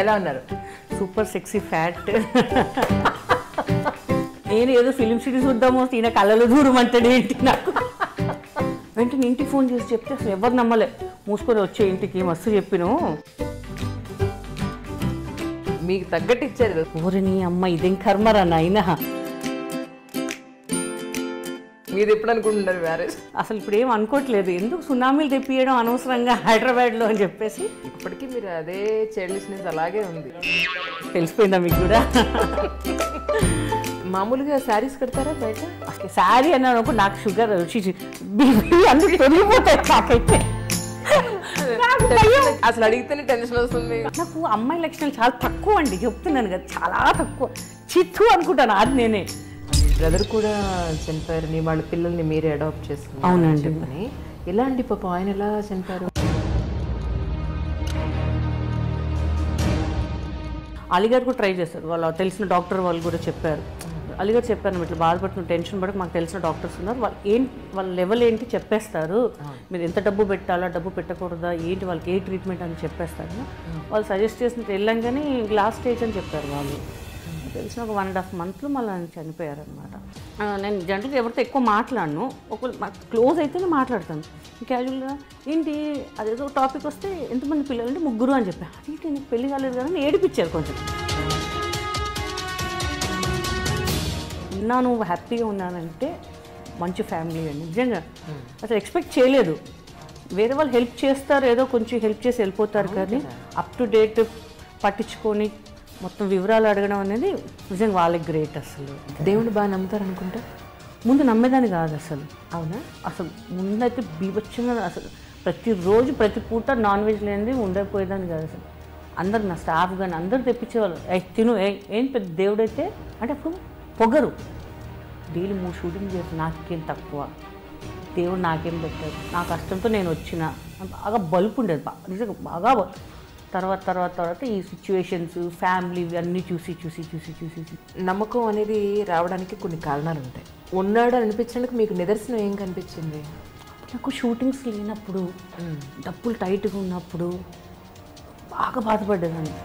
ఎలా ఉన్నారు? Super sexy fat. నేను ఏదో ఫిలిం సిరీస్ చూద్దామో ఈయన కళ్ళలో దూరమంటాడు ఏంటి నాకు. వెంటనే ఇంటికి ఫోన్ చేసి చెప్తే అసలు ఎవరు నమ్మలే. మూసుకొని వచ్చే ఇంటికి మస్తు చెప్పిను. మీకు తగ్గట్టు ఇచ్చారు. ఊరిని అమ్మ ఇదేం కర్మరా నాయనా. మీరు ఎప్పుడు అనుకుంటున్నారు మ్యారేజ్? అసలు ఇప్పుడు ఏం అనుకోవట్లేదు, ఎందుకు సునామీలు తెప్పియడం అనవసరంగా హైదరాబాద్లో అని చెప్పేసి. ఇప్పటికీ మీరు అదే చైల్డిష్నెస్ అలాగే ఉంది. తెలిసిపోయిందా మీకు కూడా? మామూలుగా శారీస్ కడతారా బయట? అసలు శారీ అన్నాను నాకు షుగర్ బీపీ అందుకు తొలిగిపోతాయి నాకైతే. అసలు అడిగితేనే టెన్షన్ వస్తుంది. నాకు అమ్మాయి లక్షణాలు చాలా తక్కువ అండి, చెప్తున్నాను కదా, చాలా తక్కువ. చిత్తు అనుకుంటాను అది నేనే. బ్రదర్ కూడా చనిపోయారని, వాళ్ళ పిల్లల్ని మీరే అడాప్ట్ చేసుకున్నారు. అవునండి. ఎలా అండి పాపం ఆయన ఎలా చనిపోయారు? అలీగారు కూడా ట్రై చేస్తారు, వాళ్ళు తెలిసిన డాక్టర్ వాళ్ళు కూడా చెప్పారు. అలీగారు చెప్పారు ఇట్లా బాధపడుతున్న టెన్షన్ పడక మాకు తెలిసిన డాక్టర్స్ ఉన్నారు, వాళ్ళు వాళ్ళ లెవెల్ ఏంటి చెప్పేస్తారు, మీరు ఎంత డబ్బు పెట్టాలా డబ్బు పెట్టకూడదా ఏంటి వాళ్ళకి ఏ ట్రీట్మెంట్ అని చెప్పేస్తారు. వాళ్ళు సజెస్ట్ చేసినట్టు వెళ్ళంగానే లాస్ట్ స్టేజ్ అని చెప్పారు వాళ్ళు. తెలిసిన ఒక 1.5 months మళ్ళీ చనిపోయారు అనమాట. నేను జనరల్గా ఎవరితో ఎక్కువ మాట్లాడను, ఒకవేళ క్లోజ్ అయితేనే మాట్లాడతాను. క్యాజువల్గా ఏంటి అదేదో టాపిక్ వస్తే ఎంతమంది పిల్లలు అంటే 3 అని చెప్పాను. అది నీకు పెళ్లి కాలేదు కదా అని ఏడిపించారు కొంచెం. నువ్వు హ్యాపీగా ఉన్నానంటే మంచి ఫ్యామిలీ అండి నిజంగా. అసలు ఎక్స్పెక్ట్ చేయలేదు, వేరే వాళ్ళు హెల్ప్ చేస్తారు ఏదో కొంచెం హెల్ప్ చేసి వెళ్ళిపోతారు, కానీ అప్ టు డేట్ పట్టించుకొని మొత్తం వివరాలు అడగడం అనేది నిజంగా వాళ్ళకి గ్రేట్. అసలు దేవుని బాగా నమ్ముతారు అనుకుంటా. ముందు నమ్మేదాన్ని కాదు అసలు. అవునా? అసలు ముందైతే బీభత్సంగా అసలు ప్రతిరోజు ప్రతి పూట నాన్ వెజ్ లేనిది ఉండకపోయేదాన్ని కాదు అసలు. అందరు నా స్టాఫ్ కానీ అందరు తెప్పించేవాళ్ళు, తిను ఏం పెద్ద దేవుడైతే అంటే అప్పుడు పొగరు. డైలీ 3 షూటింగ్ చేసి నాకేం తక్కువ, దేవుడు నాకేం పెట్టారు, నా కష్టంతో నేను వచ్చిన బాగా బలుపు ఉండేది, నిజంగా బాగా. తర్వాత ఈ సిచ్యువేషన్స్ ఫ్యామిలీ అన్నీ చూసి నమ్మకం అనేది రావడానికి కొన్ని కారణాలు ఉంటాయి. ఉన్నాడు అనిపించడానికి మీకు నిదర్శనం ఏం కనిపించింది? నాకు షూటింగ్స్ లేనప్పుడు, డబ్బులు టైట్గా ఉన్నప్పుడు బాగా బాధపడ్డేదాన్ని.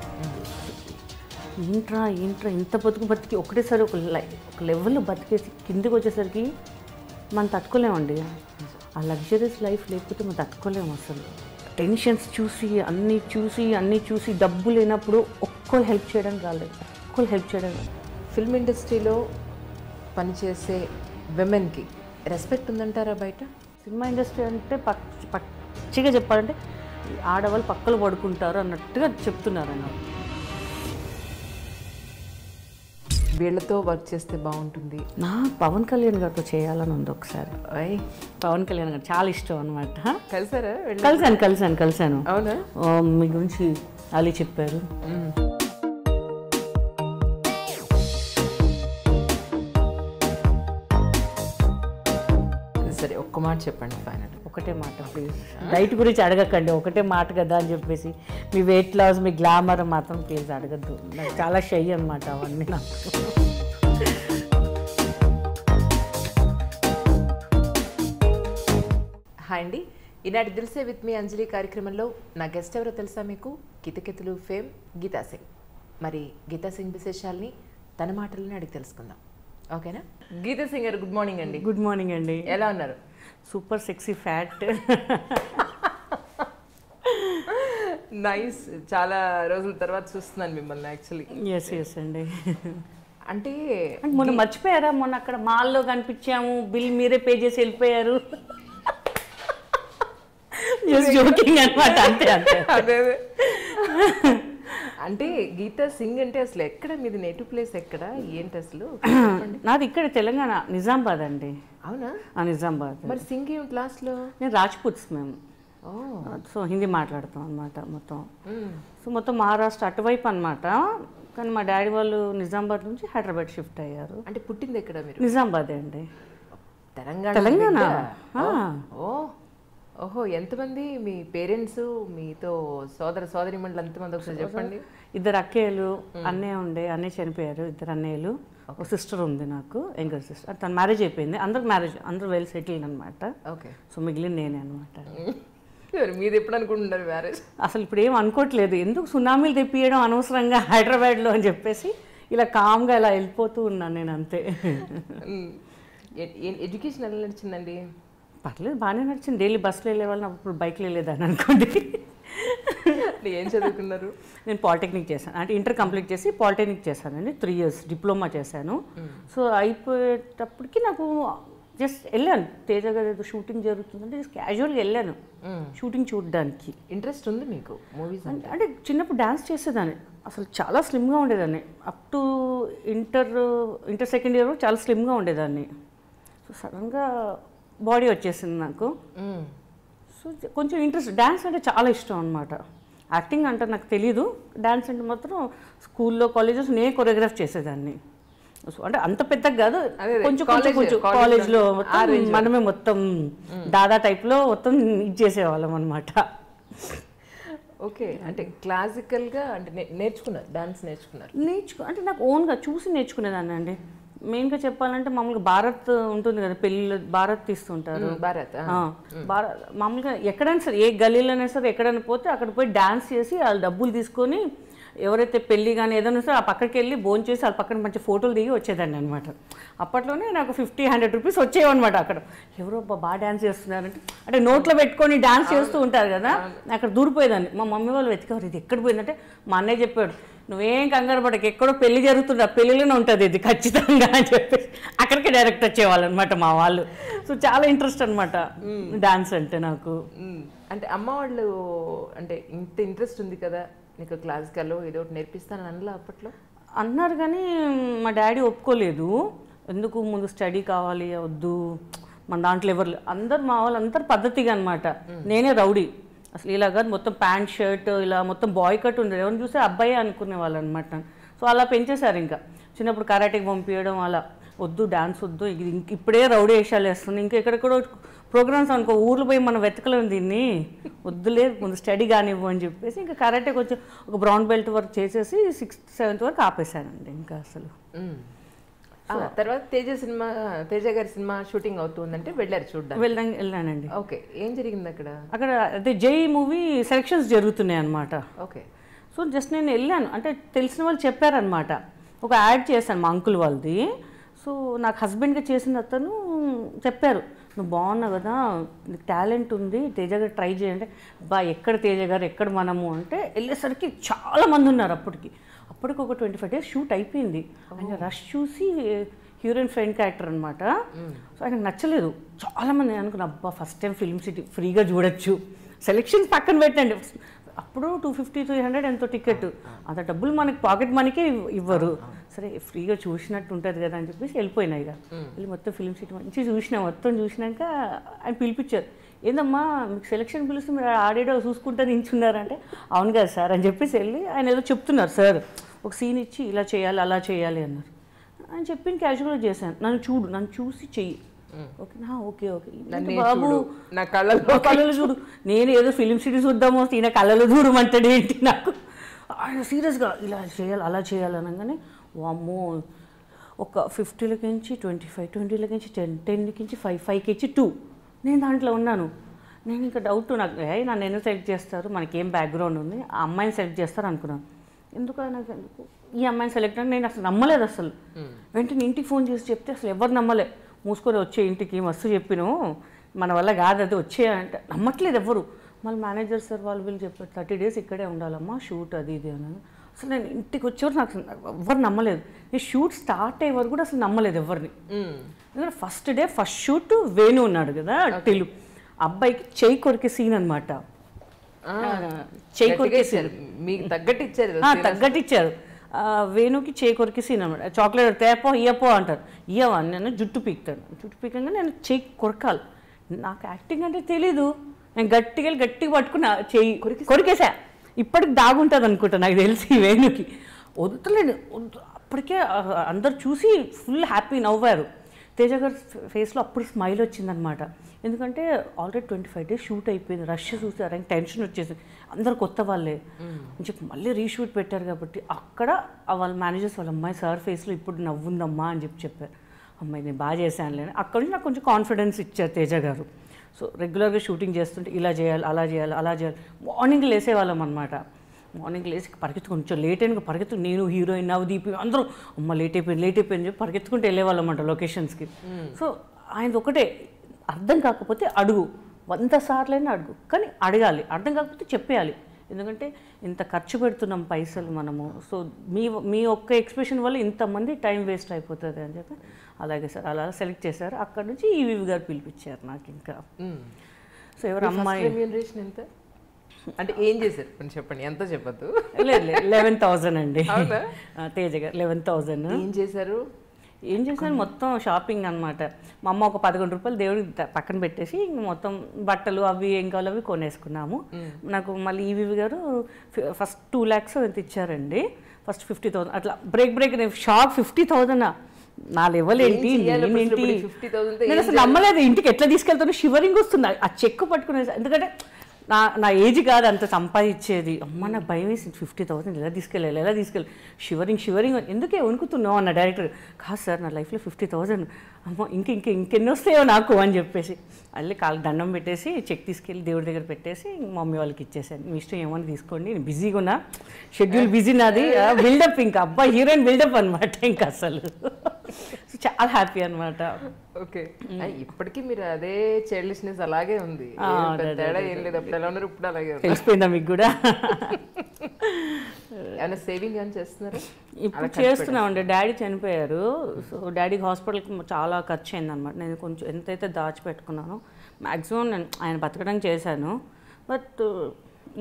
ఏంట్రా ఇంత బతికి ఒకటేసారి ఒక లెవెల్లో బతికేసి కిందకి వచ్చేసరికి మనం తట్టుకోలేమండి. ఆ లగ్జరీస్ లైఫ్ లేకపోతే మనం తట్టుకోలేము అసలు. టెన్షన్స్ చూసి అన్నీ చూసి డబ్బు లేనప్పుడు ఒక్కరు హెల్ప్ చేయడానికి రాలేదు. ఫిల్మ్ ఇండస్ట్రీలో పనిచేసే విమెన్కి రెస్పెక్ట్ ఉందంటారా బయట? సినిమా ఇండస్ట్రీ అంటే పచ్చిగా చెప్పాలంటే ఆడవాళ్ళు పక్కలు పడుకుంటారు అన్నట్టుగా చెప్తున్నారు అన్నారు. వీళ్ళతో వర్క్ చేస్తే బాగుంటుంది. నా పవన్ కళ్యాణ్ గారితో చేయాలని ఉంది ఒకసారి. పవన్ కళ్యాణ్ గారు చాలా ఇష్టం అనమాట. కలిసారా? కలిసాను. అవునా? మీ గురించి అలీ చెప్పారు. సరే ఒక్క మాట చెప్పండి ఫైనల్. ఒకటే మాట ప్లీజ్, డైట్ గురించి అడగకండి, ఒకటే మాట కదా అని చెప్పేసి. మీ వెయిట్ లాస్ మీ గ్లామర్ మాత్రం ప్లీజ్ అడగద్దు, నాకు చాలా షై అనమాట అవన్నీ. నాకు హాయ్ అండి, ఈనాటి దిల్సే విత్ మీ అంజలి కార్యక్రమంలో నా గెస్ట్ ఎవరో తెలుసా మీకు? కితకితలు ఫేమ్ గీతా సింగ్. మరి గీతా సింగ్ విశేషాలని తన మాటలని అడిగి తెలుసుకుందాం, ఓకేనా? గీతా సింగ్ గారు గుడ్ మార్నింగ్ అండి. గుడ్ మార్నింగ్ అండి. ఎలా ఉన్నారు? Super sexy fat. నైస్, చాలా రోజుల తర్వాత చూస్తున్నాను మిమ్మల్ని యాక్చువల్లీ. ఎస్ అండి. అంటే మొన్న మర్చిపోయారా, మొన్న అక్కడ మాల్లో కనిపించాము, బిల్ మీరే పే చేసి వెళ్ళిపోయారు. జోకింగ్ అనమాట. అదే అంటే గీతా సింగ్ అంటే అసలు ఎక్కడ మీది నేటివ్ ప్లేస్ ఎక్కడ ఏంటి అసలు? నాది ఇక్కడ తెలంగాణ నిజామాబాద్ అండి. అవునా? నిజామాబాద్. మరి సింగ్ ఏం క్లాస్లో? నేను రాజ్పూట్స్ మేము. సో హిందీ మాట్లాడతాం అనమాట మొత్తం. సో మొత్తం మహారాష్ట్ర అటువైపు అనమాట. కానీ మా డాడీ వాళ్ళు నిజామాబాద్ నుంచి హైదరాబాద్ షిఫ్ట్ అయ్యారు. అంటే పుట్టింది ఎక్కడ మీరు? నిజామాబాదే అండి. తెలంగాణ. ఓహో, ఎంతమంది మీ పేరెంట్స్, మీతో సోదరిమణులు ఎంతమంది ఒకసారి చెప్పండి. 2 అక్కయ్యలు, అన్నయ్య ఉండే, అన్నయ్య చనిపోయారు. 2 అన్నయ్యలు, ఒక సిస్టర్ ఉంది నాకు, యంగర్ సిస్టర్. తను మ్యారేజ్ అయిపోయింది. అందరూ వెల్ సెటిల్డ్ అనమాట. ఓకే. సో మిగిలిన నేనే అనమాట. మీరు ఎప్పుడు అనుకుంటున్నారు మ్యారేజ్? అసలు ఇప్పుడు ఏం అనుకోవట్లేదు, ఎందుకు సునామీలు తెప్పియడం అనవసరంగా హైదరాబాద్లో అని చెప్పేసి ఇలా కామ్గా ఇలా వెళ్ళిపోతూ ఉన్నాను నేను, అంతే. ఎడ్యుకేషన్ ఎలా నడిచిందండి? పర్లేదు, బాగానే నడిచింది. డైలీ బస్సులో వెళ్ళే వాళ్ళని అప్పుడు బైక్లో వెళ్ళేదాన్ని అనుకోండి. ఏం చదువుకున్నారు? నేను పాలిటెక్నిక్ చేశాను, అంటే ఇంటర్ కంప్లీట్ చేసి పాలిటెక్నిక్ చేశానండి. 3 years డిప్లొమా చేశాను. సో అయిపోయేటప్పటికి నాకు జస్ట్ వెళ్ళాను, తేజ గారు ఏదో షూటింగ్ జరుగుతుందంటే జస్ట్ క్యాజువల్గా వెళ్ళాను షూటింగ్ చూడడానికి. ఇంట్రెస్ట్ ఉంది మీకు మూవీస్ అంటే చిన్నప్పుడు డ్యాన్స్ చేసేదాన్ని, అసలు చాలా స్లిమ్గా ఉండేదాన్ని. Up to inter second year చాలా స్లిమ్గా ఉండేదాన్ని. సో సడన్గా బాడీ వచ్చేసింది నాకు. సో కొంచెం ఇంట్రెస్ట్, డ్యాన్స్ అంటే చాలా ఇష్టం అనమాట. యాక్టింగ్ అంటే నాకు తెలీదు, డ్యాన్స్ అంటే మాత్రం స్కూల్లో కాలేజెస్ నేను కొరియోగ్రాఫ్ చేసేదాన్ని. సో అంటే అంత పెద్దగా కాదు, కొంచెం కొంచెం కాలేజ్లో మనమే మొత్తం దాదా టైప్లో మొత్తం ఇది చేసేవాళ్ళం అనమాట. ఓకే, అంటే క్లాసికల్గా అంటే నేర్చుకున్నారు, డాన్స్ అంటే నాకు ఓన్గా చూసి నేర్చుకునేదాన్ని అండి. మెయిన్గా చెప్పాలంటే మామూలుగా భారత్ ఉంటుంది కదా, పెళ్ళిళ్ళు భారత్ తీస్తుంటారు. భారత్ మామూలుగా ఎక్కడైనా సరే, ఏ గల్లీలోనైనా సరే ఎక్కడైనా పోతే అక్కడ పోయి డ్యాన్స్ చేసి వాళ్ళు డబ్బులు తీసుకొని, ఎవరైతే పెళ్ళి కానీ ఏదైనా సరే ఆ పక్కకి వెళ్ళి భోజనం చేసి వాళ్ళ పక్కన మంచి ఫోటోలు దిగి వచ్చేదాన్ని అనమాట. అప్పట్లోనే నాకు 50-100 రూపీస్ వచ్చేవన్నమాట. అక్కడ ఎవరో బాగా డ్యాన్స్ చేస్తున్నారంటే, అంటే నోట్లో పెట్టుకొని డ్యాన్స్ చేస్తూ ఉంటారు కదా, అక్కడ దూరిపోయేదాన్ని. మా మమ్మీ వాళ్ళు వెతికేవారు, ఇది ఎక్కడ పోయిందంటే మా అన్నయ్య చెప్పాడు, నువ్వేం కంగారు పడక, ఎక్కడో పెళ్లి జరుగుతుందా, పెళ్ళిలోనే ఉంటుంది ఇది ఖచ్చితంగా అని చెప్పేసి అక్కడికే డైరెక్ట్ వచ్చేవాళ్ళు అనమాట మా వాళ్ళు. సో చాలా ఇంట్రెస్ట్ అనమాట డాన్స్ అంటే నాకు. అంటే అమ్మ వాళ్ళు అంటే ఇంత ఇంట్రెస్ట్ ఉంది కదా నీకు క్లాసికల్లో ఏదో ఒకటి నేర్పిస్తానని అనలా అప్పట్లో? అన్నారు కానీ మా డాడీ ఒప్పుకోలేదు. ఎందుకు, ముందు స్టడీ కావాలి, వద్దు మన దాంట్లో ఎవరు అందరు మా వాళ్ళు అందరు పద్ధతిగా అనమాట. నేనే రౌడీ అసలు, ఇలాగా మొత్తం ప్యాంట్ షర్ట్ ఇలా మొత్తం బాయ్ కట్ ఉండేది, ఎవరిని చూస్తే అబ్బాయి అనుకునే వాళ్ళు అనమాట. సో అలా పెంచేశారు. ఇంకా చిన్నప్పుడు కరాటేకి పంపించడం, అలా వద్దు డాన్స్ వద్దు, ఇప్పుడే రౌడీ వేషాలు వేస్తుంది, ఇంకా ఎక్కడెక్కడో ప్రోగ్రామ్స్ అనుకో, ఊర్లో పోయి మనం వెతకలేము దీన్ని, వద్దులే ముందు స్టడీ కానివ్వు అని చెప్పేసి ఇంకా కరాటేకి వచ్చి ఒక బ్రౌన్ బెల్ట్ వరకు చేసేసి 6th 7th వరకు ఆపేశానండి ఇంకా అసలు. తర్వాత తేజ గారి సినిమా షూటింగ్ అవుతుందంటే వెళ్ళారు చూడ్డానికి? వెళ్ళానండి. ఓకే, ఏం జరిగింది అక్కడ? అదే జై మూవీ సెలక్షన్స్ జరుగుతున్నాయి అనమాట. ఓకే, సో జస్ట్ నేను వెళ్ళాను, అంటే తెలిసిన వాళ్ళు చెప్పారనమాట, ఒక యాడ్ చేశాను మా అంకుల్ వాళ్ళది. సో నాకు హస్బెండ్గా చేసిన అతను చెప్పారు, నువ్వు బాగున్నావు కదా, నీకు టాలెంట్ ఉంది, తేజ గారు ట్రై చేయండి. ఎక్కడ తేజ గారు, ఎక్కడ మనము అంటే వెళ్ళేసరికి చాలామంది ఉన్నారు. అప్పటికి ఒక 25 days షూట్ అయిపోయింది. ఆయన రష్ చూసి, హీరోయిన్ ఫ్రెండ్ క్యారెక్టర్ అనమాట, సో ఆయనకు నచ్చలేదు. చాలామంది అనుకున్నా, అబ్బా ఫస్ట్ టైం ఫిల్మ్ సిటీ ఫ్రీగా చూడొచ్చు, సెలెక్షన్స్ పక్కన పెట్టండి, అప్పుడు 250-300 ఎంతో టికెట్, అంత డబ్బులు మనకి పాకెట్ మనీకే ఇవ్వరు, సరే ఫ్రీగా చూసినట్టు ఉంటుంది కదా అని చెప్పేసి వెళ్ళిపోయినాయి. ఇక వెళ్ళి మొత్తం ఫిల్మ్ సిటీ మంచి చూసినా, మొత్తం చూసినాక ఆయన పిలిపించారు, ఏందమ్మా మీకు సెలక్షన్ పిలిస్తే మీరు ఆడేడో చూసుకుంటా నించున్నారంటే, అవును కదా సార్ అని చెప్పేసి వెళ్ళి ఆయన ఏదో చెప్తున్నారు, సార్ ఒక సీన్ ఇచ్చి ఇలా చేయాలి అలా చేయాలి అన్నారు. అని చెప్పి క్యాజువల్గా చేశాను, నన్ను చూసి చెయ్యి, ఓకేనా, ఓకే ఓకే బాబు నా కళ్ళలో చూడు, నేను ఏదో ఫిలిం సిటీ చూద్దామో ఈయన కళ్ళలో చూడమంటాడు ఏంటి, నాకు ఆయన సీరియస్గా ఇలా చేయాలి అలా చేయాలి అనగానే, వామ్మో ఒక 50 నుంచి 25, 20 నుంచి 10, 10 నుంచి 5, 5 నుంచి 2, నేను దాంట్లో ఉన్నాను. నేను ఇంకా డౌట్, నాకు నన్ను ఎందుకు సెలెక్ట్ చేస్తారు, మనకేం బ్యాక్గ్రౌండ్ ఉంది, ఆ అమ్మాయిని సెలెక్ట్ చేస్తారు అనుకున్నాను. ఎందుకు ఈ అమ్మాయిని సెలెక్ట్ అని నేను అసలు నమ్మలేదు. అసలు వెంటనే ఇంటికి ఫోన్ చేసి చెప్తే అసలు ఎవరు నమ్మలే, మూసుకొని వచ్చే ఇంటికి మస్తు చెప్పిను, మన వల్ల కాదు అది వచ్చే అంటే నమ్మట్లేదు ఎవరు. మళ్ళీ మేనేజర్ సార్ వీళ్ళు చెప్పారు 30 days ఇక్కడే ఉండాలమ్మా షూట్ అది ఇది అని. అసలు నేను ఇంటికి వచ్చేవారు నాకు ఎవరు నమ్మలేదు. నేను షూట్ స్టార్ట్ అయ్యే వరకు కూడా అసలు నమ్మలేదు ఎవరిని. ఎందుకంటే first day first shoot Venu ఉన్నాడు కదా టిలు, అబ్బాయికి చెయ్యి కొరికే సీన్ అనమాట. చెయ్యి కొరికేసారు, మీకు తగ్గట్టు ఇచ్చారు. వేణుకి చేయి కొరికి సీన్ అనమాట. చాక్లెట్ తేపో ఇయ్యపో అంటారు, ఇయ్యవా నేను జుట్టు పీకుతాను, జుట్టు పీకంగా నేను చేయి కొరకాలి. నాకు యాక్టింగ్ అంటే తెలీదు, నేను గట్టిగా పట్టుకున్నా, చేయి కొరికేసా. ఇప్పటికి దాగుంటుంది అనుకుంటా నాకు తెలిసి వేణుకి, వదులుతలేను. అప్పటికే అందరు చూసి ఫుల్ హ్యాపీ నవ్వారు. తేజ గారి ఫేస్లో అప్పుడు స్మైల్ వచ్చిందనమాట. ఎందుకంటే ఆల్రెడీ 25 days షూట్ అయిపోయింది, రష్ చూసారు, ఆయన టెన్షన్ వచ్చేసి, అందరు కొత్త వాళ్ళే అని చెప్పి మళ్ళీ రీషూట్ పెట్టారు కాబట్టి అక్కడ వాళ్ళ మేనేజర్స్ వాళ్ళ అమ్మాయి సార్ ఫేస్లో ఇప్పుడు నవ్వుందమ్మా అని చెప్పారు. అమ్మాయి నేను బాగా చేశానులే, అక్కడ నుంచి నాకు కొంచెం కాన్ఫిడెన్స్ ఇచ్చారు తేజ గారు. సో రెగ్యులర్గా షూటింగ్ చేస్తుంటే ఇలా చేయాలి అలా చేయాలి అలా చేయాలి. మార్నింగ్ లేసేవాళ్ళం అనమాట. మార్నింగ్ లేచి కొంచెం లేట్ అయిన నేను హీరోయిన్ నవదీప్ అందరూ అమ్మ లేట్ అయిపోయింది చెప్పి పరిగెత్తుకుంటూ వెళ్ళేవాళ్ళం అంట లొకేషన్స్కి. సో ఆయనది ఒకటే, అర్థం కాకపోతే అడుగు, 100 సార్లైనా అడుగు, కానీ అడగాలి. అర్థం కాకపోతే చెప్పేయాలి. ఎందుకంటే ఇంత ఖర్చు పెడుతున్నాం పైసలు మనము. సో మీ ఒక్క ఎక్స్ప్రెషన్ వల్ల ఇంతమంది టైం వేస్ట్ అయిపోతుంది అని చెప్పి అలాగే సార్ అలా సెలెక్ట్ చేశారు. అక్కడ నుంచి ఈవీవి గారు పిలిపించారు నాకు. ఇంకా సో ఎవరు అమ్మాయి ఎంత అంటే ఏం చేశారు కొంచెం చెప్పండి, ఎంత చెప్పద్దు. లేదు 11,000 అండి. తేజ గారు 11,000. ఏం చేశాను మొత్తం షాపింగ్ అనమాట. మా అమ్మ ఒక 11 రూపాయలు దేవుడికి పక్కన పెట్టేసి మొత్తం బట్టలు అవి ఏం కావాలో అవి కొనేసుకున్నాము. నాకు మళ్ళీ ఈవీవి గారు ఫస్ట్ 2 lakhs ఎంత ఇచ్చారండి. ఫస్ట్ 50,000 అట్లా బ్రేక్ షాక్. 50,000 నా లెవెల్ ఏంటి, నేనేంటి, నేను అసలు నమ్మలేదు. ఇంటికి ఎట్లా తీసుకెళ్తాను, షివరింగ్ వస్తుంది ఆ చెక్ పట్టుకునే. ఎందుకంటే నా ఏజ్ కాదు అంత సంపాదించేది. అమ్మ నాకు భయం వేసింది, 50,000 ఎలా తీసుకెళ్ళి షివరింగ్ ఎందుకే వణుకుతున్నావు అన్న డైరెక్టర్. కాదు సార్ నా లైఫ్లో 50,000 అమ్మ ఇంకెన్ని వస్తాయో నాకు అని చెప్పేసి మళ్ళీ కాళ్ళకి దండం పెట్టేసి చెక్ తీసుకెళ్ళి దేవుడి దగ్గర పెట్టేసి మమ్మీ వాళ్ళకి ఇచ్చేసాను. మీ ఇష్టం ఏమని తీసుకోండి, నేను బిజీగా ఉన్నా, షెడ్యూల్ బిజీ నాది. బిల్డప్ ఇంకా అబ్బా హీరోయిన్ బిల్డప్ అనమాట ఇంకా అసలు. చాలా హ్యాపీ అనమాట. ఓకే, ఇప్పటికీ మీరు అదే చైల్డిష్నెస్ అలాగే ఉంది, తేడా ఏం లేదు. అప్పుడు ఎలా ఉన్నారు, ఇప్పుడు అలాగే ఉంది. తెలిసిపోయిందా మీకు కూడా? ఏమైనా సేవింగ్ ఏమైనా చేస్తున్నారు? ఇప్పుడు చేస్తున్నామండి. డాడీ చనిపోయారు. సో డాడీకి హాస్పిటల్కి చాలా ఖర్చు అయిందనమాట. నేను కొంచెం ఎంతైతే దాచిపెట్టుకున్నానో మ్యాక్సిమం నేను ఆయన బతకడానికి చేశాను. బట్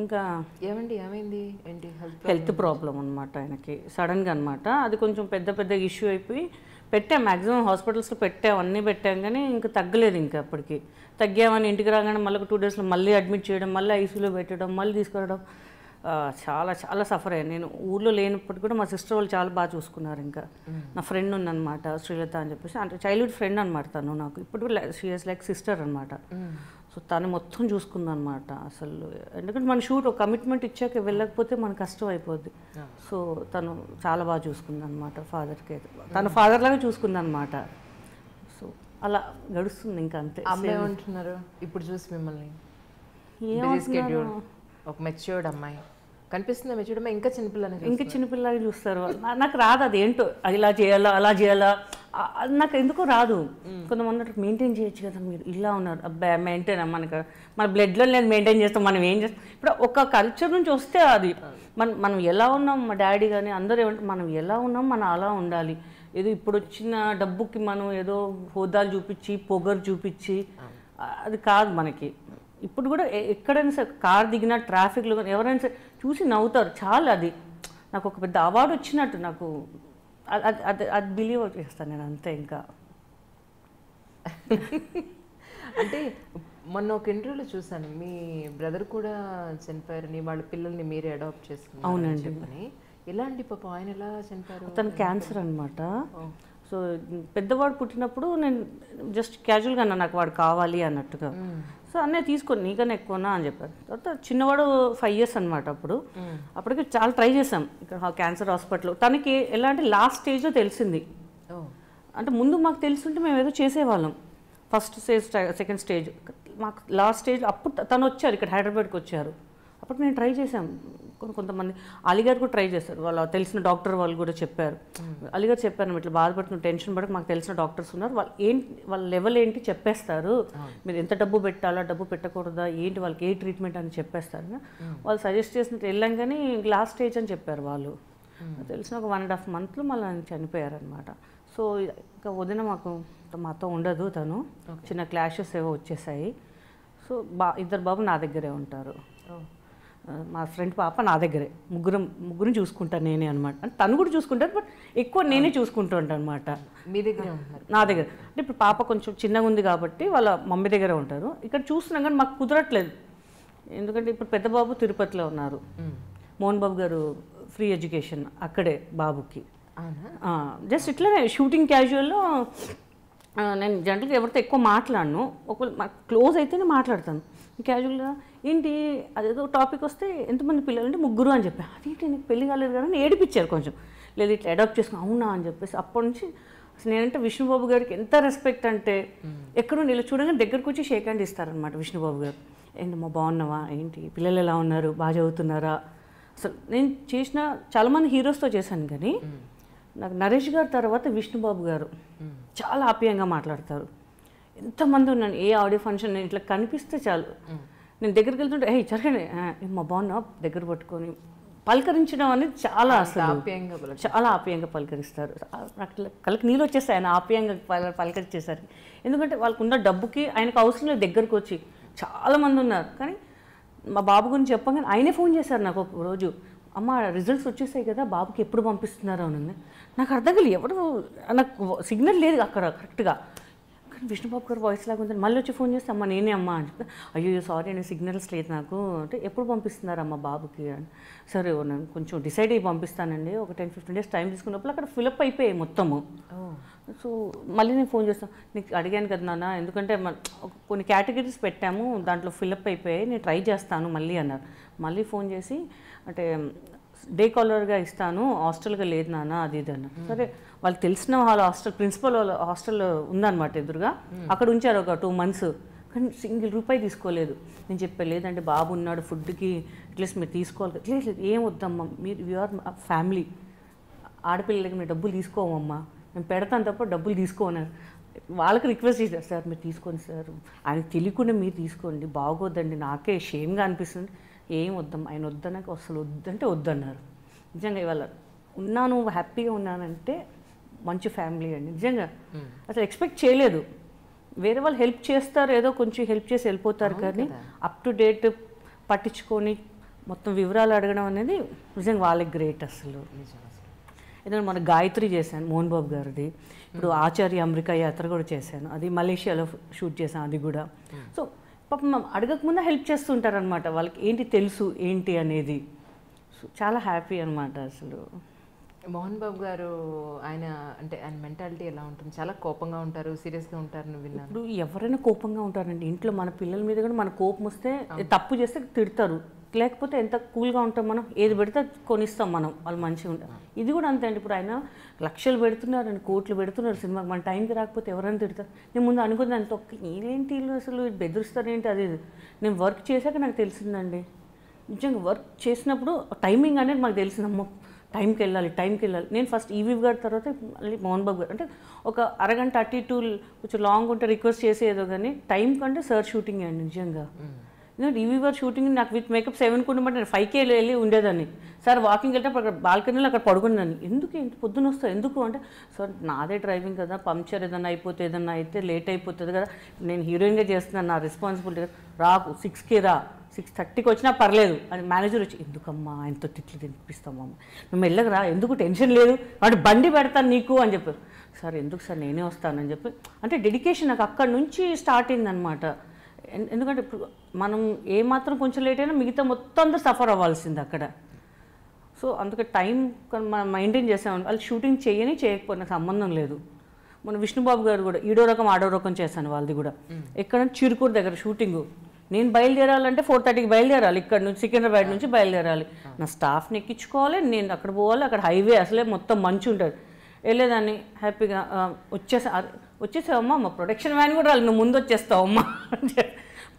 ఇంకా ఏమైంది ఏంటి హెల్త్ ప్రాబ్లం అనమాట ఆయనకి సడన్గా అనమాట. అది కొంచెం పెద్ద ఇష్యూ అయిపోయి పెట్టాం, మ్యాక్సిమం హాస్పిటల్స్లో పెట్టాం, అన్నీ పెట్టాం, కానీ ఇంకా తగ్గలేదు. ఇంకా అప్పటికి తగ్గామని ఇంటికి రాగానే మళ్ళీ 2 daysలో మళ్ళీ అడ్మిట్ చేయడం, మళ్ళీ ఐసీయూలో పెట్టడం, మళ్ళీ తీసుకురావడం, చాలా సఫర్ అయ్యాను. నేను ఊళ్ళో లేనప్పటికీ కూడా మా సిస్టర్ వాళ్ళు చాలా బాగా చూసుకున్నారు. ఇంకా నా ఫ్రెండ్ ఉందన్నమాట శ్రీలత అని చెప్పేసి, అంటే చైల్డ్హుడ్ ఫ్రెండ్ అనమాట తను నాకు. ఇప్పుడు షీఎస్ లైక్ సిస్టర్ అనమాట. సో తను మొత్తం చూసుకుందనమాట అసలు. ఎందుకంటే మన షూట్ ఒక కమిట్మెంట్ ఇచ్చాక వెళ్ళకపోతే మనకు కష్టం అయిపోద్ది. సో తను చాలా బాగా చూసుకుందనమాట. ఫాదర్కి అయితే తన ఫాదర్ లాగా చూసుకుందనమాట. సో అలా గడుస్తుంది ఇంకా అంతే. ఏమంటున్నారు ఇప్పుడు చూసి మిమ్మల్ని? ఒక మెచ్యూర్డ్ అమ్మాయి కనిపిస్తుంది. మెచ్యూర్డ్ అమ్మాయి ఇంకా చిన్నపిల్లలాగా చూస్తారు. నాకు రాదు అదేంటో, ఇలా చేయాలా అలా చేయాలా అది నాకు ఎందుకో రాదు. కొంతమంది మెయింటైన్ చేయొచ్చు కదా, మీరు ఇలా ఉన్నారు, అబ్బాయి మెయింటైన్ మన బ్లడ్లో లేదు, మెయింటైన్ చేస్తాం, మనం ఏం చేస్తాం. ఇప్పుడు ఒక కల్చర్ నుంచి వస్తే అది మనం ఎలా ఉన్నాం, మా డాడీ కానీ అందరూ ఏమంటారు, మనం ఎలా ఉన్నాం మనం అలా ఉండాలి. ఏదో ఇప్పుడు వచ్చిన డబ్బుకి మనం ఏదో హోదాలు చూపించి పొగరు చూపించి అది కాదు మనకి. ఇప్పుడు కూడా ఎక్కడైనా సరే కార్ దిగినా ట్రాఫిక్లో కానీ ఎవరైనా సరే చూసి నవ్వుతారు చాలా. అది నాకు ఒక పెద్ద అవార్డు వచ్చినట్టు నాకు అది బిలీవ్ చేస్తాను నేను అంతే. ఇంకా అంటే మొన్న ఒక ఇంటర్వ్యూలో చూసాను, మీ బ్రదర్ కూడా చనిపోయారని, వాళ్ళ పిల్లల్ని మీరే అడాప్ట్ చేసుకున్నారు. అవునండి. చెప్పని ఎలాంటి పాప ఆయన ఎలా చనిపోయారు? తను క్యాన్సర్ అనమాట. సో పెద్దవాడు పుట్టినప్పుడు నేను జస్ట్ క్యాజువల్గా అన్నా నాకు వాడు కావాలి అన్నట్టుగా. సో అన్నయ్య తీసుకొని నీకన్నా ఎక్కువనా అని చెప్పారు. తర్వాత చిన్నవాడు 5 years అనమాట. అప్పటికి చాలా ట్రై చేసాం ఇక్కడ క్యాన్సర్ హాస్పిటల్లో. తనకి ఎలా అంటే లాస్ట్ స్టేజ్లో తెలిసింది. అంటే ముందు మాకు తెలుసుంటే మేము ఏదో చేసేవాళ్ళం. ఫస్ట్ స్టేజ్, సెకండ్ స్టేజ్, మాకు లాస్ట్ స్టేజ్. అప్పుడు తను వచ్చారు ఇక్కడ హైదరాబాద్కి వచ్చారు. అప్పుడు నేను ట్రై చేశాం. కొంతమంది అలీగారు కూడా ట్రై చేశారు, వాళ్ళ తెలిసిన డాక్టర్ వాళ్ళు కూడా చెప్పారు. అలీగారు చెప్పారు ఇట్లా బాధపడుతున్న టెన్షన్ పడక మాకు తెలిసిన డాక్టర్స్ ఉన్నారు, వాళ్ళ లెవెల్ ఏంటి చెప్పేస్తారు, మీరు ఎంత డబ్బు పెట్టాలా డబ్బు పెట్టకూడదా ఏంటి వాళ్ళకి ఏ ట్రీట్మెంట్ అని చెప్పేస్తారు. వాళ్ళు సజెస్ట్ చేసినట్టు వెళ్ళాం, కానీ లాస్ట్ స్టేజ్ అని చెప్పారు వాళ్ళు. తెలిసిన ఒక 1.5 months మళ్ళీ చనిపోయారనమాట. సో ఇంకా వదిన మాతో ఉండదు, తను చిన్న క్లాషెస్ ఏవో వచ్చేసాయి. సో ఇద్దరు బాబు నా దగ్గరే ఉంటారు. మా ఫ్రెండ్ పాప నా దగ్గరే, ముగ్గురు చూసుకుంటాను నేనే అనమాట. అంటే తను కూడా చూసుకుంటారు, బట్ ఎక్కువ నేనే చూసుకుంటూ ఉంటాను అనమాట. మీ దగ్గర నా దగ్గర అంటే ఇప్పుడు పాప కొంచెం చిన్నగా ఉంది కాబట్టి వాళ్ళ మమ్మీ దగ్గరే ఉంటారు. ఇక్కడ చూస్తున్నాం కానీ మాకు కుదరట్లేదు. ఎందుకంటే ఇప్పుడు పెద్ద బాబు తిరుపతిలో ఉన్నారు, మోహన్ బాబు గారు ఫ్రీ ఎడ్యుకేషన్ అక్కడే బాబుకి. జస్ట్ ఇట్లనే షూటింగ్ క్యాజువల్లో నేను జనరల్గా ఎవరితో ఎక్కువ మాట్లాడను, ఒకవేళ క్లోజ్ అయితేనే మాట్లాడతాను. క్యాజువల్గా ఏంటి అదేదో టాపిక్ వస్తే ఎంతమంది పిల్లలు అంటే 3 అని చెప్పాను. అదేంటి నీకు పెళ్లి కాలేదు కదా అని ఏడిపించారు కొంచెం. లేదు ఇట్లా అడాప్ట్ చేసుకుని అవునా అని చెప్పేసి అప్పటి నుంచి నేనంటే విష్ణుబాబు గారికి ఎంత రెస్పెక్ట్ అంటే ఎక్కడో ఇలా చూడగానే దగ్గరకు వచ్చి షేక్ హ్యాండ్ ఇస్తారనమాట విష్ణుబాబు గారు. ఏంటమ్మా బాగున్నావా, ఏంటి పిల్లలు ఎలా ఉన్నారు, బాగా చదువుతున్నారా. అసలు నేను చేసిన చాలామంది హీరోస్తో చేశాను కానీ నాకు నరేష్ గారు తర్వాత విష్ణుబాబు గారు చాలా ఆప్యాయంగా మాట్లాడతారు. ఎంతమంది ఉన్నాను ఏ ఆడియో ఫంక్షన్ నేను ఇట్లా కనిపిస్తే చాలు నేను దగ్గరికి వెళ్తుంటే జరగండి మా బాగున్నా దగ్గర పట్టుకొని పలకరించడం అనేది చాలా అసలు చాలా ఆప్యాయంగా పలకరిస్తారు. నాకు కళ్ళకి నీళ్ళు వచ్చేస్తాయి ఆయన ఆప్యాయంగా పలకరించేసరికి. ఎందుకంటే వాళ్ళకు ఉన్న డబ్బుకి ఆయనకు అవసరం లేదు దగ్గరకు వచ్చి. చాలామంది ఉన్నారు కానీ మా బాబు గురించి చెప్పగానే ఆయనే ఫోన్ చేశారు నాకు ఒక రోజు. అమ్మ రిజల్ట్స్ వచ్చేసాయి కదా బాబుకి ఎప్పుడు పంపిస్తున్నారో అని. నాకు అర్థం కాలేదు, ఎవరు నాకు సిగ్నల్ లేదు అక్కడ కరెక్ట్గా. కానీ విష్ణుబాబు గారు వాయిస్ లాగా ఉందని మళ్ళీ వచ్చి ఫోన్ చేస్తే అమ్మ నేనే అమ్మ అని చెప్తే అయ్యో సారీ అండి సిగ్నల్స్ లేదు నాకు అంటే ఎప్పుడు పంపిస్తున్నారమ్మ బాబుకి అని. సరే నేను కొంచెం డిసైడ్ అయ్యి పంపిస్తానండి ఒక 10-15 డేస్ టైం తీసుకున్నప్పుడు అక్కడ ఫిలప్ అయిపోయాయి మొత్తము. సో మళ్ళీ నేను ఫోన్ చేస్తాను నీకు అడిగాను కదా నాన్న ఎందుకంటే కొన్ని కేటగిరీస్ పెట్టాము దాంట్లో ఫిలప్ అయిపోయాయి నేను ట్రై చేస్తాను మళ్ళీ అన్నారు. మళ్ళీ ఫోన్ చేసి అంటే డే కాలర్గా ఇస్తాను హాస్టల్గా లేదు నాన్న అది ఇది అన్నారు. సరే వాళ్ళు తెలిసిన వాళ్ళ హాస్టల్ ప్రిన్సిపల్ వాళ్ళ హాస్టల్ ఉందన్నమాట ఎదురుగా అక్కడ ఉంచారు ఒక 2 months కానీ ₹1 తీసుకోలేదు. నేను చెప్పాను లేదంటే బాబు ఉన్నాడు ఫుడ్కి అట్లీస్ట్ మీరు తీసుకోవాలి. లేదు ఏం వద్దమ్మా మీరు యూఆర్ ఫ్యామిలీ ఆడపిల్లలకి మీరు డబ్బులు తీసుకోవమ్మా మేము పెడతాను తప్ప డబ్బులు తీసుకోన్నారు. వాళ్ళకి రిక్వెస్ట్ చేశారు సార్ మీరు తీసుకోండి సార్ ఆయనకు తెలియకుండా మీరు తీసుకోండి బాగోద్దండి నాకే షేమ్గా అనిపిస్తుంది. ఏం వద్దమ్మా ఆయన వద్దనక అసలు వద్దంటే వద్దన్నారు. నిజంగా ఇవాళ ఉన్నాను హ్యాపీగా ఉన్నానంటే మంచి ఫ్యామిలీ అండి నిజంగా. అసలు ఎక్స్పెక్ట్ చేయలేదు వేరే వాళ్ళు హెల్ప్ చేస్తారు ఏదో కొంచెం హెల్ప్ చేసి వెళ్ళిపోతారు కానీ అప్ టు డేట్ పట్టించుకొని మొత్తం వివరాలు అడగడం అనేది నిజంగా వాళ్ళకి గ్రేట్ అసలు. ఎందుకంటే మన గాయత్రి చేశాను మోహన్ బాబు గారిది. ఇప్పుడు ఆచార్య అమెరికా యాత్ర కూడా చేశాను అది మలేషియాలో షూట్ చేశాను అది కూడా. సో పాపం అడగకముందే హెల్ప్ చేస్తుంటారనమాట వాళ్ళకి ఏంటి తెలుసు ఏంటి అనేది. సో చాలా హ్యాపీ అనమాట అసలు. మోహన్ బాబు గారు ఆయన అంటే ఆయన మెంటాలిటీ ఎలా ఉంటుంది? చాలా కోపంగా ఉంటారు సీరియస్గా ఉంటారు నువ్వు విన్నాను. ఇప్పుడు ఎవరైనా కోపంగా ఉంటారండి ఇంట్లో మన పిల్లల మీద కూడా మన కోపం వస్తే తప్పు చేస్తే తిడతారు లేకపోతే ఎంత కూల్గా ఉంటాం మనం ఏది పెడితే కొనిస్తాం మనం వాళ్ళు మంచిగా ఉంటారు. ఇది కూడా అంతే అండి ఇప్పుడు ఆయన లక్షలు పెడుతున్నారు అని కోట్లు పెడుతున్నారు సినిమాకి మన టైంకి రాకపోతే ఎవరైనా తిడతారు. నేను ముందు అనుకున్నాను అంత ఏంటి అసలు బెదిరిస్తారేంటి అది నేను వర్క్ చేశాక నాకు తెలిసిందండి. నిజంగా వర్క్ చేసినప్పుడు టైమింగ్ అనేది మాకు తెలిసిందమ్మా టైంకి వెళ్ళాలి నేను ఫస్ట్ ఈవీ గారి తర్వాత మళ్ళీ మోహన్ బాబు గారు అంటే ఒక అరగంట అటు ఇటు కొంచెం లాంగ్ ఉంటే రిక్వెస్ట్ చేసేదో కానీ టైం కంటే సార్ షూటింగ్ అండి నిజంగా. ఎందుకంటే ఈవీ గారు షూటింగ్ నాకు విత్ మేకప్ 7 ఉండమంటే నేను 5కే వెళ్ళి ఉండేదాన్ని. సార్ వాకింగ్ వెళ్తే అక్కడ బాల్కనీలో అక్కడ పడుకునేదాన్ని. ఎందుకు ఇంత పొద్దున వస్తావు ఎందుకు అంటే సార్ నాదే డ్రైవింగ్ కదా పంక్చర్ ఏదన్నా అయిపోతే ఏదన్నా అయితే లేట్ అయిపోతుంది కదా నేను హీరోయిన్గా చేస్తున్నాను నా రెస్పాన్సిబిలిటీ రాకు 6కి రా 6:30కి వచ్చినా పర్లేదు అని మేనేజర్ వచ్చి ఎందుకమ్మా ఆయనతో తిట్లు తినిపిస్తామమ్మా నువ్వు మెల్లగరా ఎందుకు టెన్షన్ లేదు వాడు బండి పెడతాను నీకు అని చెప్పారు. సార్ ఎందుకు సార్ నేనే వస్తానని చెప్పి అంటే డెడికేషన్ నాకు అక్కడి నుంచి స్టార్ట్ అయిందనమాట. ఎందుకంటే ఇప్పుడు మనం ఏమాత్రం కొంచెం లేట్ అయినా మిగతా మొత్తం అందరూ సఫర్ అవ్వాల్సింది అక్కడ. సో అందుకే టైం మనం మెయింటైన్ చేసామని వాళ్ళు షూటింగ్ చేయకపోయినా సంబంధం లేదు. మన విష్ణుబాబు గారు కూడా ఈడో రకం ఆడో రకం చేశాను వాళ్ళది కూడా. ఎక్కడంటే చిరుకూరు దగ్గర షూటింగు నేను బయలుదేరాలంటే 4:30కి బయలుదేరాలి ఇక్కడ నుంచి సికింద్రాబాద్ నుంచి బయలుదేరాలి నా స్టాఫ్ని ఎక్కించుకోవాలి నేను అక్కడ పోవాలి అక్కడ హైవే అసలే మొత్తం మంచి ఉంటుంది వెళ్ళేదాన్ని హ్యాపీగా వచ్చేసావమ్మా మా ప్రొడక్షన్ వ్యాన్ కూడా రాలి నువ్వు ముందు వచ్చేస్తావమ్మా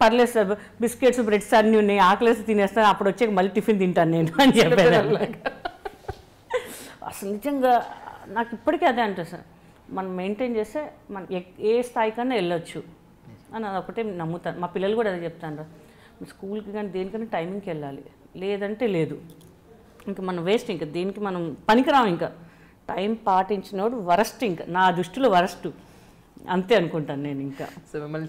పర్లేదు సార్ బిస్కెట్స్ బ్రెడ్స్ అన్నీ ఉన్నాయి ఆకలేసి తినేస్తాను అప్పుడు వచ్చాక మళ్ళీ టిఫిన్ తింటాను నేను అని చెప్పేదాన్ని. అసలు నిజంగా నాకు ఇప్పటికీ అదే అంటే సార్ మనం మెయింటైన్ చేస్తే మనం ఏ స్థాయికన్నా వెళ్ళొచ్చు అని అదొకటే నమ్ముతాను. మా పిల్లలు కూడా అదే చెప్తాను స్కూల్కి కానీ దేనికైనా టైమింగ్కి వెళ్ళాలి లేదంటే లేదు ఇంకా మనం వేస్ట్ ఇంకా దేనికి మనం పనికిరాము ఇంకా టైం పాటించినోడు వరస్ట్ ఇంకా నా దృష్టిలో వరస్ట్ అంతే అనుకుంటాను నేను. ఇంకా సో మిమ్మల్ని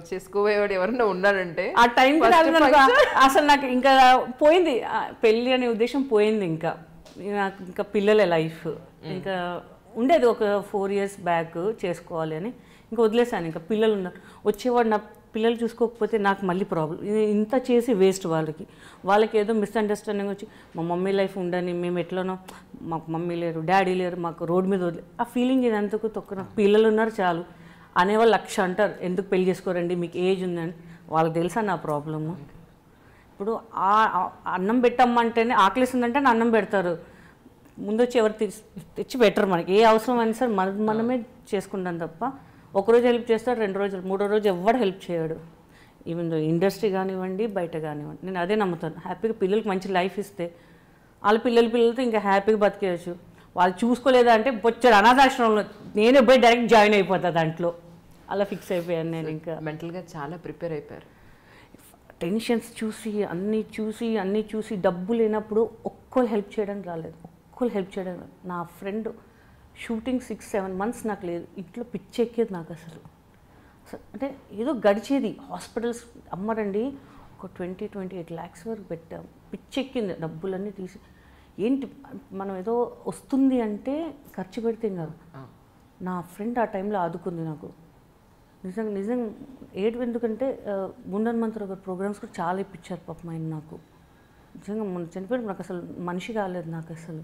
చేసుకోవేవాడు ఎవరన్నా ఉన్నారంటే ఆ టైం అసలు నాకు ఇంకా పోయింది పెళ్ళి అనే ఉద్దేశం పోయింది. ఇంకా నాకు ఇంకా పిల్లల లైఫ్ ఇంకా ఉండేది ఒక 4 years బ్యాక్ చేసుకోవాలి అని ఇంకా వదిలేసాను. ఇంకా పిల్లలు ఉన్నారు వచ్చేవాడు నా పిల్లలు చూసుకోకపోతే నాకు మళ్ళీ ప్రాబ్లం ఇంత చేసి వేస్ట్ వాళ్ళకి ఏదో మిస్అండర్స్టాండింగ్ వచ్చి మా మమ్మీ లైఫ్ ఉండని మేము ఎట్లనో మాకు మమ్మీ లేరు డాడీ లేరు మాకు రోడ్ మీద వదిలే ఆ ఫీలింగ్ ఇదంతకు తొక్క పిల్లలు ఉన్నారు చాలు అనేవాళ్ళు 1,00,000 అంటారు ఎందుకు పెళ్లి చేసుకోరండి మీకు ఏజ్ ఉందని వాళ్ళకి తెలుసా నా ప్రాబ్లము. ఇప్పుడు అన్నం పెట్టమ్మంటేనే ఆకలిస్తుందంటే అన్నం పెడతారు ముందు వచ్చి ఎవరు తెచ్చి పెట్టరు మనకి. ఏ అవసరం అయినా సరే మనమే చేసుకుంటాం తప్ప ఒకరోజు హెల్ప్ చేస్తాడు, 2 రోజులు 3వ రోజు ఎవరు హెల్ప్ చేయడు. ఈవెన్ ఇండస్ట్రీ కానివ్వండి, బయట కానివ్వండి, నేను అదే నమ్ముతాను. హ్యాపీగా పిల్లలకి మంచి లైఫ్ ఇస్తే వాళ్ళ పిల్లలతో ఇంకా హ్యాపీగా బతికేయచ్చు. వాళ్ళు చూసుకోలేదా అంటే వచ్చాడు అనాథాశ్రమంలో నేనే పోయి డైరెక్ట్ జాయిన్ అయిపోతా దాంట్లో. అలా ఫిక్స్ అయిపోయాను నేను. ఇంకా మెంటల్గా చాలా ప్రిపేర్ అయిపోయారు. టెన్షన్స్ చూసి అన్నీ చూసి డబ్బు లేనప్పుడు ఒక్కరు హెల్ప్ చేయడానికి రాలేదు. హెల్ప్ చేయడం నా ఫ్రెండ్ షూటింగ్ 6-7 months నాకు లేదు. ఇంట్లో పిచ్చెక్కేది నాకు అసలు. అంటే ఏదో గడిచేది. హాస్పిటల్స్ అమ్మరండి ఒక 20-28 lakhs వరకు పెట్టాం. పిచ్చెక్కింది. డబ్బులన్నీ తీసి ఏంటి మనం ఏదో వస్తుంది అంటే ఖర్చు పెడితే కాదు. నా ఫ్రెండ్ ఆ టైంలో ఆదుకుంది నాకు. నిజంగా ఏడు. ఎందుకంటే గుండన్ మంత్ర గారు ప్రోగ్రామ్స్ కూడా చాలా ఇప్పించారు పాపం ఆయన నాకు. నిజంగా మొన్న చనిపోయినప్పుడు నాకు అసలు మనిషి కాలేదు నాకు అసలు.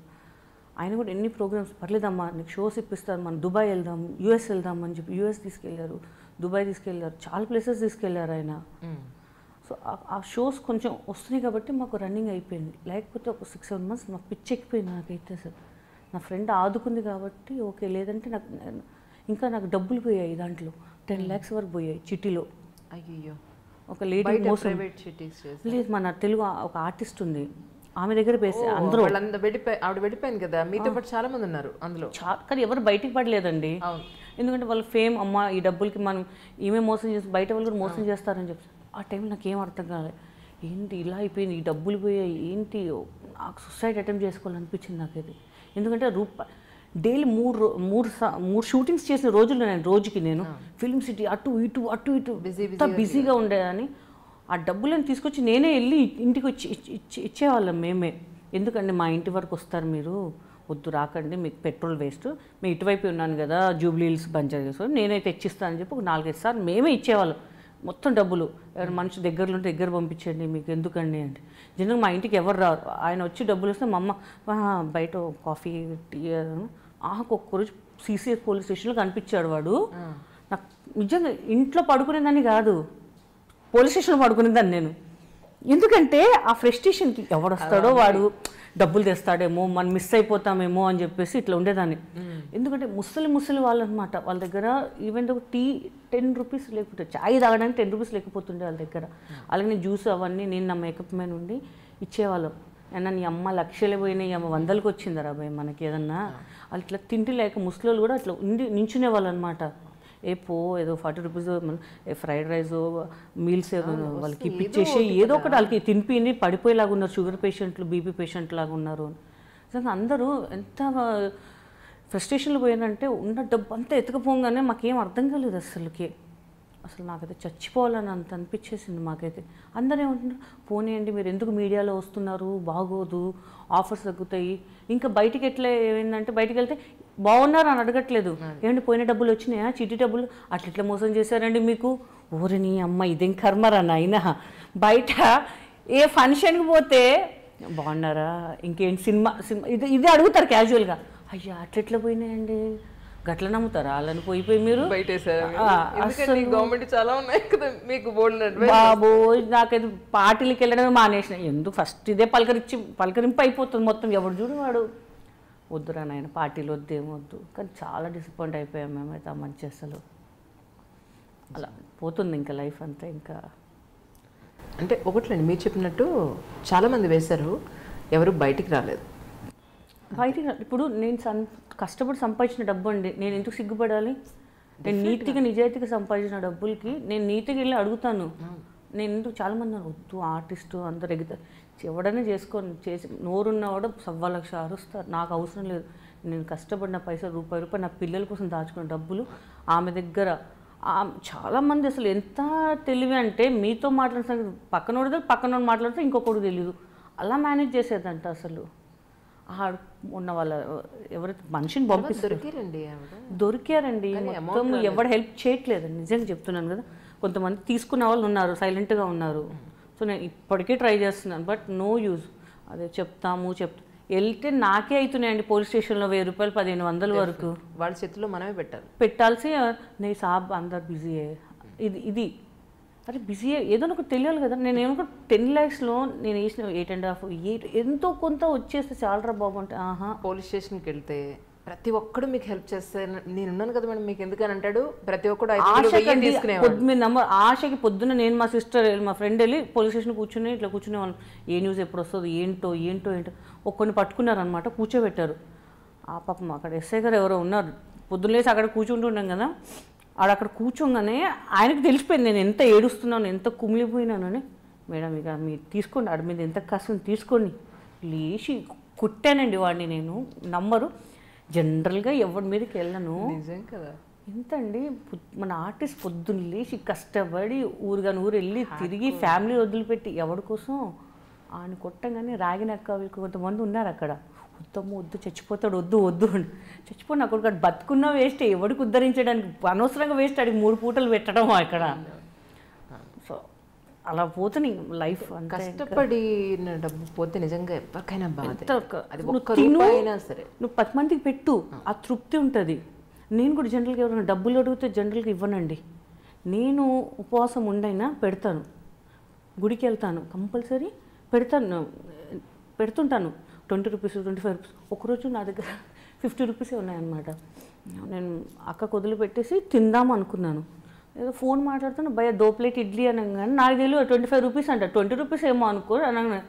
ఆయన కూడా ఎన్ని ప్రోగ్రామ్స్ పర్లేదమ్మా నీకు షోస్ ఇప్పిస్తారు, మనం దుబాయ్ వెళ్దాం, యూఎస్ వెళ్దాం అని చెప్పి యూఎస్ తీసుకెళ్లారు, దుబాయ్ తీసుకెళ్లారు, చాలా ప్లేసెస్ తీసుకెళ్లారు ఆయన. సో ఆ షోస్ కొంచెం వస్తున్నాయి కాబట్టి మాకు రన్నింగ్ అయిపోయింది. లేకపోతే ఒక 6-7 months నాకు పిచ్చెక్కిపోయింది నాకైతే అసలు. నా ఫ్రెండ్ ఆదుకుంది కాబట్టి ఓకే. లేదంటే నాకు డబ్బులు పోయాయి దాంట్లో. 10 lakhs వరకు పోయాయి చిట్టిలో. అయ్యో. ఒక లేడీ మోసం. లేదు, మన తెలుగు ఒక ఆర్టిస్ట్ ఉంది, ఆమె దగ్గర పేసి అందరూ ఆవిడ వెళ్ళిపోయింది కదా, మీతో పాటు చాలా మంది ఉన్నారు అందులో. కానీ ఎవరు బయటికి పడలేదండి. ఎందుకంటే వాళ్ళ ఫేమ్ అమ్మ ఈ డబ్బులకి మనం ఈమె మోసం చేసి బయట వాళ్ళు కూడా మోసం చేస్తారని చెప్పి ఆ టైంలో నాకేం అర్థం కాలేదు. ఏంటి ఇలా అయిపోయింది, ఈ డబ్బులు పోయాయి ఏంటి, నాకు సూసైడ్ అటెంప్ట్ చేసుకోవాలనిపించింది నాకైతే. ఎందుకంటే డైలీ 3 షూటింగ్స్ చేసిన రోజుల్లో రోజుకి నేను ఫిల్మ్ సిటీ అటు ఇటు బిజీగా ఉండేదని. ఆ డబ్బులను తీసుకొచ్చి నేనే వెళ్ళి ఇంటికి వచ్చి ఇచ్చేవాళ్ళం మేమే. ఎందుకండి మా ఇంటి వరకు వస్తారు మీరు, వద్దు రాకండి, మీకు పెట్రోల్ వేస్ట్, మేము ఇటువైపు ఉన్నాను కదా జూబ్లీ హిల్స్ బంజారా చేసుకొని నేనైతే తెచ్చిస్తానని చెప్పి ఒక 4-5 సార్లు మేమే ఇచ్చేవాళ్ళం మొత్తం డబ్బులు. ఎవరు మనిషి దగ్గరలో ఉంటే దగ్గర పంపించండి, మీకు ఎందుకండి అంటే. జనరల్గా మా ఇంటికి ఎవరు రారు. ఆయన వచ్చి డబ్బులు వస్తే మా అమ్మ బయట కాఫీ టీ ఒక్కరోజు సిసిఎస్ పోలీస్ స్టేషన్లో కనిపించాడు వాడు. నాకు నిజంగా ఇంట్లో పడుకునేదాన్ని కాదు, పోలీస్ స్టేషన్లో పడుకునేదాన్ని నేను. ఎందుకంటే ఆ ఫ్రస్ట్రేషన్కి ఎవడు వస్తాడో వాడు డబ్బులు తెస్తాడేమో, మనం మిస్ అయిపోతామేమో అని చెప్పేసి ఇట్లా ఉండేదాన్ని. ఎందుకంటే ముసలి వాళ్ళు అనమాట. వాళ్ళ దగ్గర ఈవెన్ టీ 10 rupees లేకపోతే చాయ్ తాగడానికి 10 rupees లేకపోతుండే వాళ్ళ దగ్గర. అలాగే నేను జ్యూస్ అవన్నీ నేను నా మేకప్ మీద ఉండి ఇచ్చేవాళ్ళం. అయినా నీ అమ్మ లక్షలు పోయినాయి, అమ్మ 100లకు వచ్చిందా రాబాయ్ మనకి ఏదన్నా. వాళ్ళు ఇట్లా తిండి లేక ముసలి కూడా అట్లా నించునే వాళ్ళు అనమాట. ఏదో 40 rupees ఫ్రైడ్ రైస్ మీల్స్ వాళ్ళకి ఇప్పించేసి ఏదో ఒకటి వాళ్ళకి తినిపిండి పడిపోయేలాగా ఉన్నారు. షుగర్ పేషెంట్లు, బీపీ పేషెంట్ లాగా ఉన్నారు. నిజంగా అందరూ ఎంత ఫ్రస్ట్రేషన్లో పోయానంటే ఉన్న డబ్బు అంతా ఎత్తుకపోగానే మాకేం అర్థం కాలేదు అసలు నాకైతే చచ్చిపోవాలని అంత అనిపించేసింది మాకైతే. అందరూ ఏమంటున్నారు, పోనీయండి మీరు ఎందుకు మీడియాలో వస్తున్నారు, బాగోదు, ఆఫర్స్ తగ్గుతాయి. ఇంకా బయటికి ఎట్లా ఏమైందంటే బయటికి వెళ్తే బాగున్నారు అని అడగట్లేదు, ఏమంటే పోయిన డబ్బులు వచ్చినాయా, చీటీ డబ్బులు అట్లా మోసం చేశారండి మీకు. ఓరని అమ్మ ఇదేం కర్మరా నాయనా. బయట ఏ ఫంక్షన్కి పోతే బాగున్నారా, ఇంకేంటి సినిమా ఇది అడుగుతారు క్యాజువల్గా. అయ్యా అట్లా పోయినాయండి, గట్ల నమ్ముతారా వాళ్ళని పోయిపోయి మీరు. గవర్నమెంట్ చాలా ఉన్నాయి కదా మీకు. బాబో నాకైతే పార్టీలకి వెళ్ళడమే మానేసిన. ఎందుకు ఫస్ట్ ఇదే పలకరింపు అయిపోతుంది మొత్తం. ఎవడు చూడు వాడు వద్దురా నాయన పార్టీలు వద్దేమొద్దు. కానీ చాలా డిసప్పాయింట్ అయిపోయాం మేమైతే ఆ మంచి అసలు. అలా పోతుంది ఇంకా లైఫ్ అంతా. ఇంకా అంటే ఒకట్లేండి మీరు చెప్పినట్టు చాలామంది వేశారు, ఎవరు బయటికి రాలేదు. ఇప్పుడు నేను కష్టపడి సంపాదించిన డబ్బు అండి, నేను ఎందుకు సిగ్గుపడాలి? నేను నీతిగా నిజాయితీగా సంపాదించిన డబ్బులకి నేను నీతిగా వెళ్ళి అడుగుతాను. నేను ఎందుకు చాలామంది వద్దు ఆర్టిస్టు అందరు ఎగుతారు, ఎవడైనా చేసుకొని చేసి నోరున్నవాడు 1,00,000 అరుస్తారు. నాకు అవసరం లేదు. నేను కష్టపడిన పైసలు రూపాయి నా పిల్లల కోసం దాచుకున్న డబ్బులు ఆమె దగ్గర. చాలామంది అసలు ఎంత తెలివి అంటే మీతో మాట్లాడుతున్న పక్కనోడు మాట్లాడితే ఇంకొకడు తెలియదు, అలా మేనేజ్ చేసేదంట అసలు. ఉన్న వాళ్ళ ఎవరైతే మనిషిని పంపిస్తారు దొరికారండి మొత్తం. ఎవరు హెల్ప్ చేయట్లేదండి, నిజంగా చెప్తున్నాను కదా. కొంతమంది తీసుకున్న వాళ్ళు ఉన్నారు, సైలెంట్గా ఉన్నారు. సో నేను ఇప్పటికీ ట్రై చేస్తున్నాను, బట్ నో యూజ్. అదే వెళ్తే నాకే అవుతున్నాయండి పోలీస్ స్టేషన్లో 1000 రూపాయలు 1500 వరకు. వాళ్ళ చేతిలో మనమే పెట్టాల్సి. నీ సాబ్ అందరు బిజీ. ఇది అరే బిజీ ఏదో నాకు తెలియాలి కదా. నేను ఏమనుకో 10 lakhsలో నేను వేసిన 8.5 8 ఎంతో కొంత వచ్చేస్తే చాలరా బాబు అంటే పోలీస్ స్టేషన్కి వెళ్తే ప్రతి ఒక్కడు మీకు హెల్ప్ చేస్తే నేనున్నాను కదా మేడం మీకు ఎందుకని అంటాడు. ప్రతి ఒక్కడు ఆశకి పొద్దున్న నేను మా సిస్టర్ మా ఫ్రెండ్ వెళ్ళి పోలీస్ స్టేషన్ కూర్చుని ఇట్లా కూర్చునేవాళ్ళం. ఏ న్యూస్ ఎప్పుడు వస్తుంది ఏంటో కొన్ని పట్టుకున్నారనమాట, కూర్చోబెట్టారు. ఆ పాపం అక్కడ ఎస్ఐ గారు ఎవరో ఉన్నారు, పొద్దున్న లేసి అక్కడ కూర్చుంటున్నాం కదా, అక్కడ కూర్చోగానే ఆయనకు తెలిసిపోయింది నేను ఎంత ఏడుస్తున్నాను, ఎంత కుమిలిపోయినానని. మేడం ఇక మీరు తీసుకోండి, ఆడ మీద ఎంత కష్టం తీసుకోండి. లేచి కుట్టానండి వాడిని. నేను నమ్మరు, జనరల్గా ఎవరి మీదకి వెళ్ళను. నిజం కదా. ఎంతండి మన ఆర్టిస్ట్ పొద్దున్న లేచి కష్టపడి ఊరుగాని ఊరు వెళ్ళి తిరిగి ఫ్యామిలీ వదిలిపెట్టి ఎవరి కోసం ఆయన కొట్టంగానే రాగినక్క కొంతమంది ఉన్నారు అక్కడ. వద్దమ్మ వద్దు, చచ్చిపోతాడు, వద్దు చచ్చిపోయిన అక్కడ బతుకున్నా వేస్ట్, ఎవరికి ఉద్ధరించడానికి అనవసరంగా వేస్ట్, అడిగి 3 పూటలు పెట్టడం అక్కడ. సో అలా పోతుంది లైఫ్. కష్టపడి డబ్బు పోతే నిజంగా ఎవరికైనా బాధ. సరే నువ్వు 10 మందికి పెట్టు, ఆ తృప్తి ఉంటుంది. నేను కూడా జనరల్గా ఎవరైనా డబ్బులు అడిగితే జనరల్గా ఇవ్వనండి. నేను ఉపవాసం ఉండైనా పెడతాను, గుడికి వెళ్తాను కంపల్సరీ పెడుతుంటాను. 20 rupees 25 rupees. ఒకరోజు నా దగ్గర 50 రూపీసే ఉన్నాయన్నమాట. నేను అక్కకు వదిలిపెట్టేసి తిందాం అనుకున్నాను. ఏదో ఫోన్ మాట్లాడుతాను, భయ 2 ప్లేట్ ఇడ్లీ అనగానే నాకు తెలియదు 25 రూపీస్ అంట. 20 రూపీస్ ఏమో అనుకో అనగా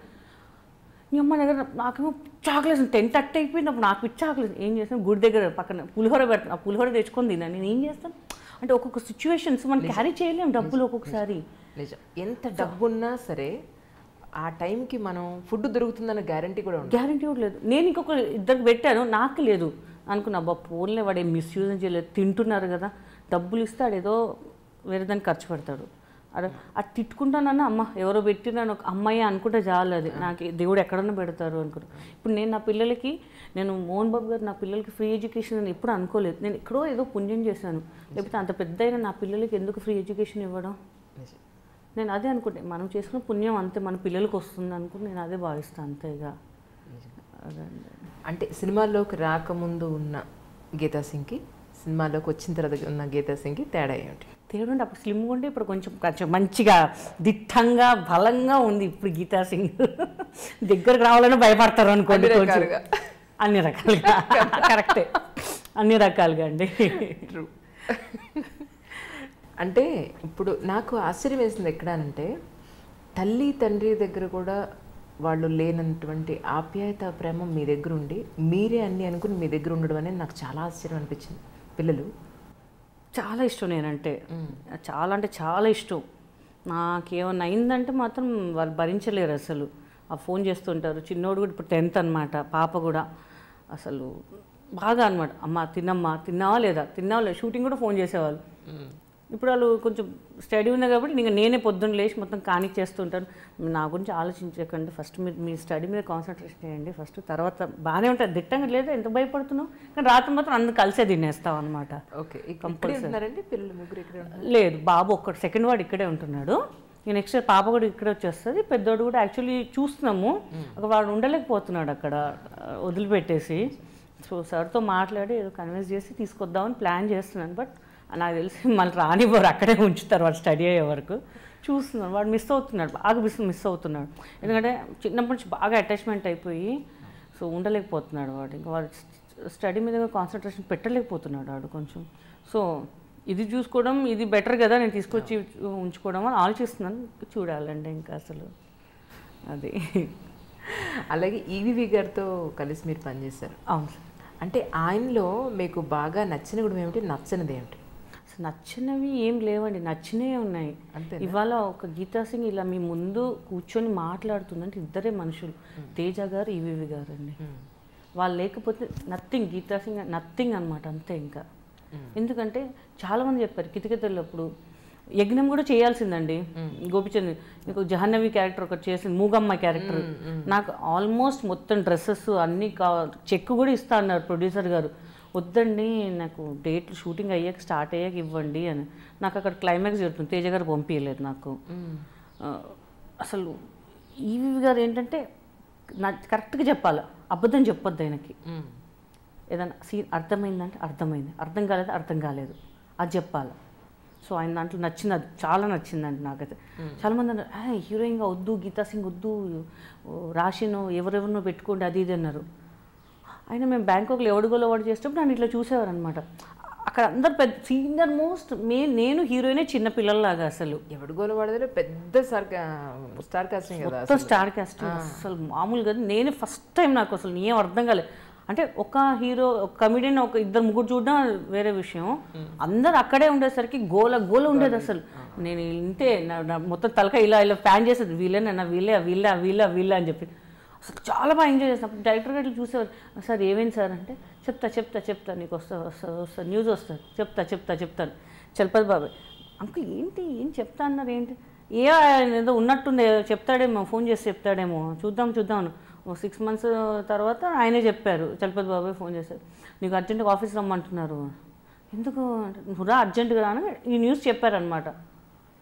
నీ అమ్మ దగ్గర నాకేమో చాక్లెట్స్ 10:30 అయిపోయినప్పుడు నాకు చాక్లెట్స్ ఏం చేస్తాను, గుడి దగ్గర పక్కన పులిహోర పెడతాను, ఆ పులిహోర తెచ్చుకొని తిన్నాను. నేను ఏం చేస్తాను అంటే ఒక్కొక్క సిచ్యువేషన్స్ మనం క్యారీ చేయలేము డబ్బులు ఒక్కొక్కసారి. నిజం, ఎంత డబ్బున్నా సరే ఆ టైంకి మనం ఫుడ్ దొరుకుతుందన్న గ్యారంటీ కూడా లేదు. నేను ఇంకొక 2 పెట్టాను, నాకు లేదు అనుకున్నా. అబ్బా ఫోన్లే వాడే మిస్యూజ్ చేయలేదు, తింటున్నారు కదా, డబ్బులు ఇస్తే ఆడేదో వేరే దానికి ఖర్చు పెడతాడు. అది తిట్టుకుంటానన్నా అమ్మ ఎవరో పెట్టినాను ఒక అమ్మాయి అనుకుంటే చాలు, అది నాకు దేవుడు ఎక్కడన్నా పెడతారు అనుకుంటా. ఇప్పుడు నేను నా పిల్లలకి, నేను మోహన్ బాబు గారు నా పిల్లలకి ఫ్రీ ఎడ్యుకేషన్ అని ఎప్పుడు అనుకోలేదు. నేను ఎక్కడో ఏదో పుణ్యం చేశాను, లేకపోతే అంత పెద్ద అయినా నా పిల్లలకి ఎందుకు ఫ్రీ ఎడ్యుకేషన్ ఇవ్వడం. నేను అదే అనుకుంటే మనం చేసుకున్న పుణ్యం అంతే మన పిల్లలకి వస్తుంది అనుకుంటే నేను అదే భావిస్తాను అంతేగా. అంటే సినిమాల్లోకి రాకముందు ఉన్న గీతా సింగ్కి సినిమాలోకి వచ్చిన తర్వాత ఉన్న గీతా సింగ్కి తేడా ఏమిటి? తేడా అప్పుడు స్లిమ్గా ఉంటే ఇప్పుడు కొంచెం మంచిగా దిట్టంగా బలంగా ఉంది ఇప్పుడు గీతా సింగ్. దగ్గరకు రావాలని భయపడతారు అనుకోండి అన్ని రకాలుగా. కరెక్టే, అన్ని రకాలుగా అండి. ట్రూ. అంటే ఇప్పుడు నాకు ఆశ్చర్యం వేసింది ఎక్కడ అంటే తల్లి తండ్రి దగ్గర కూడా వాళ్ళు లేనటువంటి ఆప్యాయత ప్రేమ మీ దగ్గర ఉండి మీరే అన్నీ అనుకుని మీ దగ్గర ఉండడం అనేది నాకు చాలా ఆశ్చర్యం అనిపించింది. పిల్లలు చాలా ఇష్టం నేనంటే, చాలా అంటే చాలా ఇష్టం. నాకేమన్నా అయిందంటే మాత్రం వాళ్ళు భరించలేరు అసలు. ఆ ఫోన్ చేస్తుంటారు. చిన్నోడు కూడా ఇప్పుడు 10th అనమాట, పాప కూడా అసలు బాగా అనమాట. అమ్మ తిన్నావా లేదా షూటింగ్ కూడా ఫోన్ చేసేవాళ్ళు. ఇప్పుడు వాళ్ళు కొంచెం స్టడీ ఉన్నాయి కాబట్టి ఇంకా నేనే పొద్దున్న లేచి మొత్తం కానిక్ చేస్తుంటాను. నా గురించి ఆలోచించకండి, ఫస్ట్ మీరు మీ స్టడీ మీద కాన్సన్ట్రేషన్ చేయండి ఫస్ట్, తర్వాత బాగానే ఉంటుంది. దిట్టంగా లేదా ఎంత భయపడుతున్నావు, కానీ రాత్రి మాత్రం అందరూ కలిసే తినేస్తాం అనమాట. లేదు బాబు ఒక్కడు, సెకండ్ వాడు ఇక్కడే ఉంటున్నాడు. నెక్స్ట్ పాప కూడా ఇక్కడే వచ్చేస్తుంది. పెద్దోడు కూడా యాక్చువల్లీ చూస్తున్నాము, వాడు ఉండలేకపోతున్నాడు అక్కడ వదిలిపెట్టేసి. సో సార్తో మాట్లాడి ఏదో కన్విన్స్ చేసి తీసుకొద్దామని ప్లాన్ చేస్తున్నాను. బట్ నాకు తెలిసి మళ్ళీ రానివ్వరు, అక్కడే ఉంచుతారు వాడు స్టడీ అయ్యే వరకు. చూస్తున్నాను వాడు మిస్ అవుతున్నాడు, బాగా మిస్ అవుతున్నాడు. ఎందుకంటే చిన్నప్పటి నుంచి బాగా అటాచ్మెంట్ అయిపోయి సో ఉండలేకపోతున్నాడు వాడు. ఇంకా వాడు స్టడీ మీద కాన్సన్ట్రేషన్ పెట్టలేకపోతున్నాడు వాడు కొంచెం. సో ఇది చూసుకోవడం ఇది బెటర్ కదా, నేను తీసుకొచ్చి ఉంచుకోవడం అని ఆలోచిస్తున్నాను. చూడాలండి ఇంకా అసలు అది. అలాగే ఈవీవి గారితో కలిసి మీరు పనిచేశారు. అవును. అంటే ఆయనలో మీకు బాగా నచ్చిన కూడా ఏమిటి, నచ్చనిది ఏమిటి? నచ్చినవి ఏం లేవండి, నచ్చినవి ఉన్నాయి. ఇవాళ ఒక గీతా సింగ్ ఇలా మీ ముందు కూర్చొని మాట్లాడుతుందంటే ఇద్దరే మనుషులు, తేజ గారు ఈవీవి గారు అండి. వాళ్ళు లేకపోతే నథింగ్, గీతా సింగ్ నథింగ్ అనమాట, అంతే ఇంకా. ఎందుకంటే చాలామంది చెప్పారు కితకితలప్పుడు యజ్ఞం కూడా చేయాల్సిందండి. గోపిచంద్ మీకు జహన్నవి క్యారెక్టర్ ఒకటి చేసింది, మూగమ్మ క్యారెక్టర్. నాకు ఆల్మోస్ట్ మొత్తం డ్రెస్సెస్ అన్నీ చెక్ కూడా ఇస్తా అన్నారు ప్రొడ్యూసర్ గారు. వద్దండి నాకు డేట్ షూటింగ్ అయ్యాక స్టార్ట్ అయ్యాక ఇవ్వండి అని. నాకు అక్కడ క్లైమాక్స్ జరుగుతుంది, తేజ గారు పంపించలేదు నాకు. అసలు ఈవీవి గారు ఏంటంటే నాకు కరెక్ట్గా చెప్పాలి, అబద్ధం చెప్పొద్దు ఆయనకి. ఏదైనా సీన్ అర్థమైందంటే అర్థమైంది, అర్థం కాలేదు అది చెప్పాలి. సో ఆయన దాంట్లో నచ్చింది, అది చాలా నచ్చిందండి నాకైతే. చాలామంది అన్నారు హీరోయిన్గా వద్దు, గీతా సింగ్ వద్దు, రాశిను ఎవరెవరినో పెట్టుకోండి అది ఇది అన్నారు. అయినా మేము బ్యాంకాక్లో ఎవడుగోలో వాడు చేసేటప్పుడు నన్ను ఇట్లా చూసేవారు అనమాట. అక్కడ అందరు పెద్ద సీనియర్ మోస్ట్ నేను హీరోయినే చిన్న పిల్లల్లాగా. అసలు ఎవడుగోలు వాడేది పెద్ద స్టార్ కాస్టింగ్ కదా, మొత్తం స్టార్ కాస్టింగ్ అసలు మామూలుగా. నేను ఫస్ట్ టైం నాకు అసలు ఏం అర్థం కాలేదు. అంటే ఒక హీరో, ఒక కమెడియన్, ఒక ఇద్దరు ముగ్గురు చూడడం వేరే విషయం, అందరు అక్కడే ఉండేసరికి గోల గోల ఉండేది అసలు. నేను ఇంతే నా మొత్తం తలక ఇలా ఇలా ప్యాన్ చేసేది, వీళ్ళేనా వీళ్ళే వీళ్ళ వీళ్ళ వీళ్ళ అని చెప్పి అసలు చాలా బాగా ఎంజాయ్ చేస్తాను. అప్పుడు డైరెక్టర్ గారు చూసేవారు, సార్ ఏమైంది సార్ అంటే, చెప్తా నీకు వస్తా న్యూస్ వస్తుంది, చెప్తాను. చలపతి బాబాయ్ అంకుల్ ఏంటి ఏం చెప్తా అన్నారు ఏంటి, ఏదో ఉన్నట్టుంది చెప్తాడేమో, ఫోన్ చేసి చెప్తాడేమో, చూద్దాం 6 months తర్వాత ఆయనే చెప్పారు, చలపతి బాబాయ్ ఫోన్ చేశారు, నీకు అర్జెంటుగా ఆఫీస్ రమ్మంటున్నారు. ఎందుకు నువ్వు రా అర్జెంటుగా అని ఈ న్యూస్ చెప్పారనమాట.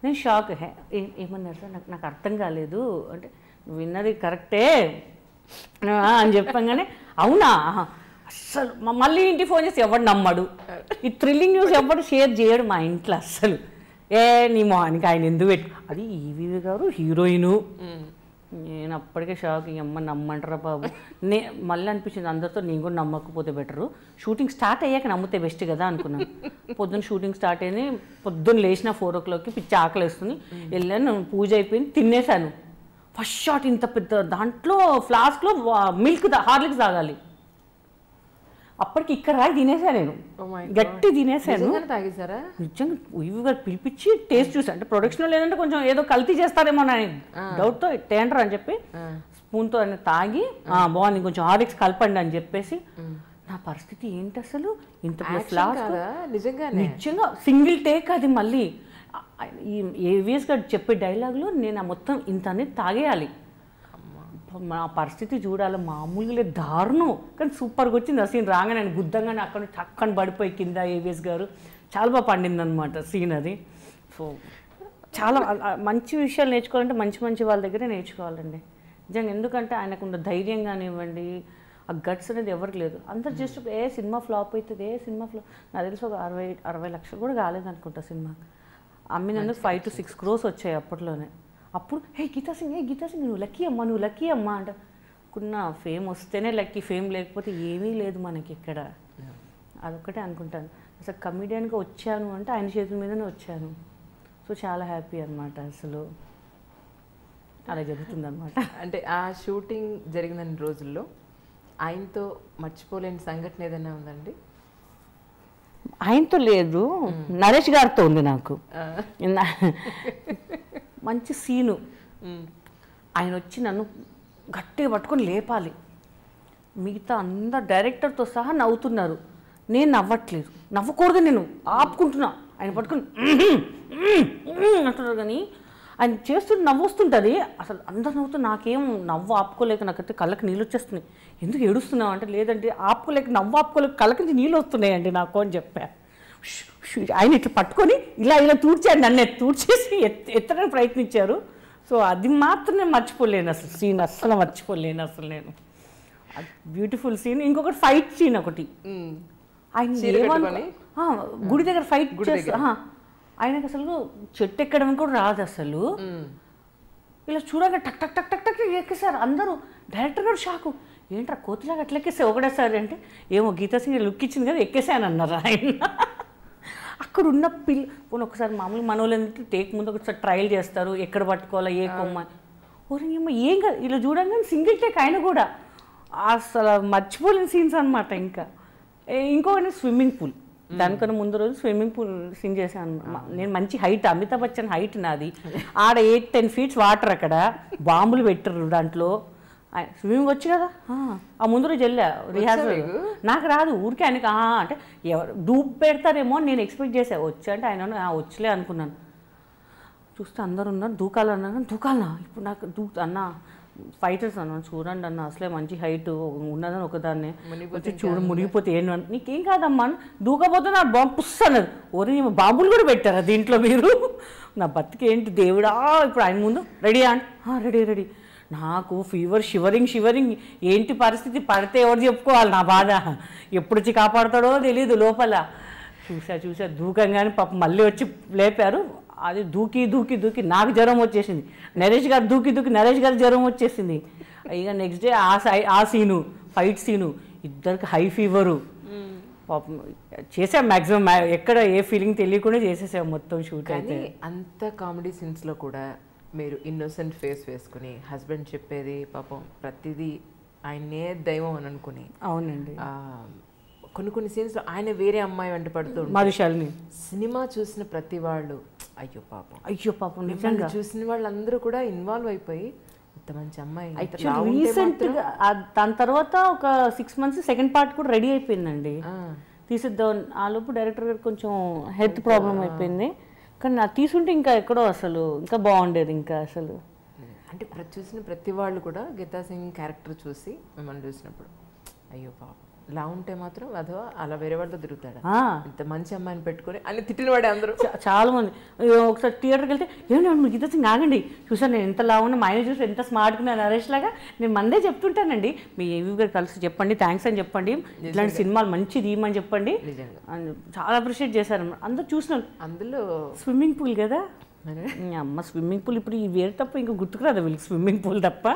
నేను షాక్. ఏమన్నారు సార్, నాకు అర్థం కాలేదు అంటే, నువ్వు విన్నది కరెక్టే అని చెప్పంగానే అవునా అస్సలు మళ్ళీ ఇంటికి ఫోన్ చేసి ఎవడు నమ్మడు, ఈ థ్రిల్లింగ్ న్యూస్ ఎవడు షేర్ చేయడు మా ఇంట్లో అస్సలు. నీ మొహానికి ఆయన ఎందుకు పెట్టు, అది ఈవీవి గారు హీరోయిను. నేను అప్పటికే షాక్, అమ్మ నమ్మంటారా బాబు. మళ్ళీ అనిపించింది అందరితో నేను కూడా నమ్మకపోతే బెటరు, షూటింగ్ స్టార్ట్ అయ్యాక నమ్మితే బెస్ట్ కదా అనుకున్నాను. పొద్దున్న షూటింగ్ స్టార్ట్ అయింది, పొద్దున్న లేచిన 4 o'clock పిచ్చి ఆకలి వేస్తుంది, వెళ్ళాను, పూజ అయిపోయింది, తినేసాను. ఫస్ట్ షాట్ ఇంత పెద్ద దాంట్లో ఫ్లాస్క్లో మిల్క్ హార్లిక్స్ తాగాలి. అప్పటికి ఇక్కడ రాయి తినేసా నేను, గట్టి తినేసాను. నిజంగా ఇవి గారు పిలిపించి టేస్ట్ చూసాను. అంటే ప్రొడక్షన్లో లేదంటే కొంచెం ఏదో కల్తీ చేస్తారేమో అని డౌట్తో టేండర్ అని చెప్పి స్పూన్తో అని తాగి బాగుంది కొంచెం హార్లిక్స్ కలపండి అని చెప్పేసి, నా పరిస్థితి ఏంటి అసలు, ఇంత ఫ్లాస్క్ నిజంగా సింగిల్ టేక్. అది మళ్ళీ ఏవిఎస్ గారు చెప్పే డైలాగ్లో నేను మొత్తం ఇంత అనేది తాగేయాలి. మా పరిస్థితి చూడాలి, మామూలుగా దారుణం, కానీ సూపర్గా వచ్చింది ఆ సీన్. రాగానే నేను గుద్దంగానే అక్కడ చక్కని పడిపోయి కింద ఏవిఎస్ గారు చాలా బాగా పండింది అనమాట సీన్ అది. సో చాలా మంచి విషయాలు నేర్చుకోవాలంటే మంచి వాళ్ళ దగ్గరే నేర్చుకోవాలండి నిజంగా. ఎందుకంటే ఆయనకున్న ధైర్యం కానివ్వండి, ఆ గట్స్ అనేది ఎవరికి లేదు. అందరు జస్ట్ సినిమా ఫ్లాప్ అవుతుంది, సినిమా ఫ్లాప్. నాకు తెలిసి ఒక 60 లక్షలు కూడా కాలేదనుకుంటా సినిమా. అమ్మినందుకు 5 to 6 crores వచ్చాయి అప్పట్లోనే. అప్పుడు గీతా సింగ్ నువ్వు లక్కీ అమ్మా అంటే, కున్న ఫేమ్ వస్తేనే లక్కీ, ఫేమ్ లేకపోతే ఏమీ లేదు మనకి ఇక్కడ. అదొక్కటే అనుకుంటాను. అసలు కమెడియన్గా వచ్చాను అంటే ఆయన చేతుల మీదనే వచ్చాను. సో చాలా హ్యాపీ అనమాట. అసలు అలా జరుగుతుంది అనమాట. అంటే ఆ షూటింగ్ జరిగిన రోజుల్లో ఆయనతో మర్చిపోలేని సంఘటన ఏదైనా ఉందండి? ఆయనతో లేదు, నరేష్ గారితో ఉంది నాకు. మంచి సీను, ఆయన వచ్చి నన్ను గట్టిగా పట్టుకొని లేపాలి, మిగతా అందరు డైరెక్టర్తో సహా నవ్వుతున్నారు, నేను నవ్వట్లేదు, నవ్వకూడదు, నేను ఆపుకుంటున్నా. ఆయన పట్టుకొని అంటున్నారు, కానీ ఆయన చేస్తుంటే నవ్వు వస్తుంటుంది. అసలు అందరు నవ్వుతూ నాకేం నవ్వు ఆపుకోలేక నాకైతే కళ్ళకి నీళ్ళు వచ్చేస్తున్నాయి. ఎందుకు ఏడుస్తున్నావు అంటే, లేదంటే ఆపుకోలేక నవ్వు ఆపుకోలేక కళ్ళకి నుంచి నీళ్ళు వస్తున్నాయండి నాకు అని చెప్పా. ఆయన ఇట్లా పట్టుకొని ఇలా తూడ్చాడు, నన్ను తూడ్చేసి ఎత్తడానికి ప్రయత్నించారు. సో అది మాత్రమే మర్చిపోలేను అసలు, సీన్ అస్సలు మర్చిపోలేను అసలు నేను. Beautiful scene. ఇంకొకటి ఫైట్ సీన్ ఒకటి, ఆయన గుడి దగ్గర ఫైట్ చేస్తా, ఆయనకు అసలు చెట్టు ఎక్కడం కూడా రాదు అసలు. ఇలా చూడగా టక్ టక్ టక్ టక్ టక్ ఎక్కేసారు అందరూ. డైరెక్టర్ గారు షాకు, ఏంట్రా కోతిలాగా అట్లా ఎక్కేసాయి ఒకటేసారి అంటే, ఏమో గీతా సింగ్ లుక్ ఇచ్చింది కదా ఎక్కేసాను అన్నారు ఆయన. అక్కడ ఉన్న ఒకసారి మామూలు మనోళ్ళంటే టేక్ ముందు ఒకసారి ట్రయల్ చేస్తారు, ఎక్కడ పట్టుకోవాలా ఏ కొమ్మ, ఓరేమో ఏం కాదు ఇలా చూడంగానే సింగిల్ టేక్ ఆయన కూడా. అసలు మర్చిపోలేని సీన్స్ అనమాట. ఇంకా ఇంకొకటి స్విమ్మింగ్ పూల్, దానికన్నా ముందు రోజు స్విమ్మింగ్ పూల్ సీన్ చేశాను నేను. మంచి హైట్, అమితాబ్ బచ్చన్ హైట్ నాది. ఆడ 8-10 feet వాటర్, అక్కడ బాంబులు పెట్టారు దాంట్లో. స్విమ్మింగ్ వచ్చు కదా, ఆ ముందు రోజు వెళ్ళా రిహార్సల్. నాకు రాదు, ఊరికే ఆయనకి అంటే ఎవరు డూప్ పెడతారేమో నేను ఎక్స్పెక్ట్ చేసా. వచ్చా అంటే ఆయన వచ్చలే అనుకున్నాను. చూస్తే అందరు ఉన్నారు, దూకాలన్నా దూకాలనా ఇప్పుడు నాకు అన్న ఫైటర్స్ అన్నాను, చూడండి అన్న అసలే మంచి హైట్ ఉన్నదని ఒకదాన్ని వచ్చి చూడు మునిగిపోతే ఏంటి నీకేం కాదమ్మా దూకపోతే నా బాంబు పుస్ అన్నది. ఓరి బాంబులు కూడా పెట్టారా దీంట్లో మీరు, నా బతికేంటి దేవుడా. ఇప్పుడు ఆయన ముందు రెడీ అంటే రెడీ. నాకు ఫీవర్, షివరింగ్ ఏంటి పరిస్థితి, పడితే ఎవరు చెప్పుకోవాలి నా బాధ, ఎప్పుడు వచ్చి కాపాడుతాడో తెలీదు లోపల. చూసా దూకంగానే పాపం మళ్ళీ వచ్చి లేపారు. అది దూకి నాకు జ్వరం వచ్చేసింది. నరేష్ గారు దూకి నరేష్ గారు జ్వరం వచ్చేసింది. ఇక నెక్స్ట్ డే ఆ సీను ఫైట్ సీను ఇద్దరికి హై ఫీవరు. పాపం చేసాం మ్యాక్సిమం, ఎక్కడ ఏ ఫీలింగ్ తెలియకుండా చేసేసాం మొత్తం షూట్. అయితే అంత కామెడీ సీన్స్లో కూడా మీరు ఇన్నోసెంట్ ఫేస్ వేసుకుని హస్బెండ్ చెప్పేది పాపం ప్రతిదీ ఆయనే దైవం అని అనుకుని. అవునండి. కొన్ని సీన్స్లో ఆయన వేరే అమ్మాయి వెంట పడుతూ మరుషాలిని సినిమా చూసిన ప్రతి వాళ్ళు అయ్యో పాపం నిజంగా చూసిన వాళ్ళందరూ కూడా ఇన్వాల్వ్ అయిపోయి ఇంత మంచి అమ్మాయి. రీసెంట్గా దాని తర్వాత ఒక 6 months సెకండ్ పార్ట్ కూడా రెడీ అయిపోయిందండి, తీసిద్దాం. ఆ లోపు డైరెక్టర్ గారు కొంచెం హెల్త్ ప్రాబ్లం అయిపోయింది. కానీ నాకు తీసుంటే ఇంకా ఎక్కడో అసలు ఇంకా బాగుండేది. ఇంకా అసలు అంటే చూసిన ప్రతి వాళ్ళు కూడా గీతా సింగ్ క్యారెక్టర్ చూసి మిమ్మల్ని చూసినప్పుడు అయ్యో పాపం ఇలా ఉంటే మాత్రం అథవా అలా వేరే వాళ్ళతో తిరుగుతాడు, ఇంత మంచి అమ్మాయిని పెట్టుకొని అని తిట్టినవాడే అందరూ చాలా మంది. ఒకసారి థియేటర్కి వెళ్తే ఏమండి గీతా సింగ్ ఆగండి, చూసాను నేను ఎంత లావున్నా, మా ఆయన చూసి ఎంత స్మార్ట్గా నేను నరేష్ లాగా. నేను మందే చెప్తుంటానండి, మీ ఏవి గారు కలిసి చెప్పండి, థ్యాంక్స్ అని చెప్పండి, ఇట్లాంటి సినిమాలు మంచి తీయమని చెప్పండి అని చాలా అప్రిషియేట్ చేశారు అందరూ. చూసిన అందులో స్విమ్మింగ్ పూల్ కదా అమ్మ, స్విమ్మింగ్ పూల్ ఇప్పుడు ఈ వేరు తప్ప ఇంకా గుర్తుకురాదు వీళ్ళకి, స్విమ్మింగ్ పూల్ తప్ప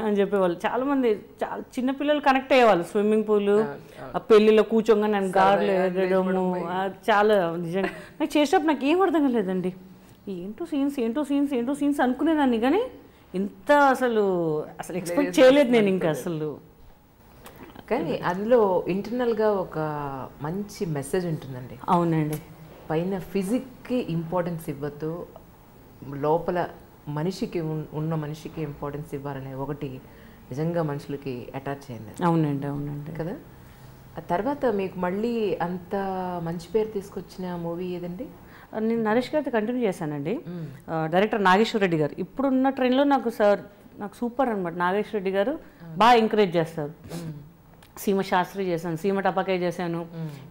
అని చెప్పేవాళ్ళు చాలామంది. చాలా చిన్నపిల్లలు కనెక్ట్ అయ్యేవాళ్ళు స్విమ్మింగ్ పూల్, ఆ పెళ్ళిలో కూర్చోగా నేను గార్లు ఎగడము చాలా. నిజంగా నాకు చేసేటప్పుడు నాకు ఏం అర్థం కాలేదండి, ఏంటో సీన్స్ అనుకునేదాన్ని, కానీ ఇంత అసలు ఎక్స్పెక్ట్ చేయలేదు నేను ఇంకా అసలు. కానీ అందులో ఇంటర్నల్గా ఒక మంచి మెసేజ్ ఉంటుందండి. అవునండి. పైన ఫిజిక్కి ఇంపార్టెన్స్ ఇవ్వద్దు, లోపల మనిషికి ఉన్న మనిషికి ఇంపార్టెన్స్ ఇవ్వాలనే ఒకటి నిజంగా మనుషులకి అటాచ్ అయింది. అవునండి కదా. ఆ తర్వాత మీకు మళ్ళీ అంత మంచి పేరు తీసుకొచ్చిన మూవీ ఏదండి? నేను నరేష్ గారితో కంటిన్యూ చేశానండి. డైరెక్టర్ నాగేశ్వర రెడ్డి గారు ఇప్పుడున్న ట్రైన్లో నాకు సూపర్ అనమాట. నాగేశ్వర రెడ్డి గారు బాగా ఎంకరేజ్ చేస్తారు. సీమ శాస్త్రి చేశాను, సీమ టపాకాయ చేశాను,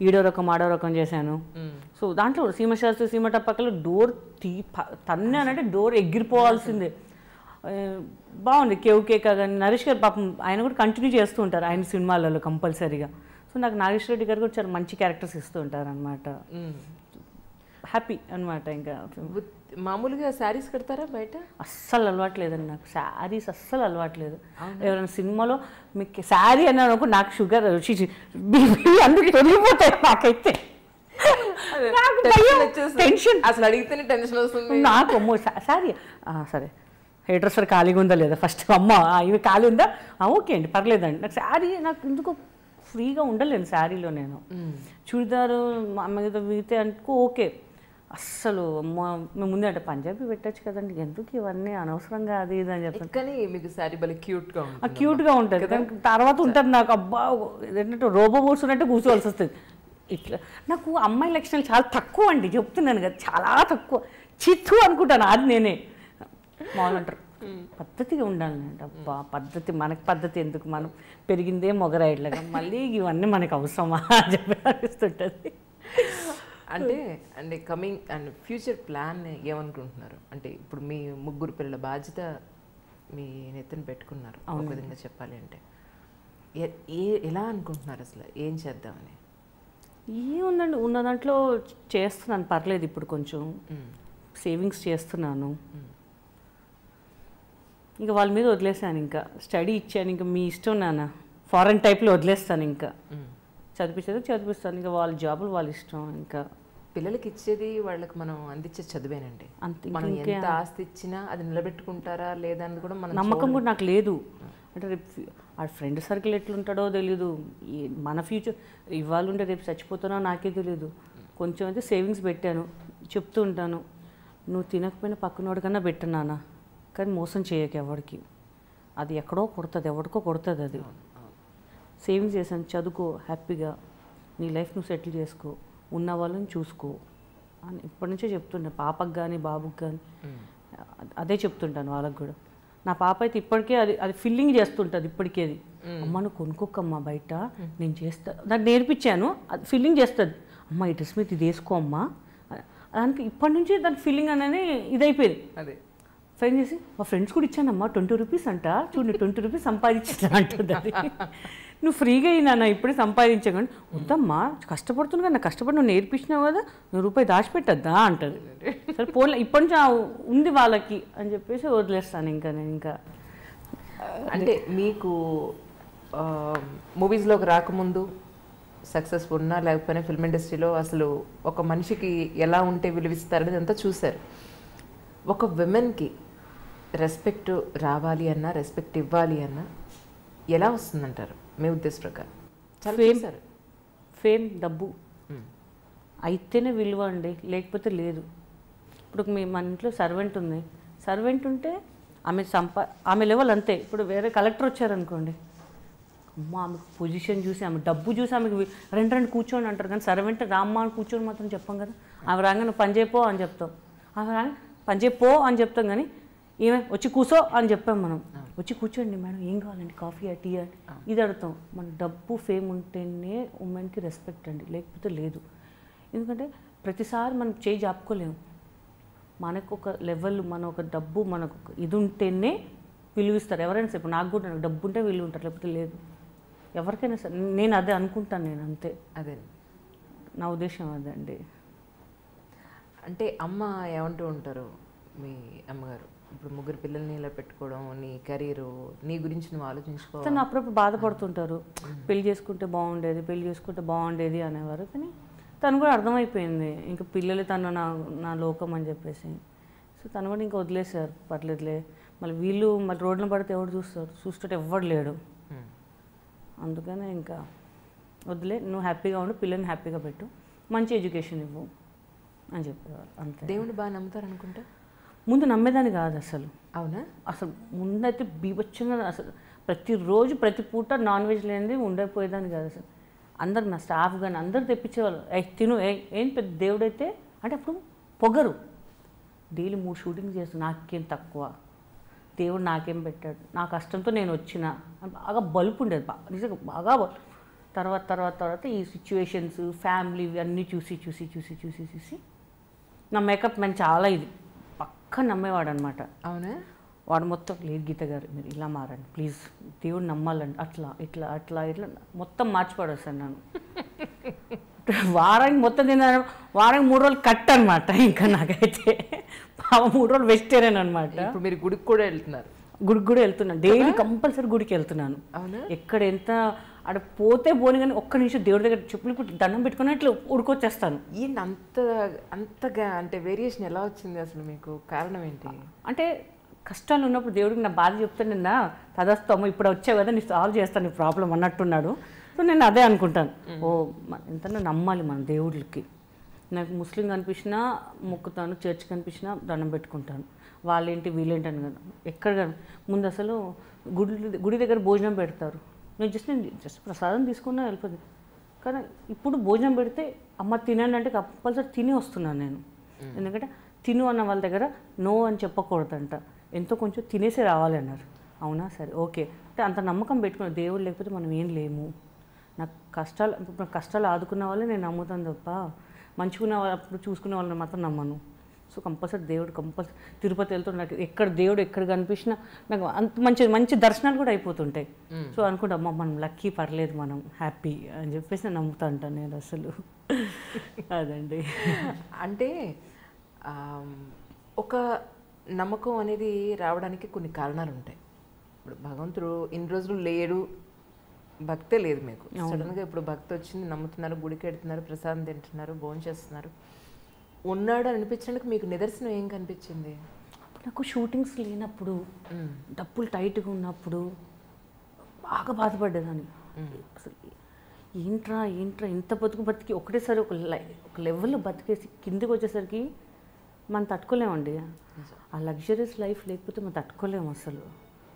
ఈడో రకం ఆడో రకం చేశాను. సో దాంట్లో సీమ శాస్త్రి సీమ టపాకాయలు డోర్ తన్నానంటే డోర్ ఎగిరిపోవాల్సిందే. బాగుంది. కేవ్కేక కానీ నరేష్ గారు పాపం ఆయన కూడా కంటిన్యూ చేస్తూ ఉంటారు ఆయన సినిమాలలో కంపల్సరీగా. సో నాకు నాగేశ్వర రెడ్డి గారు కూడా చాలా మంచి క్యారెక్టర్స్ ఇస్తూ ఉంటారు అనమాట. హ్యాపీ అనమాట. ఇంకా మామూలుగా శారీస్ కడతారా బయట? అస్సలు అలవాట్లేదండి నాకు, శారీస్ అస్సలు అలవాట్లేదు. ఎవరైనా సినిమాలో మీకు శారీ అన్నాను నాకు షుగర్ అందుకు తొలిగిపోతాయి నాకైతే. టెన్షన్ అసలు అడిగితేనే టెన్షన్ వస్తుంది నాకు. అమ్మో శారీ సరే హెయిర్ డ్రెస్సర్ ఖాళీగా ఉందా లేదా ఫస్ట్, అమ్మ ఇవి ఖాళీ ఉందా, ఓకే అండి పర్లేదండి. నాకు శారీ నాకు ఎందుకు ఫ్రీగా ఉండలేను శారీలో. నేను చుడిదారు అమ్మాయితో వీతే అనుకో ఓకే. అస్సలు మేము ముందే అంటే పంజాబీ పెట్టచ్చు కదండి, ఎందుకు ఇవన్నీ అనవసరంగా అది ఇది అని చెప్తాను. కానీ మీకు శారీ భలే క్యూట్గా ఉంటుంది. దానికి తర్వాత ఉంటుంది నాకు అబ్బా ఏంటంటే రోబో కూర్చున్నట్టు కూర్చోవలసి వస్తుంది. ఇట్లా నాకు అమ్మాయి లక్షణాలు చాలా తక్కువ అండి, చెప్తున్నాను కదా, చాలా తక్కువ. చిత్తు అనుకుంటాను అది నేనే. మామూలంటారు పద్ధతిగా ఉండాలండి. అబ్బా పద్ధతి, మనకి పద్ధతి ఎందుకు, మనం పెరిగిందే మొగరాయిడ్లాగా, మళ్ళీ ఇవన్నీ మనకు అవసరమా అని చెప్పి అనిపిస్తుంటుంది. అంటే కమింగ్ అండ్ ఫ్యూచర్ ప్లాన్ ఏమనుకుంటున్నారు? అంటే ఇప్పుడు మీ 3 పిల్లల బాధ్యత మీ నెత్తిన పెట్టుకున్నారు ఒక విధంగా చెప్పాలి అంటే, ఎలా అనుకుంటున్నారు అసలు ఏం చేద్దామని? ఏముందండి, ఉన్న దాంట్లో చేస్తున్నాను, పర్లేదు. ఇప్పుడు కొంచెం సేవింగ్స్ చేస్తున్నాను. ఇంకా వాళ్ళ మీద వదిలేసాను, ఇంకా స్టడీ ఇచ్చాను, ఇంకా మీ ఇష్టం నాన్న, ఫారెన్ టైప్లో వదిలేస్తాను. ఇంకా చదివిస్తాను, ఇంకా వాళ్ళ జాబులు వాళ్ళ ఇష్టం. ఇంకా పిల్లలకి ఇచ్చేది వాళ్ళకి మనం అందించే చదివేనండి. మనం ఎంత ఆస్తి ఇచ్చినా అది నిలబెట్టుకుంటారా లేదా అని కూడా మనం నమ్మకం కూడా నాకు లేదు. అంటే రేపు ఆ ఫ్రెండ్ సర్కిల్ ఎట్లుంటాడో తెలీదు, మన ఫ్యూచర్ ఇవాళ ఉంటే రేపు చచ్చిపోతానో నాకే తెలీదు. కొంచెం అయితే సేవింగ్స్ పెట్టాను, చెప్తూ ఉంటాను, నువ్వు తినకపోయినా పక్కనోడికన్నా పెట్టినానా, కానీ మోసం చేయక ఎవరికి, అది ఎక్కడో కొడుతుంది, ఎవరికో కొడుతుంది. అది సేవింగ్స్ చేశాను, చదువుకో, హ్యాపీగా నీ లైఫ్ నువ్వు సెటిల్ చేసుకో, ఉన్న వాళ్ళని చూసుకో అని ఇప్పటి నుంచే చెప్తుంటాను పాపకు కానీ బాబుకి కానీ. అదే చెప్తుంటాను వాళ్ళకి కూడా. నా పాప అయితే ఇప్పటికే అది ఫీలింగ్ చేస్తుంటుంది ఇప్పటికే. అది అమ్మ నువ్వు కొనుక్కోకమ్మా బయట, నేను చేస్తా, దాన్ని నేర్పించాను, అది ఫీలింగ్ చేస్తుంది. అమ్మ ఈ డ్రెస్ మీద ఇది వేసుకో అమ్మా, దానికి ఇప్పటి నుంచి దాని ఫీలింగ్ అనేది ఇదైపోయింది. అదే ఫ్రెండ్ చేసి మా ఫ్రెండ్స్ కూడా ఇచ్చానమ్మా 20 రూపీస్ అంట, చూడండి 20 రూపీస్ సంపాదించిన అంటుంది. అది నువ్వు ఫ్రీగా అయినా ఇప్పుడే సంపాదించకండి వద్దమ్మా కష్టపడుతున్నా నా కష్టపడి నువ్వు నేర్పించినావు కదా నువ్వు రూపాయి దాచిపెట్టద్దా అంటది. సరే పోలే ఇప్పటి నుంచి ఉంది వాళ్ళకి అని చెప్పేసి వదిలేస్తాను ఇంకా నేను ఇంకా. అంటే మీకు మూవీస్లోకి రాకముందు సక్సెస్ ఉన్నా లేకపోయినా ఫిల్మ్ ఇండస్ట్రీలో అసలు ఒక మనిషికి ఎలా ఉంటే విలువిస్తారనేది అంతా చూశారు. ఒక విమెన్కి రెస్పెక్ట్ రావాలి అన్నా రెస్పెక్ట్ ఇవ్వాలి అన్నా ఎలా వస్తుందంటారు మీ ఉద్దేశ ప్రకారం? ఫేమ్ డబ్బు అయితేనే విలువ అండి, లేకపోతే లేదు. ఇప్పుడు మన ఇంట్లో సర్వెంట్ ఉంది, సర్వెంట్ ఉంటే ఆమె లెవెల్ అంతే. ఇప్పుడు వేరే కలెక్టర్ వచ్చారనుకోండి, అమ్మ ఆమె పొజిషన్ చూసి ఆమె డబ్బు చూసి ఆమెకు రెండు కూర్చోని అంటారు, కానీ సర్వెంట్ రామ్మ అని కూర్చొని మాత్రం చెప్పాం కదా. ఆమె రాగా నువ్వు పని చేయపో అని చెప్తాం, ఆమె రాగా పని చేయపో అని చెప్తాం, కానీ ఈమె వచ్చి కూర్చో అని చెప్పాం మనం. వచ్చి కూర్చోండి మేడం ఏం కావాలండి కాఫీ టీ అని ఇది అడుగుతాం. మన డబ్బు ఫేమ్ ఉంటేనే ఉమెన్కి రెస్పెక్ట్ అండి, లేకపోతే లేదు. ఎందుకంటే ప్రతిసారి మనం చేయి జాపుకోలేము. మనకు ఒక లెవెల్ మన ఒక డబ్బు మనకు ఇది ఉంటేనే విలువిస్తారు ఎవరైనా సరే. నాకు కూడా నాకు డబ్బు ఉంటే విలువ ఉంటారు, లేకపోతే లేదు ఎవరికైనా సరే. నేను అదే అనుకుంటాను, నేను అంతే, అదే నా ఉద్దేశం అదండి. అంటే అమ్మ ఏమంటూ ఉంటారు మీ అమ్మగారు, ఇప్పుడు ముగ్గురు పిల్లల్ని ఇలా పెట్టుకోవడం, నీ కెరీరు, నీ గురించి నువ్వు ఆలోచించుకో. తను అప్పుడప్పుడు బాధపడుతుంటారు, పెళ్లి చేసుకుంటే బాగుండేది అనేవారు. కానీ తను కూడా అర్థమైపోయింది ఇంకా పిల్లలు తను నా లోకం అని చెప్పేసి. సో తను కూడా ఇంకా వదిలేశారు, పర్లేదులే మళ్ళీ వీళ్ళు మళ్ళీ రోడ్లను పడితే ఎవరు చూస్తుంటే ఎవ్వడు లేడు. అందుకనే ఇంకా వదిలే, నువ్వు హ్యాపీగా ఉండు, పిల్లల్ని హ్యాపీగా పెట్టు, మంచి ఎడ్యుకేషన్ ఇవ్వు అని చెప్పేవారు. అంతే. దేవుడు బాగా నమ్ముతారు అనుకుంటా? ముందు నమ్మేదాన్ని కాదు అసలు. అవునా? అసలు ముందైతే బీభత్సంగా అసలు ప్రతిరోజు ప్రతి పూట నాన్ వెజ్ లేనిది ఉండకపోయేదాన్ని కాదు అసలు. అందరు నా స్టాఫ్ కానీ అందరూ తెప్పించేవాళ్ళు, తిను ఏం పెద్ద దేవుడైతే అంటే అప్పుడు పొగరు. డైలీ 3 షూటింగ్స్ చేస్తాను, నాకేం తక్కువ, దేవుడు నాకేం పెట్టాడు, నా కష్టంతో నేను వచ్చిన బాగా బలుపు ఉండేది, నిజంగా బాగా. తర్వాత ఈ సిచ్యువేషన్స్ ఫ్యామిలీ అన్నీ చూసి నా మేకప్ మ్యాన్ చాలా ఇది పక్క నమ్మేవాడు అనమాట. అవునా? వాడు మొత్తం లేదు గీత గారు మీరు ఇలా మారండి ప్లీజ్, దేవుడు నమ్మాలండి, అట్లా మొత్తం మార్చిపడేస్తాను నన్ను. వారానికి మొత్తం తిన్నాను, వారానికి 3 రోజులు కట్ అనమాట. ఇంకా నాకైతే 3 రోజులు వెజిటేరియన్ అనమాట. ఇప్పుడు మీరు గుడికి కూడా వెళ్తున్నారు? గుడికి కూడా వెళ్తున్నాను, డైలీ కంపల్సరీ గుడికి వెళ్తున్నాను. అవునా? ఎక్కడ ఎంత అక్కడ పోతే పోని కానీ ఒక్క నిమిషం దేవుడి దగ్గర చెప్పులు దండం పెట్టుకుని అట్లా ఉడుకొచ్చేస్తాను. ఏంటి అంతగా అంటే వేరియేషన్ ఎలా వచ్చింది అసలు మీకు? కారణం ఏంటి? అంటే కష్టాలు ఉన్నప్పుడు దేవుడికి నా బాధ చెప్తాను, నిన్న తదస్తము ఇప్పుడు వచ్చావు కదా నీ సాల్వ్ చేస్తాను నీ ప్రాబ్లం అన్నట్టున్నాడు. సో నేను అదే అనుకుంటాను, ఓ ఎంత నమ్మాలి మన దేవుడికి. నాకు ముస్లిం కనిపించినా మొక్కుతాను, చర్చ్ కనిపించినా దండం పెట్టుకుంటాను, వాళ్ళేంటి వీళ్ళేంటి అని కదా. ఎక్కడ ముందు అసలు గుడి దగ్గర భోజనం పెడతారు, నేను జస్ట్ ప్రసాదం తీసుకున్నా వెళ్ళిపోతుంది. కానీ ఇప్పుడు భోజనం పెడితే అమ్మ తినండి అంటే కంపల్సరీ తిని వస్తున్నాను నేను. ఎందుకంటే తిను అన్న వాళ్ళ దగ్గర నో అని చెప్పకూడదంట, ఎంతో కొంచెం తినేసి రావాలి అన్నారు. అవునా సరే ఓకే అంటే అంత నమ్మకం పెట్టుకున్నా, దేవుడు లేకపోతే మనం ఏం లేము. నాకు కష్టాలు ఆదుకున్న వాళ్ళే నేను నమ్ముతాను తప్ప మంచుకున్న వాళ్ళు చూసుకునే వాళ్ళని మాత్రం నమ్మను. సో కంపల్సరీ దేవుడు తిరుపతి వెళ్తుంటే నాకు ఎక్కడ దేవుడు ఎక్కడ కనిపించినా నాకు అంత మంచి దర్శనాలు కూడా అయిపోతుంటాయి. సో అనుకుంటా అమ్మ మనం లక్కీ, పర్లేదు మనం హ్యాపీ అని చెప్పేసి నేను నమ్ముతా ఉంటాను నేను అసలు. అదండి. అంటే ఒక నమ్మకం అనేది రావడానికి కొన్ని కారణాలు ఉంటాయి. ఇప్పుడు భగవంతుడు ఇన్ని రోజులు లేడు, భక్తే లేదు మీకు, సడన్గా ఇప్పుడు భక్తి వచ్చింది, నమ్ముతున్నారు, గుడికి వెళ్తున్నారు, ప్రసాదం తింటున్నారు, భోజనం చేస్తున్నారు, ఉన్నాడు అనిపించడానికి మీకు నిదర్శనం ఏం కనిపించింది? నాకు షూటింగ్స్ లేనప్పుడు, డబ్బులు టైట్గా ఉన్నప్పుడు బాగా బాధపడ్డేదాన్ని. అసలు ఏంట్రా ఇంత బతికి ఒకటేసారి ఒక లెవెల్లో బతికేసి కిందికి వచ్చేసరికి మనం తట్టుకోలేమండి. ఆ లగ్జరీస్ లైఫ్ లేకపోతే మనం తట్టుకోలేము అసలు.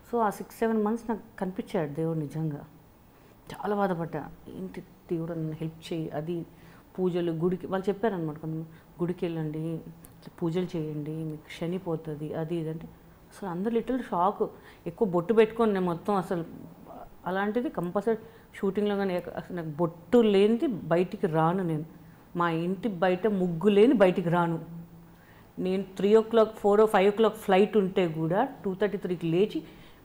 సో ఆ 6-7 months నాకు కనిపించాడు దేవుడు నిజంగా. చాలా బాధపడ్డా, ఏంటి దేవుడు నన్ను హెల్ప్ చేయి, అది పూజలు గుడికి వాళ్ళు చెప్పారనమాట, కొంచెం గుడికి వెళ్ళండి, పూజలు చేయండి, మీకు శని పోతుంది, అది ఇది అంటే అసలు అందరు లిటిల్ షాక్. ఎక్కువ బొట్టు పెట్టుకొని నేను మొత్తం అసలు అలాంటిది కంపల్సరీ షూటింగ్లో కానీ అసలు నాకు బొట్టు లేనిది బయటికి రాను. నేను మా ఇంటి బయట ముగ్గు లేని బయటికి రాను. నేను 3 o'clock 4 or 5 o'clock ఫ్లైట్ ఉంటే కూడా 2:33కి లేచి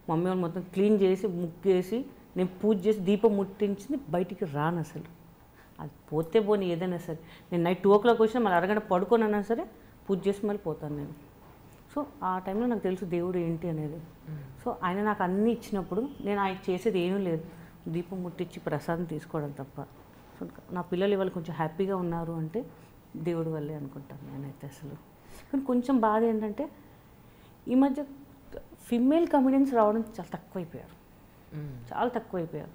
మమ్మీ వాళ్ళు మొత్తం క్లీన్ చేసి ముగ్గేసి నేను పూజ చేసి దీపం ముట్టించింది బయటికి రాను అసలు. అది పోతే పోనీ ఏదైనా సరే, నేను నైట్ 2 o'clock వచ్చినా మళ్ళీ అరగంట పడుకోనన్నా సరే పూజ చేసి మళ్ళీ పోతాను నేను. సో ఆ టైంలో నాకు తెలుసు దేవుడు ఏంటి అనేది. సో ఆయన నాకు అన్నీ ఇచ్చినప్పుడు నేను ఆయన చేసేది ఏమీ లేదు, దీపం ముట్టించి ప్రసాదం తీసుకోవడం తప్ప. సో నా పిల్లలు ఇవాళ కొంచెం హ్యాపీగా ఉన్నారు అంటే దేవుడి వల్లే అనుకుంటాను నేనైతే అసలు. కానీ కొంచెం బాధ ఏంటంటే ఈ మధ్య ఫిమేల్ కమెడియన్స్ రావడం చాలా తక్కువైపోయారు, చాలా తక్కువైపోయారు.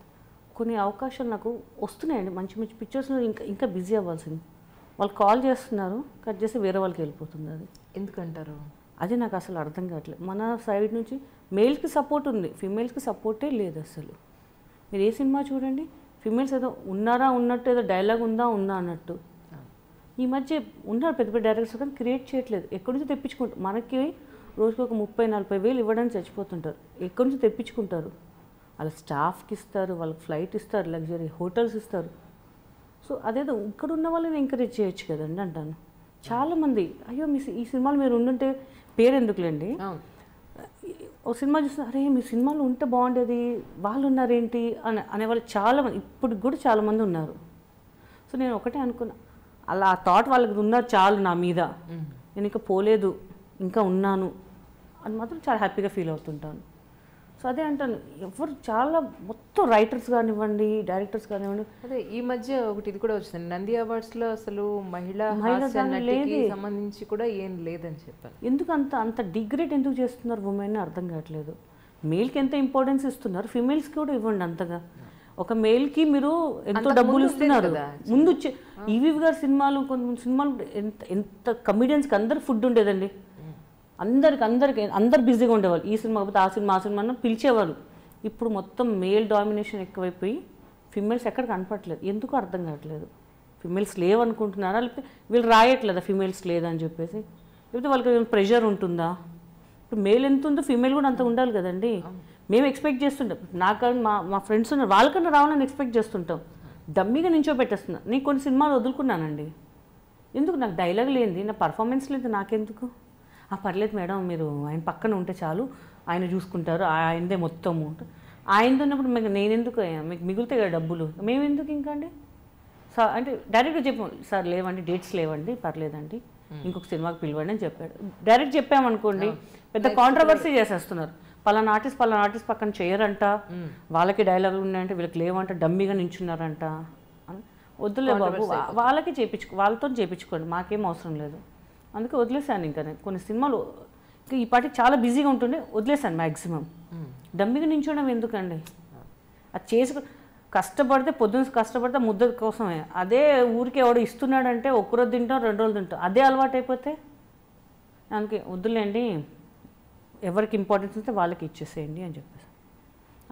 కొన్ని అవకాశాలు నాకు వస్తున్నాయండి, మంచి మంచి పిక్చర్స్లో ఇంకా ఇంకా బిజీ అవ్వాల్సింది. వాళ్ళు కాల్ చేస్తున్నారు, కట్ చేసి వేరే వాళ్ళకి వెళ్ళిపోతుంది. అది ఎందుకంటారు? అది నాకు అసలు అర్థం కావట్లేదు. మన సైడ్ నుంచి మేల్స్కి సపోర్ట్ ఉంది, ఫిమేల్స్కి సపోర్టే లేదు అసలు. మీరు ఏ సినిమా చూడండి, ఫిమేల్స్ ఏదో ఉన్నారా ఉన్నట్టు, ఏదో డైలాగ్ ఉందా అన్నట్టు. ఈ మధ్య ఉన్నారు పెద్ద పెద్ద డైరెక్టర్స్ కానీ క్రియేట్ చేయట్లేదు. ఎక్కడి నుంచి తెప్పించుకుంటారు? మనకి రోజుకి ఒక 30-40 వేలు ఇవ్వడానికి చచ్చిపోతుంటారు. ఎక్కడి నుంచి తెప్పించుకుంటారు? వాళ్ళ స్టాఫ్కి ఇస్తారు, వాళ్ళకి ఫ్లైట్ ఇస్తారు, లగ్జరీ హోటల్స్ ఇస్తారు. సో అదేదో ఇక్కడ ఉన్న వాళ్ళని ఎంకరేజ్ చేయొచ్చు కదండి అంటాను. చాలామంది అయ్యో ఈ సినిమాలు మీరు ఉండుంటే పేరు ఎందుకులేండి, ఒక సినిమా చూస్తే అరే మీ సినిమాలో ఉంటే బాగుండేది, వాళ్ళు ఉన్నారేంటి అనేవాళ్ళు చాలామంది ఇప్పటికి కూడా చాలామంది ఉన్నారు. సో నేను ఒకటే అనుకున్నా, అలా ఆ థాట్ వాళ్ళకి ఉన్నారు చాలు నా మీద, నేను ఇంకా పోలేదు ఇంకా ఉన్నాను అని మాత్రం చాలా హ్యాపీగా ఫీల్ అవుతుంటాను. సో అదే అంటాను, ఎవరు చాలా మొత్తం రైటర్స్ కానివ్వండి, డైరెక్టర్స్ కానివ్వండి. అదే ఈ మధ్య ఒకటి ఇది కూడా వచ్చింది, నంది అవార్డ్స్లో అసలు మహిళా నటికి సంబంధించి కూడా ఏం లేదని చెప్పారు. ఎందుకు అంత డిగ్రేడ్ ఎందుకు చేస్తున్నారు ఉమెన్ అర్థం కావట్లేదు. మేల్కి ఎంత ఇంపార్టెన్స్ ఇస్తున్నారు, ఫిమేల్స్కి కూడా ఇవ్వండి అంతగా. ఒక మేల్కి మీరు ఎంతో డబ్బులు ఇస్తున్నారు. ముందు ఈవీ గారి సినిమాలు, కొన్ని సినిమాలు ఎంత కమిడియన్స్కి అందరు ఫుడ్ ఉండేదండి, అందరు బిజీగా ఉండేవాళ్ళు. ఈ సినిమా కాకపోతే ఆ సినిమా అన్న పిలిచేవాళ్ళు. ఇప్పుడు మొత్తం మేల్ డామినేషన్ ఎక్కువైపోయి ఫిమేల్స్ ఎక్కడ కనపడట్లేదు. ఎందుకు అర్థం కావట్లేదు. ఫిమేల్స్ లేవనుకుంటున్నారా, లేకపోతే వీళ్ళు రాయట్లేదా ఫిమేల్స్ లేదని చెప్పేసి, లేకపోతే వాళ్ళకి ప్రెషర్ ఉంటుందా? ఇప్పుడు మేల్ ఎంత ఉందో ఫిమేల్ కూడా అంత ఉండాలి కదండి. మేము ఎక్స్పెక్ట్ చేస్తుంటాం, నాకు మా ఫ్రెండ్స్ ఉన్నారు వాళ్ళకన్నా రావాలని ఎక్స్పెక్ట్ చేస్తుంటాం. డమ్మీగా నించోబెట్టేస్తున్నా. నేను కొన్ని సినిమాలు వదులుకున్నానండి. ఎందుకు? నాకు డైలాగ్ లేనిది, నా పర్ఫార్మెన్స్ లేదు, నాకెందుకు? పర్లేదు మేడం, మీరు ఆయన పక్కన ఉంటే చాలు, ఆయన చూసుకుంటారు, ఆయనదే మొత్తము. ఆయనతో ఉన్నప్పుడు నేనెందుకు, మీకు మిగులుతాయి కదా డబ్బులు, మేమెందుకు ఇంకా అండి? సార్ అంటే డైరెక్ట్గా చెప్పాం, సార్ లేవండి, డేట్స్ లేవండి, పర్లేదండి, ఇంకొక సినిమాకి పిలవండి అని చెప్పాడు. డైరెక్ట్ చెప్పామనుకోండి పెద్ద కాంట్రవర్సీ చేసేస్తున్నారు. పలానా ఆర్టిస్ట్ పక్కన చేయరంట, వాళ్ళకి డైలాగులు ఉన్నాయంటే వీళ్ళకి లేవంట, డమ్మీగా నించున్నారంట. వద్దులే బాబు, వాళ్ళతో చేయించుకోండి, మాకేం అవసరం లేదు. అందుకే వదిలేసాను. ఇంకా నేను కొన్ని సినిమాలు ఇంకా ఈ పాటికి చాలా బిజీగా ఉంటుండే వదిలేసాను మ్యాక్సిమం. డమ్మీగా నించోవడం ఎందుకండి? అది చేసుకు కష్టపడితే పొద్దున్న కష్టపడితే ముద్ద కోసమే. అదే ఊరికి ఎవడో ఇస్తున్నాడంటే ఒక్క రోజు తింటాం, 2 రోజులు తింటాం, అదే అలవాటు అయిపోతే అందుకే వద్దులేండి, ఎవరికి ఇంపార్టెన్స్ ఉంటే వాళ్ళకి ఇచ్చేసేయండి అని చెప్పేసి.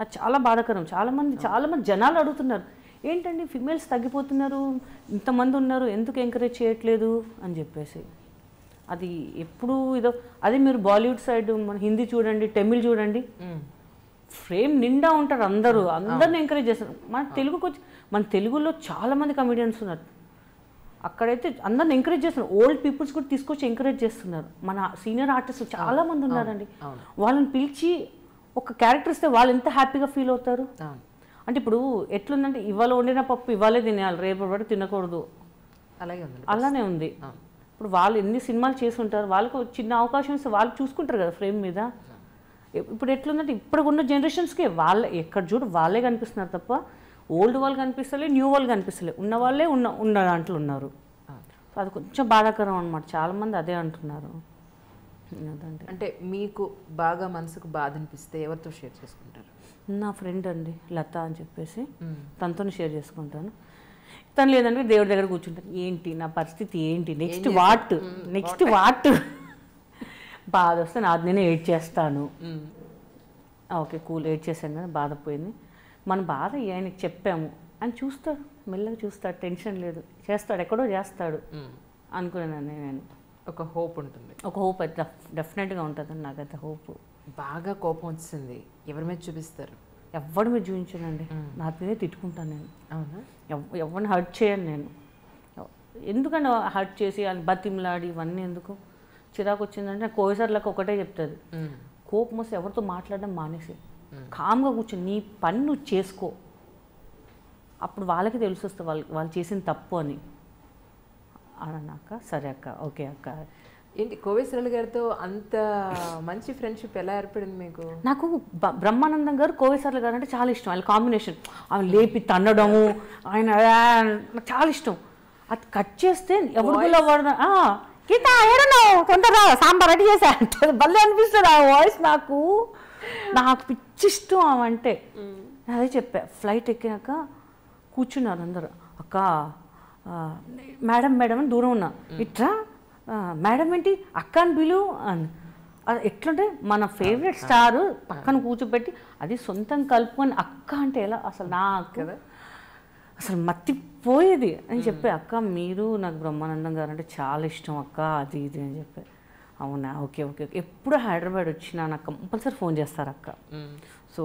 అది చాలా బాధాకరం. చాలామంది జనాలు అడుగుతున్నారు, ఏంటండి ఫిమేల్స్ తగ్గిపోతున్నారు, ఇంతమంది ఉన్నారు, ఎందుకు ఎంకరేజ్ చేయట్లేదు అని చెప్పేసి. అది ఎప్పుడు ఇదో అదే మీరు బాలీవుడ్ సైడ్ మన హిందీ చూడండి, తమిళ్ చూడండి, ఫ్రేమ్ నిండా ఉంటారు, అందరిని ఎంకరేజ్ చేస్తారు. మన తెలుగులో చాలామంది కమెడియన్స్ ఉన్నారు, అక్కడైతే అందరిని ఎంకరేజ్ చేస్తున్నారు. ఓల్డ్ పీపుల్స్ కూడా తీసుకొచ్చి ఎంకరేజ్ చేస్తున్నారు. మన సీనియర్ ఆర్టిస్టులు చాలామంది ఉన్నారండి, వాళ్ళని పిలిచి ఒక క్యారెక్టర్ ఇస్తే వాళ్ళు ఎంత హ్యాపీగా ఫీల్ అవుతారు. అంటే ఇప్పుడు ఎట్లుందంటే ఇవాళ వండిన పప్పు ఇవాళే తినేయాలి, రేపు పడి తినకూడదు, అలానే ఉంది. ఇప్పుడు వాళ్ళు ఎన్ని సినిమాలు చేసి ఉంటారు, వాళ్ళకు చిన్న అవకాశం ఇస్తే వాళ్ళు చూసుకుంటారు కదా ఫ్రేమ్ మీద. ఇప్పుడు ఎట్లుందంటే ఇప్పుడు ఉన్న జనరేషన్స్కి ఎక్కడ చూడు వాళ్ళే కనిపిస్తున్నారు తప్ప ఓల్డ్ వాళ్ళు కనిపిస్తలే, న్యూ వాళ్ళు కనిపిస్తలే, ఉన్న వాళ్ళే ఉన్న దాంట్లో ఉన్నారు. సో అది కొంచెం బాధాకరం అనమాట. చాలామంది అదే అంటున్నారు. అంటే మీకు బాగా మనసుకు బాధ అనిపిస్తే ఎవరితో షేర్ చేసుకుంటారు? నా ఫ్రెండ్ అండి లత అని చెప్పేసి, తనతో షేర్ చేసుకుంటాను. తను లేదంటే దేవుడి దగ్గర కూర్చుంటాను, ఏంటి నా పరిస్థితి ఏంటి, నెక్స్ట్ వాట్ బాధ వస్తే నేనే ఏడ్ చేస్తాను. ఓకే కూల్, ఏడ్ చేశాను కానీ బాధ పోయింది. మన బాధ ఆయనకి చెప్పాము అని చూస్తాడు, మెల్లగా చూస్తాడు, టెన్షన్ లేదు, చేస్తాడు, ఎక్కడో చేస్తాడు అనుకున్నాను నేను. ఒక హోప్ ఉంటుంది, ఒక హోప్ అయితే డెఫినెట్గా ఉంటుందండి. నాకైతే హోప్. బాగా కోపం వచ్చింది ఎవరి మీద చూపిస్తారు? ఎవరి మీద చూపించానండి, నా మీదే తిట్టుకుంటాను నేను. అవునా? ఎవరిని హర్ట్ చేయను నేను. ఎందుకంటే హర్ట్ చేసి అని బతిమలాడి ఇవన్నీ ఎందుకు? చిరాకు వచ్చిందంటే కోయిసర్లకు ఒకటే చెప్తుంది, కోపం వస్తే ఎవరితో మాట్లాడడం మానేసి కామ్గా కూర్చొని నీ పని నువ్వు చేసుకో, అప్పుడు వాళ్ళకి తెలిసి వస్తుంది వాళ్ళు చేసిన తప్పు అని అన్నాక సరే అక్క, ఓకే అక్క. ఏంటి కోవేశ్వరరావు గారితో అంత మంచి ఫ్రెండ్షిప్ ఎలా ఏర్పడింది మీకు? నాకు బ్రహ్మానందం గారు, కోవేశ్వరరావు గారు అంటే చాలా ఇష్టం. వాళ్ళ కాంబినేషన్, ఆమె లేపి తన్నడము, ఆయన నాకు చాలా ఇష్టం. అది కట్ చేస్తే ఎవరు గీత ఏడన్నావు తొందరగా సాంబార్ రెడీ చేసా అంటే భలే అనిపిస్తుంది ఆ వాయిస్. నాకు పిచ్చి ఇష్టం అవంటే. అదే చెప్పా. ఫ్లైట్ ఎక్కినాక కూర్చున్నారు అందరు, అక్క మేడం మేడం అని దూరం ఉన్నా, ఇట్లా మేడం ఏంటి అక్క అని పిలు అని. అది ఎట్లుంటే మన ఫేవరెట్ స్టార్ పక్కన కూర్చోబెట్టి అది సొంతం కలుపుకొని అక్క అంటే ఎలా అసలు నాకు అసలు మత్తిపోయేది అని చెప్పి, అక్క మీరు నాకు బ్రహ్మానందం గారు అంటే చాలా ఇష్టం అక్క, అది ఇది అని చెప్పి. అవునా, ఓకే ఓకే ఓకే. ఎప్పుడు హైదరాబాద్ వచ్చినా నాకు కంపల్సరీ ఫోన్ చేస్తారు అక్క. సో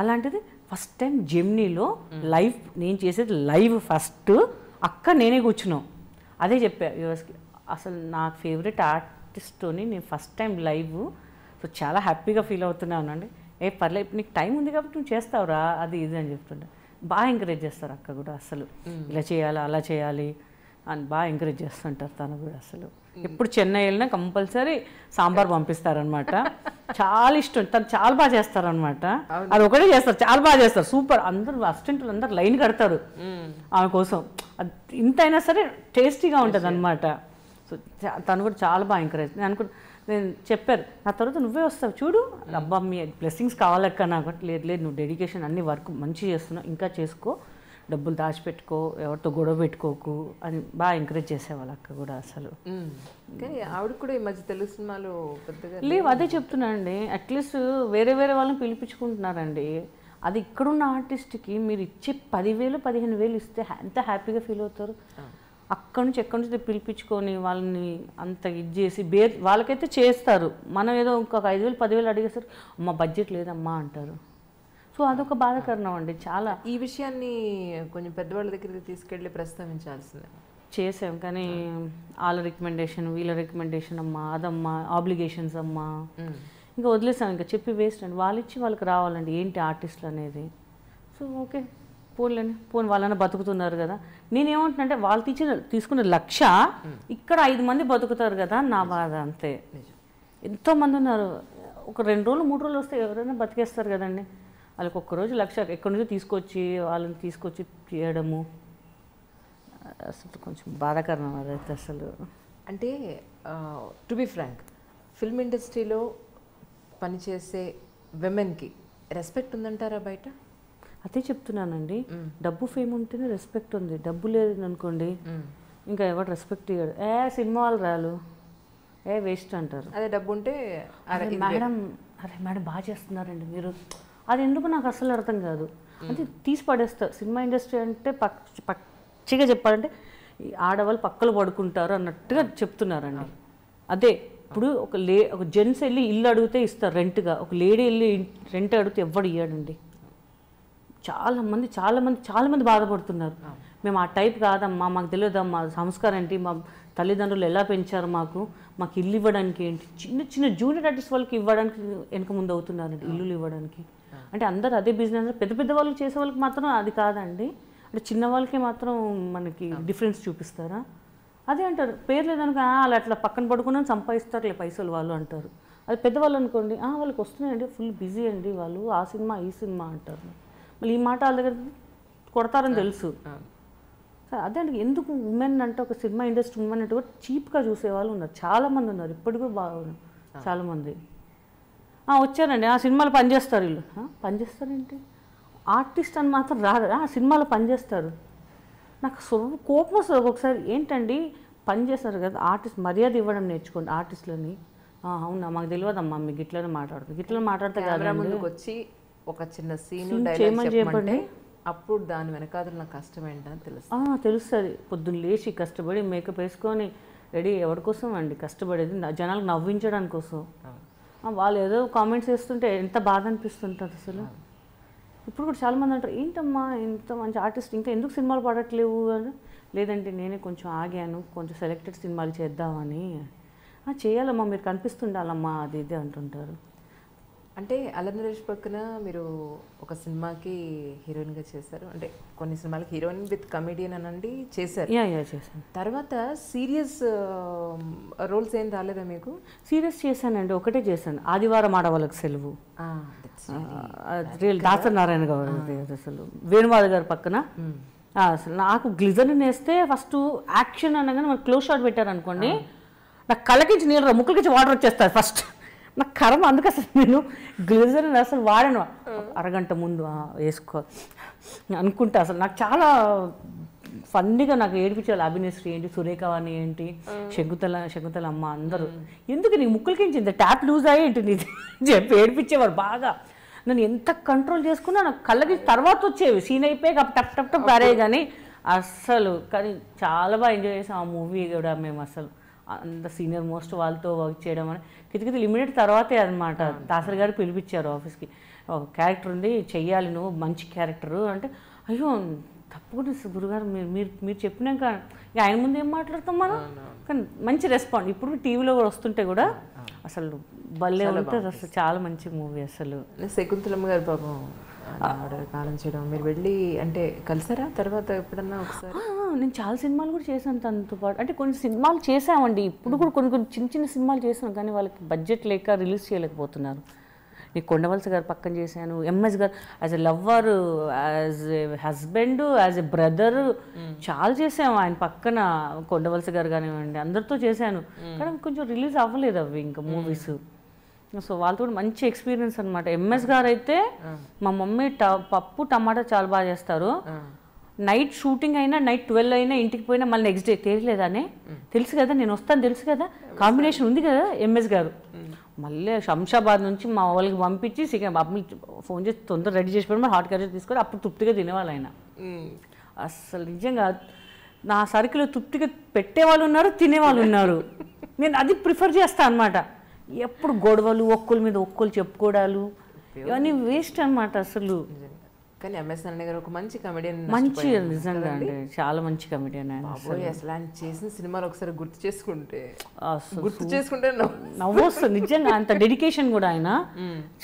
అలాంటిది ఫస్ట్ టైం జెమ్నీలో లైవ్, నేను చేసేది లైవ్ ఫస్ట్, అక్క నేనే కూర్చున్నాం. అదే చెప్పా యూఎస్కి, అసలు నాకు ఫేవరెట్ ఆర్టిస్ట్తోని నేను ఫస్ట్ టైం లైవ్. సో చాలా హ్యాపీగా ఫీల్ అవుతున్నాను అండి. పర్లేదు నీకు టైం ఉంది కాబట్టి నువ్వు చేస్తావురా, అది ఇది అని చెప్తుండే. బాగా ఎంకరేజ్ చేస్తారు అక్క కూడా, అసలు ఇలా చేయాలి అలా చేయాలి అని బాగా ఎంకరేజ్ చేస్తుంటారు తను కూడా. అసలు ఎప్పుడు చెన్నై వెళ్ళినా కంపల్సరీ సాంబార్ పంపిస్తారనమాట. చాలా ఇష్టం, తను చాలా బాగా చేస్తారనమాట. అది ఒకటే చేస్తారు, చాలా బాగా చేస్తారు, సూపర్. అందరూ అసిస్టెంట్లు అందరు లైన్ కడతారు ఆమె కోసం. అది ఇంతైనా సరే టేస్టీగా ఉంటుంది అనమాట. సో తను కూడా చాలా బాగా ఎంకరేజ్. నేను చెప్పారు నా తర్వాత నువ్వే వస్తావు చూడు, అబ్బా మీ బ్లెస్సింగ్స్ కావాలక్క నాకు. లేదు లేదు నువ్వు డెడికేషన్ అన్ని వర్క్ మంచిగా చేస్తున్నావు, ఇంకా చేసుకో, డబ్బులు దాచిపెట్టుకో, ఎవరితో గొడవ పెట్టుకోకు అని బాగా ఎంకరేజ్ చేసేవాళ్ళు అక్క కూడా. అసలు కానీ ఆవిడ కూడా ఈ మధ్య తెలుగు సినిమాలు పెద్దగా లేవు. అదే చెప్తున్నానండి, అట్లీస్ట్ వేరే వేరే వాళ్ళని పిలిపించుకుంటున్నారండి. అది ఇక్కడున్న ఆర్టిస్ట్కి మీరు ఇచ్చే 10,000 15,000 ఇస్తే ఎంత హ్యాపీగా ఫీల్ అవుతారు. అక్కడి నుంచి ఎక్కడి నుంచి పిలిపించుకొని వాళ్ళని అంత ఇది చేసి వాళ్ళకైతే చేస్తారు. మనం ఏదో ఇంకొక 5,000 10,000 అడిగేసరికి అమ్మ బడ్జెట్ లేదమ్మా అంటారు. సో అదొక బాధాకరణం అండి చాలా. ఈ విషయాన్ని కొంచెం పెద్దవాళ్ళ దగ్గరికి తీసుకెళ్ళి ప్రస్తావించాల్సిందే. చేసాం కానీ వాళ్ళ రికమెండేషన్ వీళ్ళ రికమెండేషన్ అమ్మా, అదమ్మా ఆబ్లిగేషన్స్ అమ్మా, ఇంకా వదిలేసాం. ఇంకా చెప్పి వేస్ట్ అండి. వాళ్ళు ఇచ్చి వాళ్ళకి రావాలండి ఏంటి ఆర్టిస్టులు అనేది. సో ఓకే పోన్లేండి, పోనీ వాళ్ళని బతుకుతున్నారు కదా. నేనేమంటున్నానంటే వాళ్ళు తీసుకున్న 1,00,000 ఇక్కడ 5 మంది బతుకుతారు కదా నా బాధ అంతే. ఎంతోమంది ఉన్నారు, ఒక 2 రోజులు 3 రోజులు వస్తే ఎవరైనా బతికేస్తారు కదండి. వాళ్ళకి ఒక్కరోజు 1,00,000 ఎక్కడి నుంచి తీసుకొచ్చి వాళ్ళని తీసుకొచ్చి చేయడము అసలు కొంచెం బాధాకరణం అదైతే అసలు. అంటే టు బి ఫ్రాంక్, ఫిల్మ్ ఇండస్ట్రీలో పనిచేసే విమెన్కి రెస్పెక్ట్ ఉందంటారా బయట? అదే చెప్తున్నానండి, డబ్బు ఫేమ్ ఉంటేనే రెస్పెక్ట్ ఉంది. డబ్బు లేదు అనుకోండి ఇంకా ఎవరు రెస్పెక్ట్ ఇవ్వడు. సినిమా వాళ్ళు రాలు వేస్ట్ అంటారు. అదే డబ్బు ఉంటే మేడం మేడం బాగా చేస్తున్నారండి మీరు, అది ఎందుకు నాకు అసలు అర్థం కాదు. అంటే తీసి పడేస్తారు. సినిమా ఇండస్ట్రీ అంటే పచ్చిగా చెప్పాలంటే ఆడవాళ్ళు పక్కలు పడుకుంటారు అన్నట్టుగా చెప్తున్నారండి. అదే ఇప్పుడు ఒక జెంట్స్ వెళ్ళి ఇల్లు అడిగితే ఇస్తారు రెంట్గా, ఒక లేడీ వెళ్ళి రెంట్ అడిగితే ఎవ్వడు ఇవ్వడండి. చాలామంది బాధపడుతున్నారు. మేము ఆ టైప్ కాదమ్మా, మాకు తెలియదమ్మా సంస్కారం ఏంటి, మా తల్లిదండ్రులు ఎలా పెంచారు, మాకు ఇల్లు ఇవ్వడానికి ఏంటి, చిన్న చిన్న జూనియర్ ఆర్టిస్ట్ వాళ్ళకి ఇవ్వడానికి వెనక ముందు అవుతున్నారండి, ఇల్లులు ఇవ్వడానికి. అంటే అందరు అదే బిజినెస్. పెద్ద పెద్ద వాళ్ళు చేసే వాళ్ళకి మాత్రం అది కాదండి. అంటే చిన్న వాళ్ళకి మాత్రం మనకి డిఫరెన్స్ చూపిస్తారా? అదే అంటారు పేరు లేదనుకో వాళ్ళు అట్లా పక్కన పడుకుని సంపాదిస్తారులే పైసలు వాళ్ళు అంటారు. అది పెద్దవాళ్ళు అనుకోండి వాళ్ళకి వస్తున్నాయండి, ఫుల్ బిజీ అండి వాళ్ళు, ఆ సినిమా ఈ సినిమా అంటారు. మళ్ళీ ఈ మాట వాళ్ళ దగ్గర కొడతారని తెలుసు. అదే అండి, ఎందుకు ఉమెన్ అంటే ఒక సినిమా ఇండస్ట్రీ ఉమెన్ అంటే కూడా చీప్గా చూసేవాళ్ళు ఉన్నారు, చాలామంది ఉన్నారు, ఇప్పటికి కూడా బాగున్నారు చాలామంది. వచ్చారండి ఆ సినిమాలు పనిచేస్తారు, వీళ్ళు పనిచేస్తారేంటి ఆర్టిస్ట్ అని మాత్రం రాదు, ఆ సినిమాలో పనిచేస్తారు. నాకు కోపం వస్తుంది ఒక్కొక్కసారి. ఏంటండి పని చేస్తారు కదా, ఆర్టిస్ట్ మర్యాద ఇవ్వడం నేర్చుకోండి ఆర్టిస్టులని. అవునా మాకు తెలియదమ్మా మీకు గిట్లనే మాట్లాడితే ముందుకు వచ్చి ఒక చిన్న సీన్ చెప్పండి, అప్పుడు దాని వెనకాల కష్టం ఏంటని తెలుస్తుంది. పొద్దున్న లేచి కష్టపడి మేకప్ వేసుకొని రెడీ ఎవరి కోసం అండి కష్టపడేది, జనాలకు నవ్వించడానికి కోసం. వాళ్ళు ఏదో కామెంట్స్ చేస్తుంటే ఎంత బాధ అనిపిస్తుంటుంది అసలు. ఇప్పుడు కూడా చాలామంది అంటారు ఏంటమ్మా ఇంత మంచి ఆర్టిస్ట్ ఇంకా ఎందుకు సినిమాలు పడట్లేవు అని. లేదంటే నేనే కొంచెం ఆగాను, కొంచెం సెలెక్టెడ్ సినిమాలు చేద్దామని. చేయాలమ్మా మీరు కనిపిస్తుండాలమ్మా అది ఇది అంటుంటారు. అంటే అల్లరి నరేష్ పక్కన మీరు ఒక సినిమాకి హీరోయిన్గా చేశారు, అంటే కొన్ని సినిమాలకి హీరోయిన్ విత్ కమెడియన్ అనండి చేశారు. చేశాను. తర్వాత సీరియస్ రోల్స్ ఏం రాలేదా మీకు? సీరియస్ చేశానండి, ఒకటే చేశాను, ఆదివారం ఆడవాళ్ళకి సెలవు. దాసరి నారాయణ గారు అసలు వేణుమాధ గారి పక్కన. అసలు నాకు గ్లిజరిన్ వేస్తే ఫస్ట్ యాక్షన్ అనగానే మనకు క్లోజ్ షాట్ పెట్టారు అనుకోండి, నాకు కళ్ళకించి నీళ్ళు ముక్కలకించి వాటర్ వచ్చేస్తారు ఫస్ట్. నాకు కర్మ, అందుకు అసలు నేను గ్లిజరిన్ అసలు వాడాను. అరగంట ముందు వేసుకో అనుకుంటా. అసలు నాకు చాలా ఫన్నీగా నాకు ఏడిపించాలి. అభినేశ్రీ ఏంటి, సురేఖవాణి ఏంటి, శకుంతల అమ్మ అందరూ ఎందుకు నీ ముక్కలకించింది ట్యాప్ లూజ్ అయ్యి ఏంటి నీ చెప్పి ఏడిపించేవారు బాగా. నేను ఎంత కంట్రోల్ చేసుకున్నా నాకు కళ్ళకి తర్వాత వచ్చేవి, సీన్ అయిపోయి టప్ టప్ టప్ పారే. కానీ అస్సలు కానీ చాలా బాగా ఎంజాయ్ చేసాం ఆ మూవీ కూడా మేము. అసలు అంత సీనియర్ మోస్ట్ వాళ్ళతో వర్క్ చేయడం అని కితకితలు ఇమీడియట్ తర్వాతే అనమాట. దాసరి గారు పిలిపించారు ఆఫీస్కి, క్యారెక్టర్ ఉంది చెయ్యాలి నువ్వు, మంచి క్యారెక్టరు అంటే. అయ్యో తప్పకుండా గురుగారు మీరు చెప్పినాక ఆయన ముందు ఏం మాట్లాడతాం మనం. కానీ మంచి రెస్పాండ్. ఇప్పుడు టీవీలో కూడా వస్తుంటే కూడా అసలు భలే ఉంటుంది. అసలు చాలా మంచి మూవీ. అసలు శకుంతలమ్మ గారు పాపం కాలం చేయడం మీరు వెళ్ళి అంటే కలిసారా తర్వాత ఎప్పుడన్నా ఒకసారి? నేను చాలా సినిమాలు కూడా చేశాను తనతో పాటు. అంటే కొన్ని సినిమాలు చేసామండి, ఇప్పుడు కూడా కొన్ని చిన్న చిన్న సినిమాలు చేసాను, కానీ వాళ్ళకి బడ్జెట్ లేక రిలీజ్ చేయలేకపోతున్నారు. నేను కొండవలస గారు పక్కన చేశాను, ఎంఎస్ గారు as a lover, as a husband, as a brother చాలా చేసాము ఆయన పక్కన. కొండవలస గారు కానివ్వండి అందరితో చేశాను, కానీ కొంచెం రిలీజ్ అవ్వలేదు అవి ఇంకా మూవీస్. సో వాళ్ళతో కూడా మంచి ఎక్స్పీరియన్స్ అనమాట. ఎంఎస్ గారు అయితే మా మమ్మీ పప్పు టమాటా చాలా బాగా చేస్తారు. నైట్ షూటింగ్ అయినా నైట్ 12 అయినా ఇంటికి పోయినా మళ్ళీ నెక్స్ట్ డే తెలియలేదానే, తెలుసు కదా నేను వస్తాను తెలుసు కదా, కాంబినేషన్ ఉంది కదా ఎంఎస్ గారు. మళ్ళీ శంషాబాద్ నుంచి మా వాళ్ళకి పంపించి ఫోన్ చేసి తొందర రెడీ చేసి పెట్టి హాట్ క్యారేజ్ తీసుకొని అప్పుడు తృప్తిగా తినేవాళ్ళు ఆయన. అసలు నిజంగా నా సరుకులు తృప్తిగా పెట్టేవాళ్ళు ఉన్నారు, తినేవాళ్ళు ఉన్నారు. నేను అది ప్రిఫర్ చేస్తాను అనమాట. ఎప్పుడు గొడవలు ఒక్కల మీద ఒక్కలు చెప్పుకోవడాలు ఇవన్నీ వేస్ట్ అనమాట అసలు. కానీ ఎంఎస్ నారాయణ గారు ఒక మంచి కమెడియన్, మంచి నిజంగా అండి చాలా మంచి కమెడియన్ ఆయన. అసలు ఆయన చేసిన సినిమాలు ఒకసారి గుర్తు చేసుకుంటే నవ్వు వస్తుంది నిజంగా. అంత డెడికేషన్ కూడా ఆయన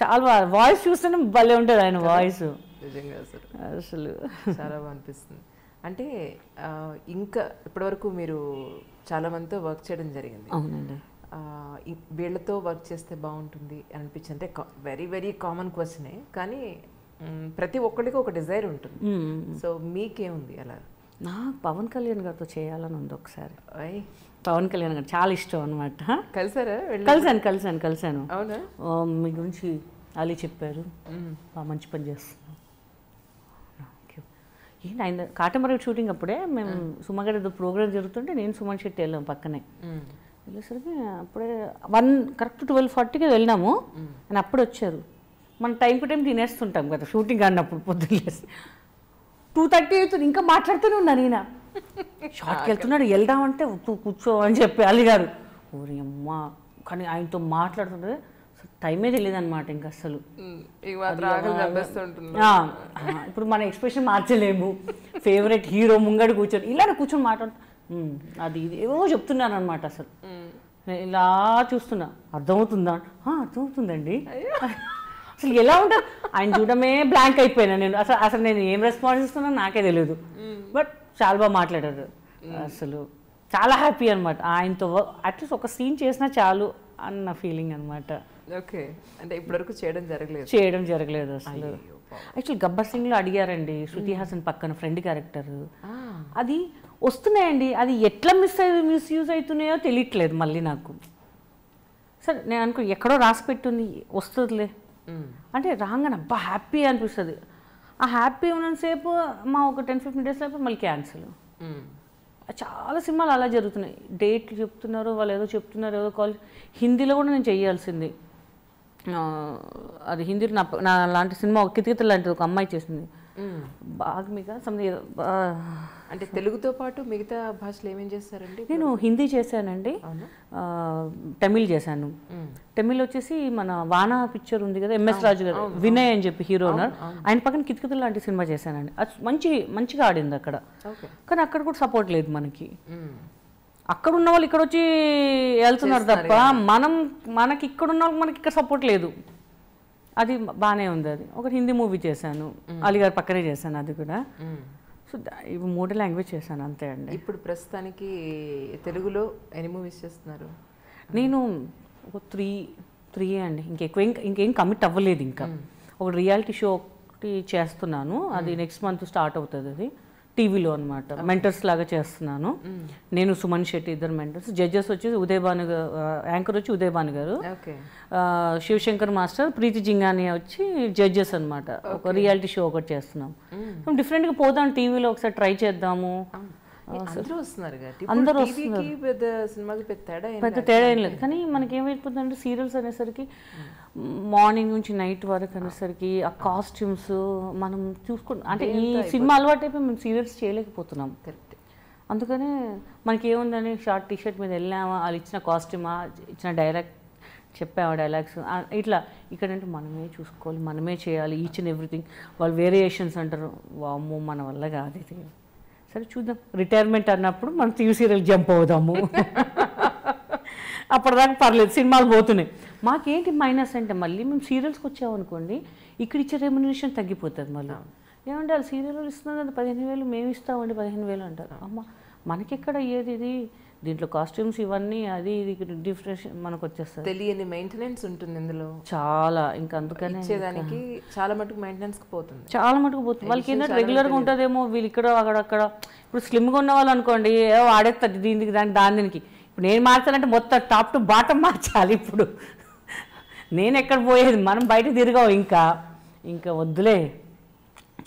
చాలా. వాయిస్ చూస్తేనే భలే ఉంటుంది ఆయన వాయిస్ నిజంగా. అసలు చాలా బాగా అనిపిస్తుంది. అంటే ఇంకా ఇప్పటివరకు మీరు చాలా మందితో వర్క్ చేయడం జరిగింది. అవునండి. వీళ్ళతో వర్క్ చేస్తే బాగుంటుంది అనిపించింది. అంటే వెరీ వెరీ కామన్ క్వశ్చనే, కానీ ప్రతి ఒక్కరికి ఒక డిజైర్ ఉంటుంది. సో మీకేముంది అలా? నాకు పవన్ కళ్యాణ్ గారితో చేయాలని ఉంది ఒకసారి. పవన్ కళ్యాణ్ గారు చాలా ఇష్టం అనమాట. కలిసారా? కలిసాను. అవునా? మీ గురించి అలీ చెప్పారు, మంచి పని చేస్తున్నాం. ఏంటి ఆయన కాటమరేట్ షూటింగ్ అప్పుడే మేము సుమగడ ప్రోగ్రామ్ జరుగుతుంటే నేను సుమన్ శెట్టి వెళ్ళాం పక్కనే. వెళ్ళేసరికి అప్పుడే కరెక్ట్ 12:40కి వెళ్ళినాము అని అప్పుడు వచ్చారు. మన టైం టు టైం తినేస్తుంటాం కదా షూటింగ్ అన్నప్పుడు పొద్దున్న 2:30 అవుతుంది, ఇంకా మాట్లాడుతూనే ఉన్నాను. ఈయన షార్ట్కి వెళ్తున్నాడు, వెళ్దామంటే కూర్చో అని చెప్పి అలిగారు. ఓరి అమ్మ, కానీ ఆయనతో మాట్లాడుతుంటే టైమే తెలియదు అనమాట. ఇంకా అసలు ఇప్పుడు మన ఎక్స్ప్రెషన్ మార్చలేము. ఫేవరెట్ హీరో ముంగడు కూర్చొని ఇలా కూర్చొని మాట్లాడుతూ అది ఇది ఏవో చెప్తున్నాను అనమాట. అసలు నేను ఇలా చూస్తున్నా, అర్థమవుతుందా? అర్థమవుతుందండి. అసలు ఎలా ఉంటుంది ఆయన చూడమే బ్లాంక్ అయిపోయినా నేను. అసలు నేను ఏం రెస్పాన్స్ ఇస్తున్నా నాకే తెలియదు. బట్ చాలా బాగా మాట్లాడారు. అసలు చాలా హ్యాపీ అనమాట ఆయనతో. అట్లీస్ట్ ఒక సీన్ చేసినా చాలు అన్న ఫీలింగ్ అనమాట. ఓకే. అంటే ఇప్పటివరకు చేయడం జరగలేదు అసలు. యాక్చువల్ గబ్బర్ సింగ్లో అడిగారండి, శృతి హాసన్ పక్కన ఫ్రెండ్ క్యారెక్టర్. అది వస్తున్నాయండి, అది ఎట్లా మిస్యూజ్ అవుతున్నాయో తెలియట్లేదు మళ్ళీ నాకు. సరే నేను అనుకో ఎక్కడో రాసి పెట్టుంది వస్తుందిలే అంటే రాగానే అబ్బా హ్యాపీ అనిపిస్తుంది. ఆ హ్యాపీ ఉన్నంతసేపు మా ఒక 10-15 డేస్ అయిపోయి మళ్ళీ క్యాన్సిల్. చాలా సినిమాలు అలా జరుగుతున్నాయి. డేట్లు చెప్తున్నారు, వాళ్ళు ఏదో చెప్తున్నారు, ఏదో కాల్. హిందీలో కూడా నేను చేయాల్సింది. అది హిందీలో నా లాంటి సినిమా కితకితలు లాంటిది ఒక అమ్మాయి చేసింది. బాగా సంథింగ్. అంటే తెలుగుతో పాటు మిగతా భాషలు ఏమేం చేస్తారండి? నేను హిందీ చేశానండి, తమిళ్ చేశాను. తమిళ్ వచ్చేసి మన వానా పిక్చర్ ఉంది కదా, ఎంఎస్ రాజు గారు, వినయ్ అని చెప్పి హీరో ఉన్నారు, ఆయన పక్కన కితకితలు లాంటి సినిమా చేశానండి. అది మంచిగా ఆడింది అక్కడ. కానీ అక్కడ కూడా సపోర్ట్ లేదు మనకి. అక్కడ ఉన్న వాళ్ళు ఇక్కడ వచ్చి వెళ్తున్నారు తప్ప మనకి ఇక్కడ ఉన్న వాళ్ళకి మనకి ఇక్కడ సపోర్ట్ లేదు. అది బాగానే ఉంది. అది ఒకటి హిందీ మూవీ చేశాను, అలీగారు పక్కనే చేశాను అది కూడా. సో ఇవి 3 లాంగ్వేజ్ చేశాను అంతే అండి. ఇప్పుడు ప్రస్తుతానికి తెలుగులో ఎన్ని మూవీస్ చేస్తున్నారు? నేను ఒక 3 అండి, ఇంకేం కమిట్ అవ్వలేదు. ఇంకా ఒక రియాలిటీ షో ఒకటి చేస్తున్నాను, అది నెక్స్ట్ మంత్ స్టార్ట్ అవుతుంది. అది టీవీలో అనమాట, మెంటర్స్ లాగా చేస్తున్నాను. నేను సుమన్ శెట్టి ఇద్దరు మెంటర్స్. జడ్జెస్ వచ్చి ఉదయభాను గారు, యాంకర్ వచ్చి ఉదయభాను గారు, శివశంకర్ మాస్టర్, ప్రీతి జింగానియా వచ్చి జడ్జెస్ అనమాట. ఒక రియాలిటీ షో ఒకటి చేస్తున్నాం. డిఫరెంట్గా పోదాం, టీవీలో ఒకసారి ట్రై చేద్దాము. అందరూ వస్తున్నారు, పెద్ద తేడా ఏం లేదు. కానీ మనకి ఏమైపోతుందంటే సీరియల్స్ అనేసరికి మార్నింగ్ నుంచి నైట్ వరకు అనేసరికి ఆ కాస్ట్యూమ్స్ మనం చూసుకుంటాం. అంటే ఈ సినిమా అలవాటు అయిపోయి మేము సీరియల్స్ చేయలేకపోతున్నాం. అందుకనే మనకి ఏముందని షార్ట్ టీషర్ట్ మీద వెళ్ళామా, వాళ్ళు ఇచ్చిన కాస్ట్యూమా, ఇచ్చిన డైలాగ్ చెప్పామా, డైలాగ్స్ ఇట్లా. ఇక్కడంటే మనమే చూసుకోవాలి, మనమే చేయాలి ఈచ్ అండ్ ఎవ్రీథింగ్. వాళ్ళు వేరియేషన్స్ అంటారు, వామ్మో మన వల్ల కాదు ఇది. సరే చూద్దాం, రిటైర్మెంట్ అన్నప్పుడు మనం టీవీ సీరియల్ జంప్ అవుదాము. అప్పటిదాకా పర్లేదు, సినిమాలు పోతున్నాయి. మాకేంటి మైనస్ అంటే మళ్ళీ మేము సీరియల్స్కి వచ్చామనుకోండి, ఇక్కడ ఇచ్చే రెమ్యునరేషన్ తగ్గిపోతుంది. మళ్ళీ ఏమంటే వాళ్ళు సీరియల్ ఇస్తున్నారు కదా 15,000, మేము ఇస్తామండి 15,000 అంటారు. అమ్మ మనకెక్కడ అయ్యేది ఇది, దీంట్లో కాస్ట్యూమ్స్ ఇవన్నీ అది ఇది డిఫరెన్స్ మనకు వచ్చేస్తుంది. తెలియని మెయింటెనెన్స్ ఉంటుంది ఇందులో చాలా. ఇంకా అందుకనే ఇచ్చేదానికి చాలా మటుకు మెయింటెనెన్స్ పోతుంది, చాలా మటుకు పోతుంది. వాళ్ళకి ఏంటంటే రెగ్యులర్గా ఉంటుందేమో, వీళ్ళు ఇక్కడ అక్కడక్కడ. ఇప్పుడు స్లిమ్గా ఉన్న వాళ్ళు అనుకోండి, ఆడేస్తారు దీనికి దానికి. ఇప్పుడు నేను మార్చాలంటే మొత్తం టాప్ టు బాటమ్ మార్చాలి. ఇప్పుడు నేను ఎక్కడ పోయేది, మనం బయట తిరగావు. ఇంకా వద్దులే,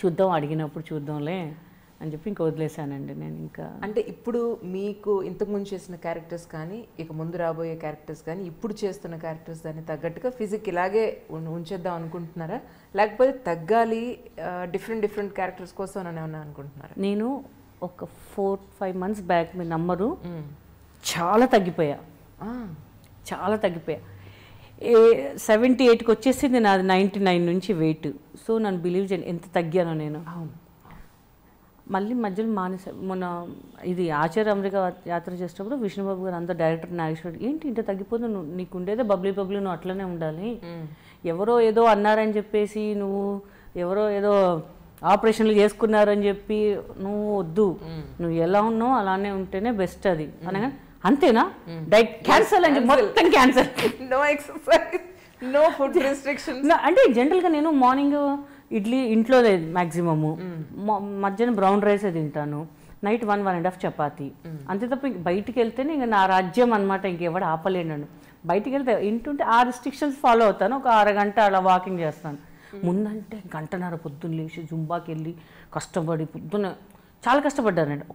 చూద్దాం, అడిగినప్పుడు చూద్దాంలే అని చెప్పి ఇంకా వదిలేశానండి నేను. ఇంకా అంటే ఇప్పుడు మీకు ఇంతకుముందు చేసిన క్యారెక్టర్స్ కానీ, ఇక ముందు రాబోయే క్యారెక్టర్స్ కానీ, ఇప్పుడు చేస్తున్న క్యారెక్టర్స్ దాన్ని తగ్గట్టుగా ఫిజిక్ ఇలాగే ఉంచేద్దాం అనుకుంటున్నారా, లేకపోతే తగ్గాలి డిఫరెంట్ క్యారెక్టర్స్ కోసం అని ఏమన్నా అనుకుంటున్నారా? నేను ఒక 4-5 months బ్యాక్, మీరు నమ్మరు, చాలా తగ్గిపోయా. 78కి వచ్చేసింది నాది 99 నుంచి వెయిట్. సో నన్ను బిలీవ్ చేయండి ఎంత తగ్గానో నేను. మళ్ళీ మధ్యలో మానేసా. మొన్న ఇది ఆచార్య అమెరికా యాత్ర చేసేటప్పుడు విష్ణుబాబు గారు అంతా డైరెక్టర్ నాగేశ్వరుడు, ఏంటి ఇంత తగ్గిపోతుంది, నువ్వు నీకు ఉండేదే బబ్లీ నువ్వు అట్లనే ఉండాలి, ఎవరో ఏదో అన్నారని చెప్పేసి నువ్వు ఎవరో ఏదో ఆపరేషన్లు చేసుకున్నారని చెప్పి నువ్వు వద్దు, నువ్వు ఎలా ఉన్నావు అలానే ఉంటేనే బెస్ట్ అది అనగా. అంతేనా, డైట్ క్యాన్సల్ అని చెప్పి మొత్తం cancel, no exercise, no food restrictions. అంటే జనరల్గా నేను మార్నింగ్ ఇడ్లీ ఇంట్లో లేదు మ్యాక్సిమము, మధ్యాహ్నం బ్రౌన్ రైసే తింటాను, నైట్ 1-1.5 చపాతి, అంతే తప్ప బయటికి వెళ్తేనే ఇంకా నా రాజ్యం అనమాట, ఇంకెవడు ఆపలేను. బయటికి వెళ్తే ఇంటుంటే ఆ రిస్ట్రిక్షన్స్ ఫాలో అవుతాను. ఒక అరగంట అలా వాకింగ్ చేస్తాను. ముందంటే 1.5 గంటలు పొద్దున్న లేచి జుంబాకి వెళ్ళి కష్టపడి పొద్దున్న చాలా కష్టపడ్డానండి.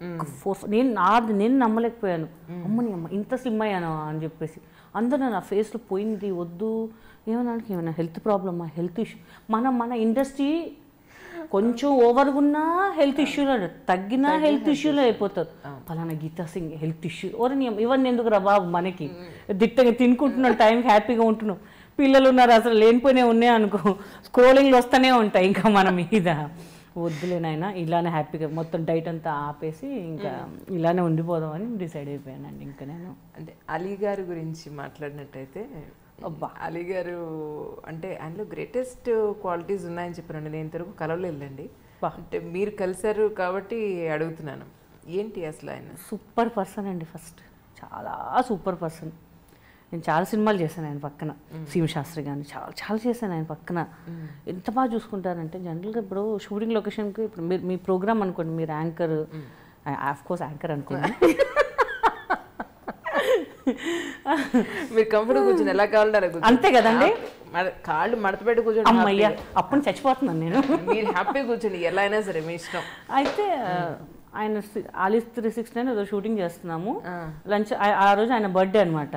నేను నమ్మలేకపోయాను, అమ్మని అమ్మ ఇంత స్లిమ్ అయ్యాను అని చెప్పేసి. అందరూ నా ఫేస్లో పోయింది వద్దు, ఏమన్నా హెల్త్ ప్రాబ్లమా, హెల్త్ ఇష్యూ. మన ఇండస్ట్రీ కొంచెం ఓవర్గా ఉన్నా హెల్త్ ఇష్యూలో, తగ్గినా హెల్త్ ఇష్యూలో అయిపోతారు. పలానా గీతా సింగ్ హెల్త్ ఇష్యూ, ఇవన్నీ ఎందుకు రా బాబు, మనకి దిట్టంగా తినుకుంటున్నాం, టైంకి హ్యాపీగా ఉంటున్నాం, పిల్లలు ఉన్నారు, అసలు లేనిపోయినా ఉన్నాయి అనుకో, స్క్రోలింగ్లు వస్తూనే ఉంటాయి ఇంకా మన మీద. వద్దులేనైనా ఇలానే హ్యాపీగా మొత్తం డైట్ అంతా ఆపేసి ఇంకా ఇలానే ఉండిపోదామని డిసైడ్ అయిపోయానండి. ఇంకా నేను అంటే అలీ గారి గురించి మాట్లాడినట్టయితే, అలీ గారు అంటే ఆయనలో గ్రేటెస్ట్ క్వాలిటీస్ ఉన్నాయని చెప్పానండి. నేను ఇంతవరకు కలవలేదండి, అంటే మీరు కలిశారు కాబట్టి అడుగుతున్నాను, ఏంటి అసలు ఆయన? సూపర్ పర్సన్ అండి, ఫస్ట్ చాలా సూపర్ పర్సన్. నేను చాలా సినిమాలు చేశాను ఆయన పక్కన, శివశాస్త్రి గారిని చాలా చేశాను ఆయన పక్కన. ఎంత బాగా చూసుకుంటారంటే జనరల్గా ఇప్పుడు షూటింగ్ లొకేషన్కి, ఇప్పుడు మీరు మీ ప్రోగ్రామ్ అనుకోండి, మీరు యాంకర్, ఆఫ్ కోర్స్ యాంకర్ అనుకోండి, మీరు కంఫర్ట్ కూర్చొని ఎలా కావాలంటే అంతే కదండి, కాళ్ళు మడతపెట్టి కూర్చొని. అమ్మయ్యా అప్పుడు చచ్చిపోతున్నాను నేను. మీరు హ్యాపీ కూర్చొని ఎలా అయినా సరే మీ ఇష్టం. అయితే ఆయన ఆలిస్ 369 ఏదో షూటింగ్ చేస్తున్నాము, లంచ్ ఆ రోజు ఆయన బర్త్డే అనమాట.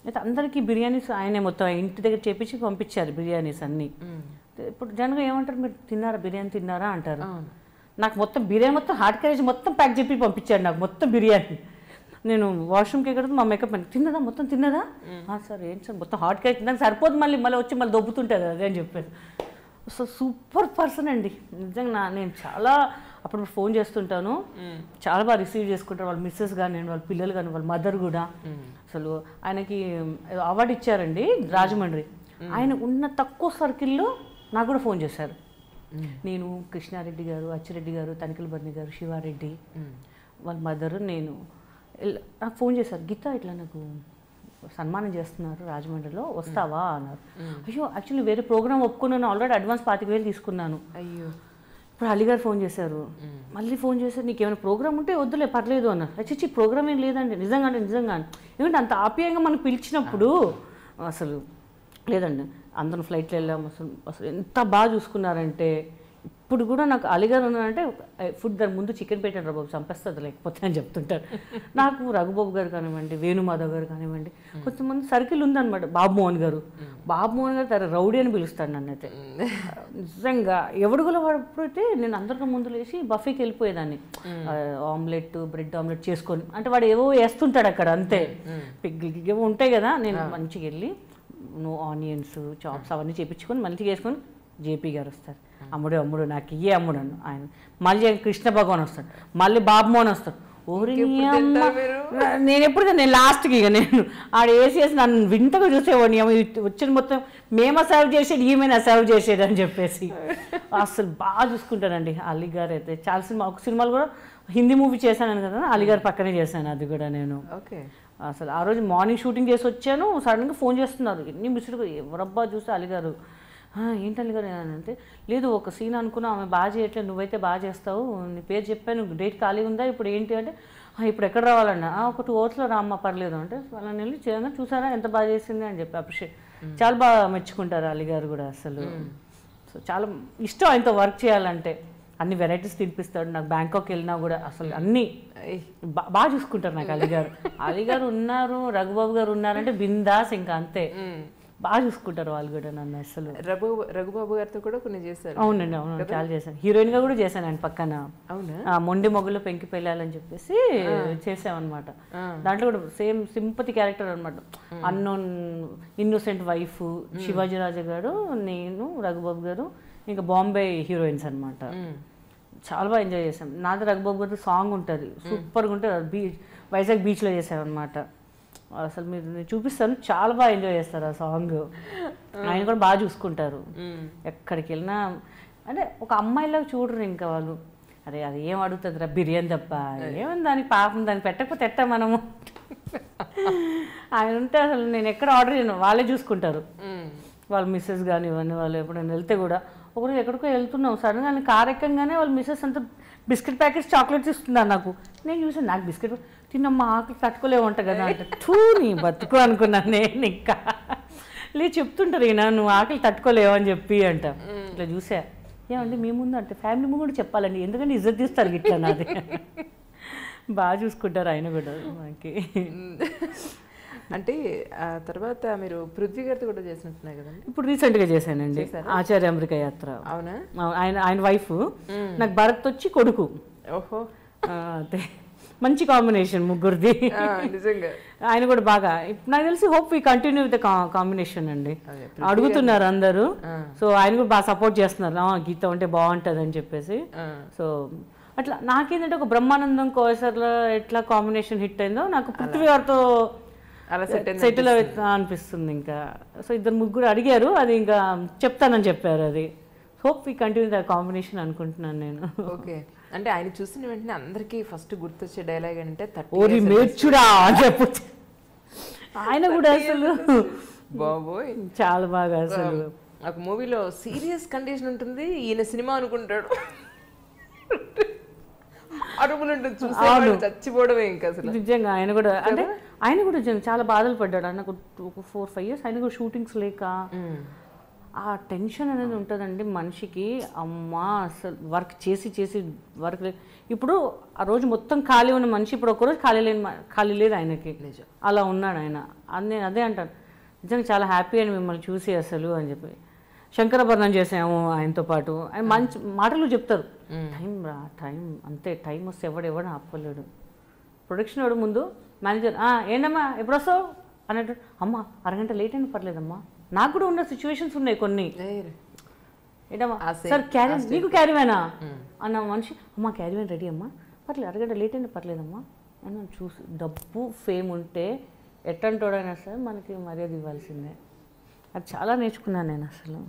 అయితే అందరికీ బిర్యానీస్ ఆయనే మొత్తం ఇంటి దగ్గర చేపించి పంపించారు బిర్యానీస్ అన్నీ. ఇప్పుడు జనగా ఏమంటారు, మీరు తిన్నారా, బిర్యానీ తిన్నారా అంటారు. నాకు మొత్తం బిర్యానీ మొత్తం హాట్ క్యారేజ్ మొత్తం ప్యాక్ చెప్పి పంపించాడు నాకు మొత్తం బిర్యానీ. నేను వాష్రూమ్కి ఎక్కడ మా మేకప్ అని, తిన్నదా మొత్తం తిన్నదా సార్, ఏంటి సార్ మొత్తం హాట్ క్యారేజ్ తిన్నాక సరిపోదు, మళ్ళీ వచ్చి మళ్ళీ దొబ్బుతుంటుంది అదే అని చెప్పారు. సో సూపర్ పర్సన్ అండి నిజంగా. నేను చాలా అప్పుడు ఫోన్ చేస్తుంటాను, చాలా బాగా రిసీవ్ చేసుకుంటారు వాళ్ళ మిస్సెస్ కానీ, వాళ్ళ పిల్లలు కానీ, వాళ్ళ మదర్ కూడా. అసలు ఆయనకి అవార్డు ఇచ్చారండి రాజమండ్రి, ఆయన ఉన్న తక్కువ సర్కిల్లో నాకు కూడా ఫోన్ చేశారు. నేను కృష్ణారెడ్డి గారు, అచ్చిరెడ్డి గారు, తనిఖీల బర్ని గారు, శివారెడ్డి వాళ్ళ మదరు, నేను నాకు ఫోన్ చేశారు. గీత ఇట్లా నాకు సన్మానం చేస్తున్నారు రాజమండ్రిలో, వస్తావా అన్నారు. అయ్యో యాక్చువల్లీ వేరే ప్రోగ్రామ్ ఒప్పుకున్నాను, ఆల్రెడీ అడ్వాన్స్ 25,000 తీసుకున్నాను. అయ్యో ఇప్పుడు అలీగారు ఫోన్ చేశారు, మళ్ళీ ఫోన్ చేశారు, నీకు ఏమైనా ప్రోగ్రామ్ ఉంటే వద్దులే పర్లేదు అన్నారు. అచ్చి ప్రోగ్రామ్ ఏం లేదండి, నిజంగా అంటే నిజంగా. ఎందుకంటే అంత ఆప్యాయంగా మనకు పిలిచినప్పుడు అసలు లేదండి, అందరం ఫ్లైట్లో వెళ్ళాము. అసలు ఎంత బాగా చూసుకున్నారంటే ఇప్పుడు కూడా నాకు అలీగారు ఉన్నారంటే ఫుడ్ దాని ముందు చికెన్ పెట్టాను రా బాబు చంపేస్తుంది లేకపోతే అని చెప్తుంటారు. నాకు రఘుబాబు గారు కానివ్వండి, వేణుమాధవ్ గారు కానివ్వండి, కొంతమంది సర్కిల్ ఉందన్నమాట. బాబు మోహన్ గారు తన రౌడీ అని పిలుస్తాడు నన్ను అయితే. నిజంగా ఎవడు కూడా వాడిపోతే నేను అందరికీ ముందు లేచి బఫీకి వెళ్ళిపోయేదాన్ని. ఆమ్లెట్, బ్రెడ్ ఆమ్లెట్ చేసుకొని, అంటే వాడు ఏవో వేస్తుంటాడు అక్కడ అంతే, పిగ్గిల్ ఏవో ఉంటాయి కదా. నేను మంచిగా వెళ్ళి ఆనియన్స్ చాప్స్ అవన్నీ చేపించుకొని మంచిగా వేసుకొని జేపీ గారు వస్తారు, అమ్ముడు నాకు ఇయ్యే అమ్ముడు అన్న ఆయన. మళ్ళీ కృష్ణ భగవాన్ వస్తాడు, మళ్ళీ బాబు మోహన్ వస్తాడు. ఓరి నేను ఎప్పుడు నేను లాస్ట్కి ఇక నేను ఆడ వేసేసి నన్ను వింతగా చూసేవాడిని. వచ్చిన మొత్తం మేమా సర్వ్ చేసేది, ఈమెనా సర్వ్ చేసేది అని చెప్పేసి అసలు బాగా చూసుకుంటానండి. అలీగారు అయితే చాలా ఒక సినిమాలు కూడా హిందీ మూవీ చేశాను కదా, అలీగారు పక్కనే చేశాను అది కూడా నేను. అసలు ఆ రోజు మార్నింగ్ షూటింగ్ చేసి వచ్చాను, సడన్గా ఫోన్ చేస్తున్నారు, ఎన్ని మిస్డ్ ఎవరబ్బా చూస్తే అలీగారు. ఏంటి అలీగారు అంటే, లేదు ఒక సీన్ అనుకున్నా, ఆమె బాగా చేయట్లేదు, నువ్వైతే బాగా చేస్తావు, నీ పేరు చెప్పాను, డేట్ ఖాళీ ఉందా ఇప్పుడు ఏంటి అంటే, ఇప్పుడు ఎక్కడ రావాలన్నా ఒక 2 hours రామ్మా పర్లేదు అంటే, వాళ్ళని వెళ్ళి చేయగా చూసారా ఎంత బాగా చేసింది అని చెప్పి అప్రిషియేట్ చాలా బాగా మెచ్చుకుంటారు అలీగారు కూడా. అసలు సో చాలా ఇష్టం ఆయనతో వర్క్ చేయాలంటే. అన్ని వెరైటీస్ తినిపిస్తాడు నాకు. బ్యాంకాక్ వెళ్ళినా కూడా అసలు అన్నీ బాగా చూసుకుంటారు నాకు అలీగారు ఉన్నారు, రఘుబాబు గారు ఉన్నారంటే బిందాస్ ఇంకా అంతే. బాగా చూసుకుంటారు వాళ్ళు కూడా నన్ను. అసలు రఘుబాబు గారితో కూడా కొన్ని చేశారు. అవునండి, అవును, చాలా చేశాను. హీరోయిన్ గా కూడా చేశాను ఆయన పక్కన. అవునా, మొండి మొగ్గులో పెంకి పెళ్ళాలని చెప్పేసి చేసామన్నమాట. దాంట్లో కూడా సేమ్ సింపతి క్యారెక్టర్ అనమాట. అన్నోన్ ఇన్నోసెంట్ వైఫ్, శివాజీ రాజా గారు, నేను, రఘుబాబు గారు, ఇంకా బాంబే హీరోయిన్స్ అనమాట. చాలా బాగా ఎంజాయ్ చేసాం. నాది రఘుబాబు గారితో సాంగ్ ఉంటుంది, సూపర్గా ఉంటుంది. వైజాగ్ బీచ్లో చేసామన్నమాట. అసలు మీరు నేను చూపిస్తాను, చాలా బాగా ఎంజాయ్ చేస్తారు ఆ సాంగ్. ఆయన కూడా బాగా చూసుకుంటారు. ఎక్కడికి వెళ్ళినా అంటే ఒక అమ్మాయిలాగా చూడరు ఇంకా వాళ్ళు. అరే అది ఏం అడుగుతుంది రా బిర్యానీ తప్ప, ఏమని దానికి పాపం దాన్ని పెట్టకపోతే ఎట్టా మనము. ఆయన ఉంటే అసలు నేను ఎక్కడ ఆర్డర్ చేయను, వాళ్ళే చూసుకుంటారు. వాళ్ళ మిస్సెస్ కానీ ఇవన్నీ, వాళ్ళు ఎప్పుడైనా వెళ్తే కూడా ఒకరోజు ఎక్కడికో వెళ్తున్నాం, సడన్గా నేను కార్ ఎక్కగానే వాళ్ళ మిస్సెస్ అంతా బిస్కెట్ ప్యాకెట్స్, చాక్లెట్స్ ఇస్తున్నారు నాకు. నేను చూసాను, నాకు బిస్కెట్ తిన్నమ్మా ఆకలి తట్టుకోలేవంట కదా అంటే, టూ నీ బతుకు అనుకున్నాను నేను. ఇంకా లేదు చెప్తుంటారు ఈయన, నువ్వు ఆకలి తట్టుకోలేవు అని చెప్పి అంట. ఇట్లా చూసా, ఏమండి మీ ముందు అంటే ఫ్యామిలీ ముందు కూడా చెప్పాలండి, ఎందుకంటే ఇజ్జత్ తీస్తారు ఇట్లా నాది. బాగా చూసుకుంటారు ఆయన కూడా మనకి. అంటే ఆ తర్వాత మీరు పృథ్వీ గారితో కూడా చేసినట్టున్నాయి కదండి. ఇప్పుడు రీసెంట్గా చేశానండి, ఆచార్య అమెరికా యాత్ర. అవునా, ఆయన వైఫ్, నాకు భరత్ వచ్చి కొడుకు. ఓహో, అదే మంచి కాంబినేషన్ ముగ్గురిది నిజంగా. ఆయన కూడా బాగా, నాకు తెలిసి hope we continue with combination అండి. అడుగుతున్నారు అందరూ, సో ఆయన కూడా బాగా సపోర్ట్ చేస్తున్నారు, గీత ఉంటే బాగుంటుంది అని చెప్పేసి. సో అట్లా నాకేంటంటే ఒక బ్రహ్మానందం కోసర్లో ఎట్లా కాంబినేషన్ హిట్ అయిందో, నాకు పృథ్వీ గారితో అలా సెటిల్ అనిపిస్తుంది ఇంకా. సో ఇద్దరు ముగ్గురు అడిగారు, అది ఇంకా చెప్తానని చెప్పారు. అది hope we continue the combination అనుకుంటున్నాను నేను. ఓకే, అంటే ఆయన చూసిన వెంటనే అందరికీ ఫస్ట్ గుర్తొచ్చే డైలాగ్ అంటే ఓరి మేర్చుడా అని చెప్పొచ్చు. ఆయన కూడా అసలు బాబోయ్ చాలా బాగా. అసలు ఒక మూవీలో సీరియస్ కండిషన్ ఉంటుంది, ఈయన సినిమా అనుకుంటాడు, అరుపులు ఉంటుంది, చూసి చచ్చిపోవడమే ఇంకా అసలు. నిజంగా ఆయన కూడా అంటే ఆయన కూడా చాలా బాధలు పడ్డాడు. ఆయనకు ఒక 4-5 years ఆయన కూడా షూటింగ్స్ లేక ఆ టెన్షన్ అనేది ఉంటుందండి మనిషికి. అమ్మా అసలు వర్క్ చేసి వర్క్ లేదు. ఇప్పుడు ఆ రోజు మొత్తం ఖాళీ ఉన్న మనిషి ఇప్పుడు ఒకరోజు ఖాళీ లేదు ఆయనకి. అలా ఉన్నాడు ఆయన. నేను అదే అంటాను, నిజంగా చాలా హ్యాపీ అని మిమ్మల్ని చూసి అసలు అని చెప్పి. శంకరాభరణం చేసాము ఆయనతో పాటు. ఆయన మంచి మాటలు చెప్తారు, టైం రా టైం, అంతే టైం వస్తే ఎవడు ఆపలేడు. ప్రొడక్షన్ వాడు ముందు మేనేజర్ ఏంటమ్మా ఎప్పుడు వస్తావు అన్నట్టు, అమ్మ అరగంట లేట్ అయినా పర్లేదమ్మా. నాకు కూడా ఉన్న సిచ్యువేషన్స్ ఉన్నాయి కొన్ని. ఏంటమ్మా సార్ క్యారీ, నీకు క్యారీవేనా అన్న మనిషి, అమ్మ క్యారీవేన్ రెడీ అమ్మా, పర్లేదు అరగంట లేట్ అయినా పర్లేదమ్మా అని చూసి. డబ్బు ఫేమ్ ఉంటే ఎట్టంటోడైనా సరే మనకి మర్యాద ఇవ్వాల్సిందే. అది చాలా నేర్చుకున్నాను నేను అసలు.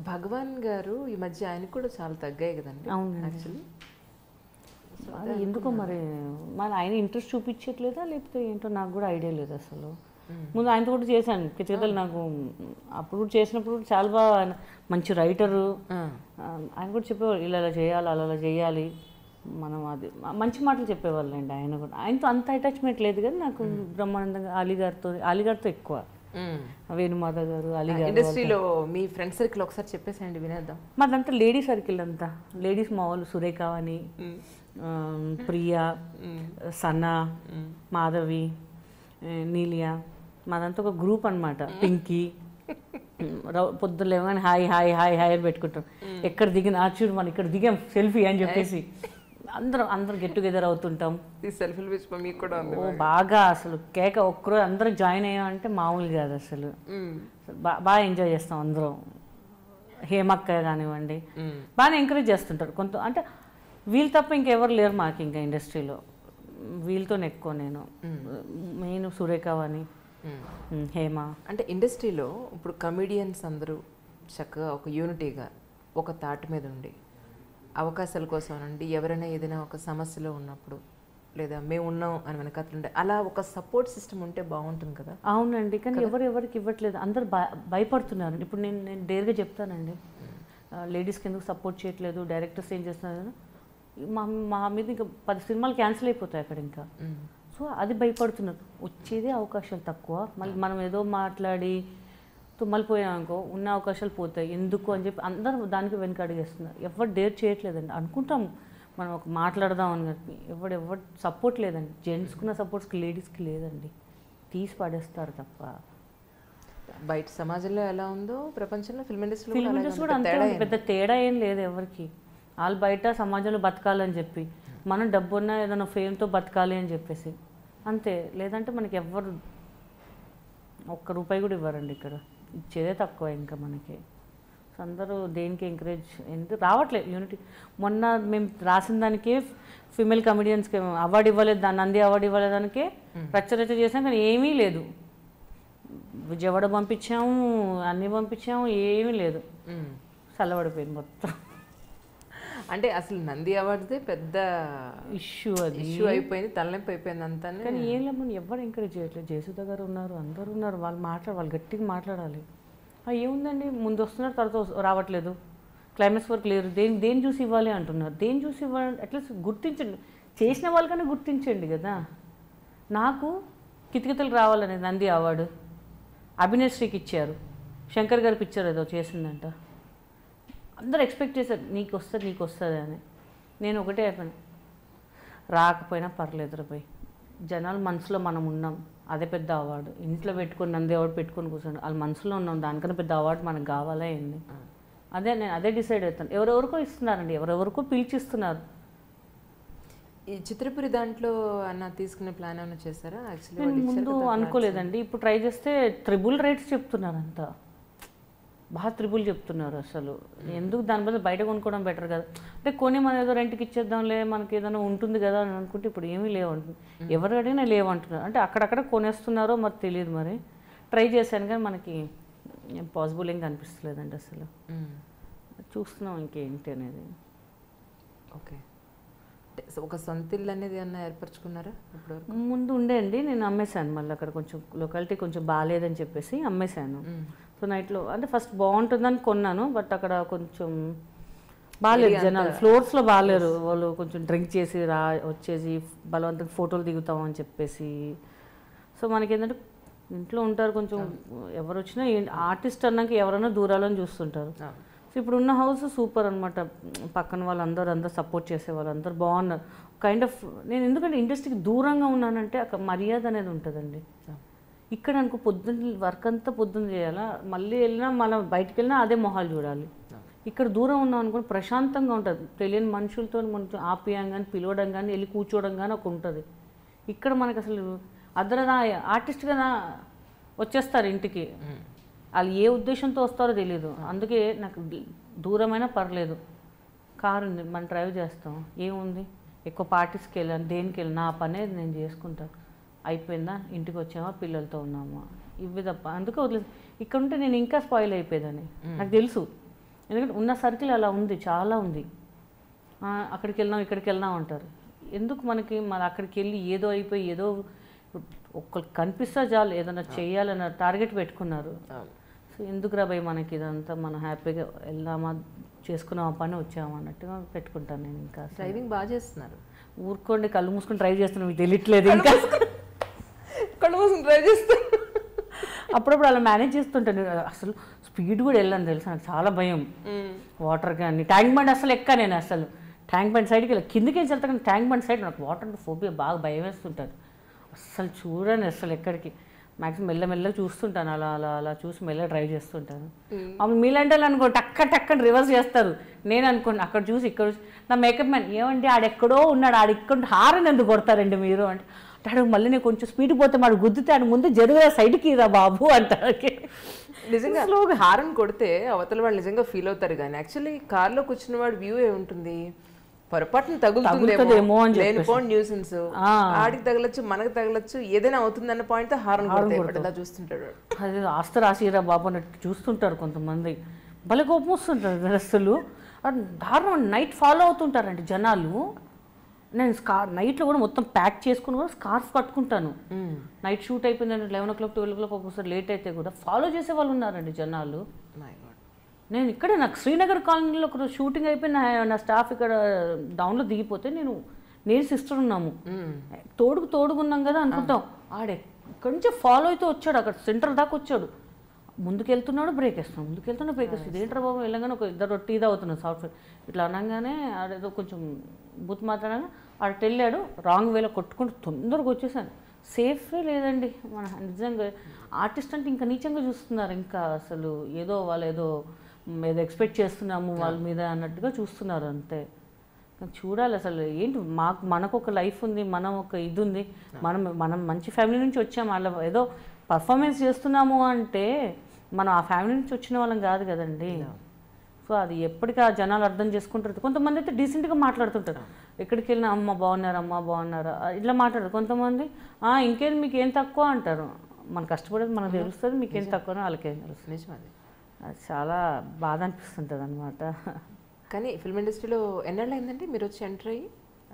భగవాన్ గారు ఈ మధ్య ఆయనకు కూడా చాలా తగ్గాయి కదండి అవునండి. యాక్చువల్లీ. అది ఎందుకో మరి ఆయన ఇంట్రెస్ట్ చూపించట్లేదా లేకపోతే ఏంటో నాకు కూడా ఐడియా లేదు అసలు. ముందు ఆయనతో కూడా చేశాను కితకితలు. నాకు అప్పుడు కూడా చేసినప్పుడు కూడా చాలా బాగా మంచి రైటరు. ఆయన కూడా చెప్పేవాళ్ళు ఇలా ఇలా చేయాలి అలా అలా చేయాలి మనం, అది మంచి మాటలు చెప్పేవాళ్ళు అండి. ఆయన కూడా ఆయనతో అంత అటాచ్మెంట్ లేదు కానీ నాకు బ్రహ్మానందంగా అలీగారితో ఎక్కువ. వేణుమాధవ్ గారు, అలీగారు. ఇండస్ట్రీలో మీ ఫ్రెండ్ సర్కిల్ ఒకసారి చెప్పేసేయండి వినేద్దాం. మాదంతా లేడీ సర్కిల్ అంతా, లేడీస్ మా వాళ్ళు సురేఖ అని, ప్రియా, సనా, మాధవి, నీలియా, మాదంతా ఒక గ్రూప్ అనమాట. పింకీ పొద్దున్న లేవగానే హాయ్ హాయ్ హాయ్ హాయ్ అని పెట్టుకుంటాం. ఎక్కడ దిగిన చూడు మనం ఇక్కడ దిగాం సెల్ఫీ అని చెప్పేసి అందరం గెట్ టుగెదర్ అవుతుంటాం. బాగా అసలు కేక ఒక్కరోజు అందరం జాయిన్ అయ్యామంటే మామూలు కాదు అసలు. బాగా ఎంజాయ్ చేస్తాం అందరం. హేమక్క కానివ్వండి బాగా ఎంకరేజ్ చేస్తుంటారు కొంత. అంటే వీళ్ళు తప్ప ఇంకెవరు లేరు మాకు ఇంకా ఇండస్ట్రీలో, వీళ్ళతోనే ఎక్కువ. నేను మెయిన్ సురేఖ అని, హేమ. అంటే ఇండస్ట్రీలో ఇప్పుడు కమెడియన్స్ అందరూ చక్కగా ఒక యూనిటీగా ఒక తాటి మీద ఉండి అవకాశాల కోసం అనండి, ఎవరైనా ఏదైనా ఒక సమస్యలో ఉన్నప్పుడు లేదా మేము ఉన్నాం అని వెనకాతలుండే అలా ఒక సపోర్ట్ సిస్టమ్ ఉంటే బాగుంటుంది కదా. అవునండి, కానీ ఎవరికి ఇవ్వట్లేదు. అందరు భయపడుతున్నారు. ఇప్పుడు నేను డేర్గా చెప్తానండి, లేడీస్కి ఎందుకు సపోర్ట్ చేయట్లేదు, డైరెక్టర్స్ ఏం చేస్తున్నారు, మా మీద ఇంకా 10 సినిమాలు క్యాన్సిల్ అయిపోతాయి అక్కడ ఇంకా. సో అది భయపడుతున్నారు. వచ్చేదే అవకాశాలు తక్కువ, మళ్ళీ మనం ఏదో మాట్లాడి తుమ్మలిపోయామనుకో ఉన్న అవకాశాలు పోతాయి ఎందుకు అని చెప్పి అందరూ దానికి వెనక అడిగేస్తున్నారు. ఎవరు డేర్ చేయట్లేదండి. అనుకుంటాం మనం ఒక మాట్లాడదాం అని చెప్పి, ఎవరు సపోర్ట్ లేదండి. జెంట్స్కున్న సపోర్ట్స్కి లేడీస్కి లేదండి, తీసి పడేస్తారు తప్ప. బయట సమాజంలో ఎలా ఉందో ప్రపంచంలో ఫిల్మ్ ఇండస్ట్రీ కూడా అంతే, పెద్ద తేడా ఏం లేదు ఎవరికి. వాళ్ళు బయట సమాజంలో బతకాలని చెప్పి, మనం డబ్బున్నా ఏదైనా ఫేమ్తో బతకాలి అని చెప్పేసి అంతే. లేదంటే మనకి ఎవ్వరు ఒక్క రూపాయి కూడా ఇవ్వరండి ఇక్కడ, ఇచ్చేదే తక్కువ ఇంకా మనకి. సో అందరూ దేనికి ఎంకరేజ్ ఎందుకు రావట్లేదు యూనిటీ. మొన్న మేము రాసిన దానికే ఫీమేల్ కమెడియన్స్కి అవార్డు ఇవ్వలేదు, దాన్ని నంది అవార్డు ఇవ్వలేదు దానికే రచ్చరచ్చ చేసాం, కానీ ఏమీ లేదు. విజయవాడ పంపించాము, అన్నీ పంపించాము, ఏమీ లేదు. చల్లబడిపోయింది మొత్తం. అంటే అసలు నంది అవార్డుదే పెద్ద ఇష్యూ అయిపోయింది, తలనొప్పి అయిపోయింది అంతా. కానీ ఏం లేమని ఎవరు ఎంకరేజ్ చేయట్లేదు. జయసుధ గారు ఉన్నారు, అందరూ ఉన్నారు, వాళ్ళు గట్టిగా మాట్లాడాలి. ఏముందండి, ముందు వస్తున్నారు తర్వాత రావట్లేదు, క్లైమాక్స్ వరకు లేరు, దేని చూసి ఇవ్వాలి అంటున్నారు. దేని చూసి ఇవ్వాలి, అట్లీస్ట్ గుర్తించండి, చేసిన వాళ్ళకన్నా గుర్తించండి కదా. నాకు కితకితలు రావాలనేది నంది అవార్డు అభినయశ్రీకి ఇచ్చారు, శంకర్ గారికి ఇచ్చారు, ఏదో చేసిందంట. అందరూ ఎక్స్పెక్ట్ చేశారు నీకు వస్తుంది అని. నేను ఒకటే అయిపోయాను, రాకపోయినా పర్లేదు పోయి, జనాలు మనసులో మనం ఉన్నాం, అదే పెద్ద అవార్డు. ఇంట్లో పెట్టుకొని నంది అవార్డు పెట్టుకొని కూర్చోండి, వాళ్ళ మనసులో ఉన్నాం, దానికన్నా పెద్ద అవార్డు మనకు కావాలా ఏంది. నేను అదే డిసైడ్ అవుతాను. ఎవరెవరికో ఇస్తున్నారండి, ఎవరెవరికో పిలిచిస్తున్నారు. ఈ చిత్రపురి దాంట్లో అన్న తీసుకునే ప్లాన్ ఏమైనా చేశారా? నేను ముందు అనుకోలేదండి, ఇప్పుడు ట్రై చేస్తే ట్రిబుల్ రేట్స్ చెప్తున్నారు, అంతా బాగా ట్రిబుల్ చెప్తున్నారు అసలు. ఎందుకు దాని బదులు బయట కొనుక్కోవడం బెటర్ కదా. అంటే కొని మనం ఏదో రెంట్కి ఇచ్చేద్దాంలే, మనకి ఏదైనా ఉంటుంది కదా అని అనుకుంటే ఇప్పుడు ఏమీ లేవంటుంది. ఎవరు అడిగినా లేవంటున్నారు. అంటే అక్కడక్కడ కొనేస్తున్నారో మరి తెలియదు. మరి ట్రై చేశాను కానీ మనకి ఏం పాసిబుల్ ఏం కనిపిస్తలేదండి అసలు. చూస్తున్నాం ఇంకేంటి అనేది. ఓకే, ఒక సొంత ఇల్లు అనేది ఏమన్నా ఏర్పరచుకున్నారా? ఇప్పుడు ముందు ఉండే అండి, నేను అమ్మేశాను. మళ్ళీ అక్కడ కొంచెం లొకాలిటీ కొంచెం బాగాలేదని చెప్పేసి అమ్మేశాను. సో నైట్లో అంటే ఫస్ట్ బాగుంటుందని కొన్నాను, బట్ అక్కడ కొంచెం బాగాలేదు, జనాలు ఫ్లోర్స్లో బాగాలేరు. వాళ్ళు కొంచెం డ్రింక్ చేసి వచ్చేసి బలవంతంగా ఫోటోలు దిగుతాం అని చెప్పేసి. సో మనకి ఏంటంటే ఇంట్లో ఉంటారు, కొంచెం ఎవరు వచ్చినా ఆర్టిస్ట్ అన్నాక ఎవరైనా దూరాలని చూస్తుంటారు. సో ఇప్పుడున్న హౌస్ సూపర్ అనమాట. పక్కన వాళ్ళందరూ సపోర్ట్ చేసేవాళ్ళు, అందరూ బాగున్నారు. కైండ్ ఆఫ్ నేను ఎందుకంటే ఇండస్ట్రీకి దూరంగా ఉన్నానంటే అక్కడ మర్యాద అనేది ఉంటుందండి. ఇక్కడ అనుకో పొద్దున్న వర్క్ అంతా పొద్దున్న చేయాలా, మళ్ళీ వెళ్ళినా మనం బయటికి వెళ్ళినా అదే మొహాలు చూడాలి. ఇక్కడ దూరం ఉన్నాం అనుకో ప్రశాంతంగా ఉంటుంది, తెలియని మనుషులతో కొంచెం ఆప్యాయం కానీ పిలవడం కానీ వెళ్ళి కూర్చోవడం కానీ ఒక ఉంటుంది. ఇక్కడ మనకు అసలు అదరదా ఆర్టిస్ట్గా వచ్చేస్తారు ఇంటికి, వాళ్ళు ఏ ఉద్దేశంతో వస్తారో తెలియదు. అందుకే నాకు దూరమైనా పర్లేదు, కారు ఉంది మనం డ్రైవ్ చేస్తాం, ఏముంది ఎక్కువ పార్టీస్కి వెళ్ళాను దేనికి వెళ్ళి నా పనే నేను చేసుకుంటాను. అయిపోయిందా, ఇంటికి వచ్చామా, పిల్లలతో ఉన్నామా, ఇవి తప్ప, అందుకే వదిలేదు. ఇక్కడ ఉంటే నేను ఇంకా స్పాయిల్ అయిపోయేదని నాకు తెలుసు. ఎందుకంటే ఉన్న సర్కిల్ అలా ఉంది, చాలా ఉంది. అక్కడికి వెళ్దాం ఇక్కడికి వెళ్దాం అంటారు. ఎందుకు మనకి మన అక్కడికి వెళ్ళి ఏదో అయిపోయి ఏదో ఒక్కరికి కనిపిస్తా చాలు ఏదైనా చేయాలన్న టార్గెట్ పెట్టుకున్నారు. సో ఎందుకు రాబోయే మనకి ఇదంతా, మనం హ్యాపీగా వెళ్దామా చేసుకున్నాం ఆ పని వచ్చామా అన్నట్టుగా పెట్టుకుంటాను నేను. ఇంకా డ్రైవింగ్ బాగా చేస్తున్నారు. ఊరుకోండి, కళ్ళు మూసుకొని డ్రైవ్ చేస్తున్నాను, మీకు తెలియట్లేదు. ఇంకా కళ్ళు మూసుకొని డ్రైవ్ చేస్తాను. అప్పుడప్పుడు అలా మేనేజ్ చేస్తుంటాను. అసలు స్పీడ్ కూడా వెళ్ళాను తెలుసా, నాకు చాలా భయం. వాటర్ కానీ ట్యాంక్ బండ్ అసలు నేను అసలు ట్యాంక్ బండ్ సైడ్కి వెళ్ళి కిందకి వెళ్తా, కానీ ట్యాంక్ బండ్ సైడ్ నాకు వాటర్ ఫోబియా, బాగా భయం వేస్తుంటారు. అస్సలు చూడని అసలు ఎక్కడికి, మ్యాక్సిమం మెల్లమెల్లగా చూస్తుంటాను, అలా అలా అలా చూసి మెల్ల డ్రైవ్ చేస్తుంటాను. అప్పుడు మీలాంటి వాళ్ళు అనుకో టక్కని రివర్స్ చేస్తారు. నేను అనుకోండి అక్కడ చూసి ఇక్కడ చూసి నా మేకప్ మ్యాన్ ఏమంటే ఆడెక్కడో ఉన్నాడు, ఆడిక్కడ హారని ఎందుకు కొడతారండి మీరు అంటే, ఆడు మళ్ళీ నేను కొంచెం స్పీడ్ పోతే మాడు గుద్దితే ఆడు ముందు జరుగు సైడ్కి రా బాబు అంటారు. నిజంగా స్లోగా హారన్ కొడితే అవతల వాళ్ళు నిజంగా ఫీల్ అవుతారు. కానీ యాక్చువల్లీ కార్లో కూర్చున్న వాడు వ్యూ ఏముంటుంది, పొరపాటున తగులుతుందేమో అని ఫోన్ న్యూసెన్స్, ఆడికి తగలచ్చు మనకు తగలచ్చు ఏదైనా అవుతుంది అన్న పాయింట్ తో హారన్ కొడతా చూస్తుంటాడు. అది ఆస్తి రాసిరా బాబు అన్నట్టు చూస్తుంటారు కొంతమంది. భలే కోపం వస్తుంటారు అసలు. దారుణం. నైట్ ఫాలో అవుతుంటారండి జనాలు. నేను నైట్లో కూడా మొత్తం ప్యాక్ చేసుకుని కూడా స్కార్ఫ్ కట్టుకుంటాను. నైట్ షూట్ అయిపోయిందండి 11 o'clock 12 o'clock ఒక్కొక్కసారి లేట్ అయితే కూడా ఫాలో చేసే వాళ్ళు ఉన్నారండి జనాలు. నేను ఇక్కడే నాకు శ్రీనగర్ కాలనీలో ఒక షూటింగ్ అయిపోయి నా స్టాఫ్ ఇక్కడ డౌన్లో దిగిపోతే నేను సిస్టర్ ఉన్నాము, తోడుగున్నాం కదా అనుకుంటాం. ఆడే ఇక్కడి నుంచి ఫాలో అయితే వచ్చాడు, అక్కడ సెంటర్ దాకా వచ్చాడు, ముందుకెళ్తున్నాడు బ్రేక్ వేస్తున్నాడు, ముందుకెళ్తున్నాడు బ్రేక్ వేస్తుంది. ఇదేంట్రా బాబు వెళ్ళగానే ఒక ఇద్దరు టీ తాగుతున్నాడు సాఫ్ట్వేర్ ఇట్లా అనగానే ఆడేదో కొంచెం బూత్ మాట్లాడగా ఆడ వెళ్ళాడు, రాంగ్ వేలో కొట్టుకుంటూ తొందరగా వచ్చేసాను. సేఫే లేదండి మన నిజంగా. ఆర్టిస్ట్ అంటే ఇంకా నీచంగా చూస్తున్నారు, ఇంకా అసలు ఏదో వాళ్ళు ఏదో ఎక్స్పెక్ట్ చేస్తున్నాము వాళ్ళ మీద అన్నట్టుగా చూస్తున్నారు అంతే. చూడాలి అసలు ఏంటి, మనకు ఒక లైఫ్ ఉంది, మనం ఒక ఇది ఉంది, మనం మంచి ఫ్యామిలీ నుంచి వచ్చాము, అలా ఏదో పర్ఫార్మెన్స్ చేస్తున్నాము అంటే మనం ఆ ఫ్యామిలీ నుంచి వచ్చిన వాళ్ళం కాదు కదండి. సో అది ఎప్పటికీ ఆ జనాలు అర్థం చేసుకుంటారు. కొంతమంది అయితే డీసెంట్గా మాట్లాడుతుంటారు, ఎక్కడికి వెళ్ళినా అమ్మ బాగున్నారా ఇట్లా మాట్లాడరు. కొంతమంది ఇంకేం మీకేం తక్కువ అంటారు. మన కష్టపడేది మనకు తెలుస్తుంది, మీకేం తక్కువనో వాళ్ళకేం తెలుస్తుంది. నిజమే, అది చాలా బాధ అనిపిస్తుంటుంది అనమాట. కానీ ఫిల్మ్ ఇండస్ట్రీలో ఎన్నేళ్ళు అయిందండి మీరు వచ్చి ఎంటర్ అయ్యి?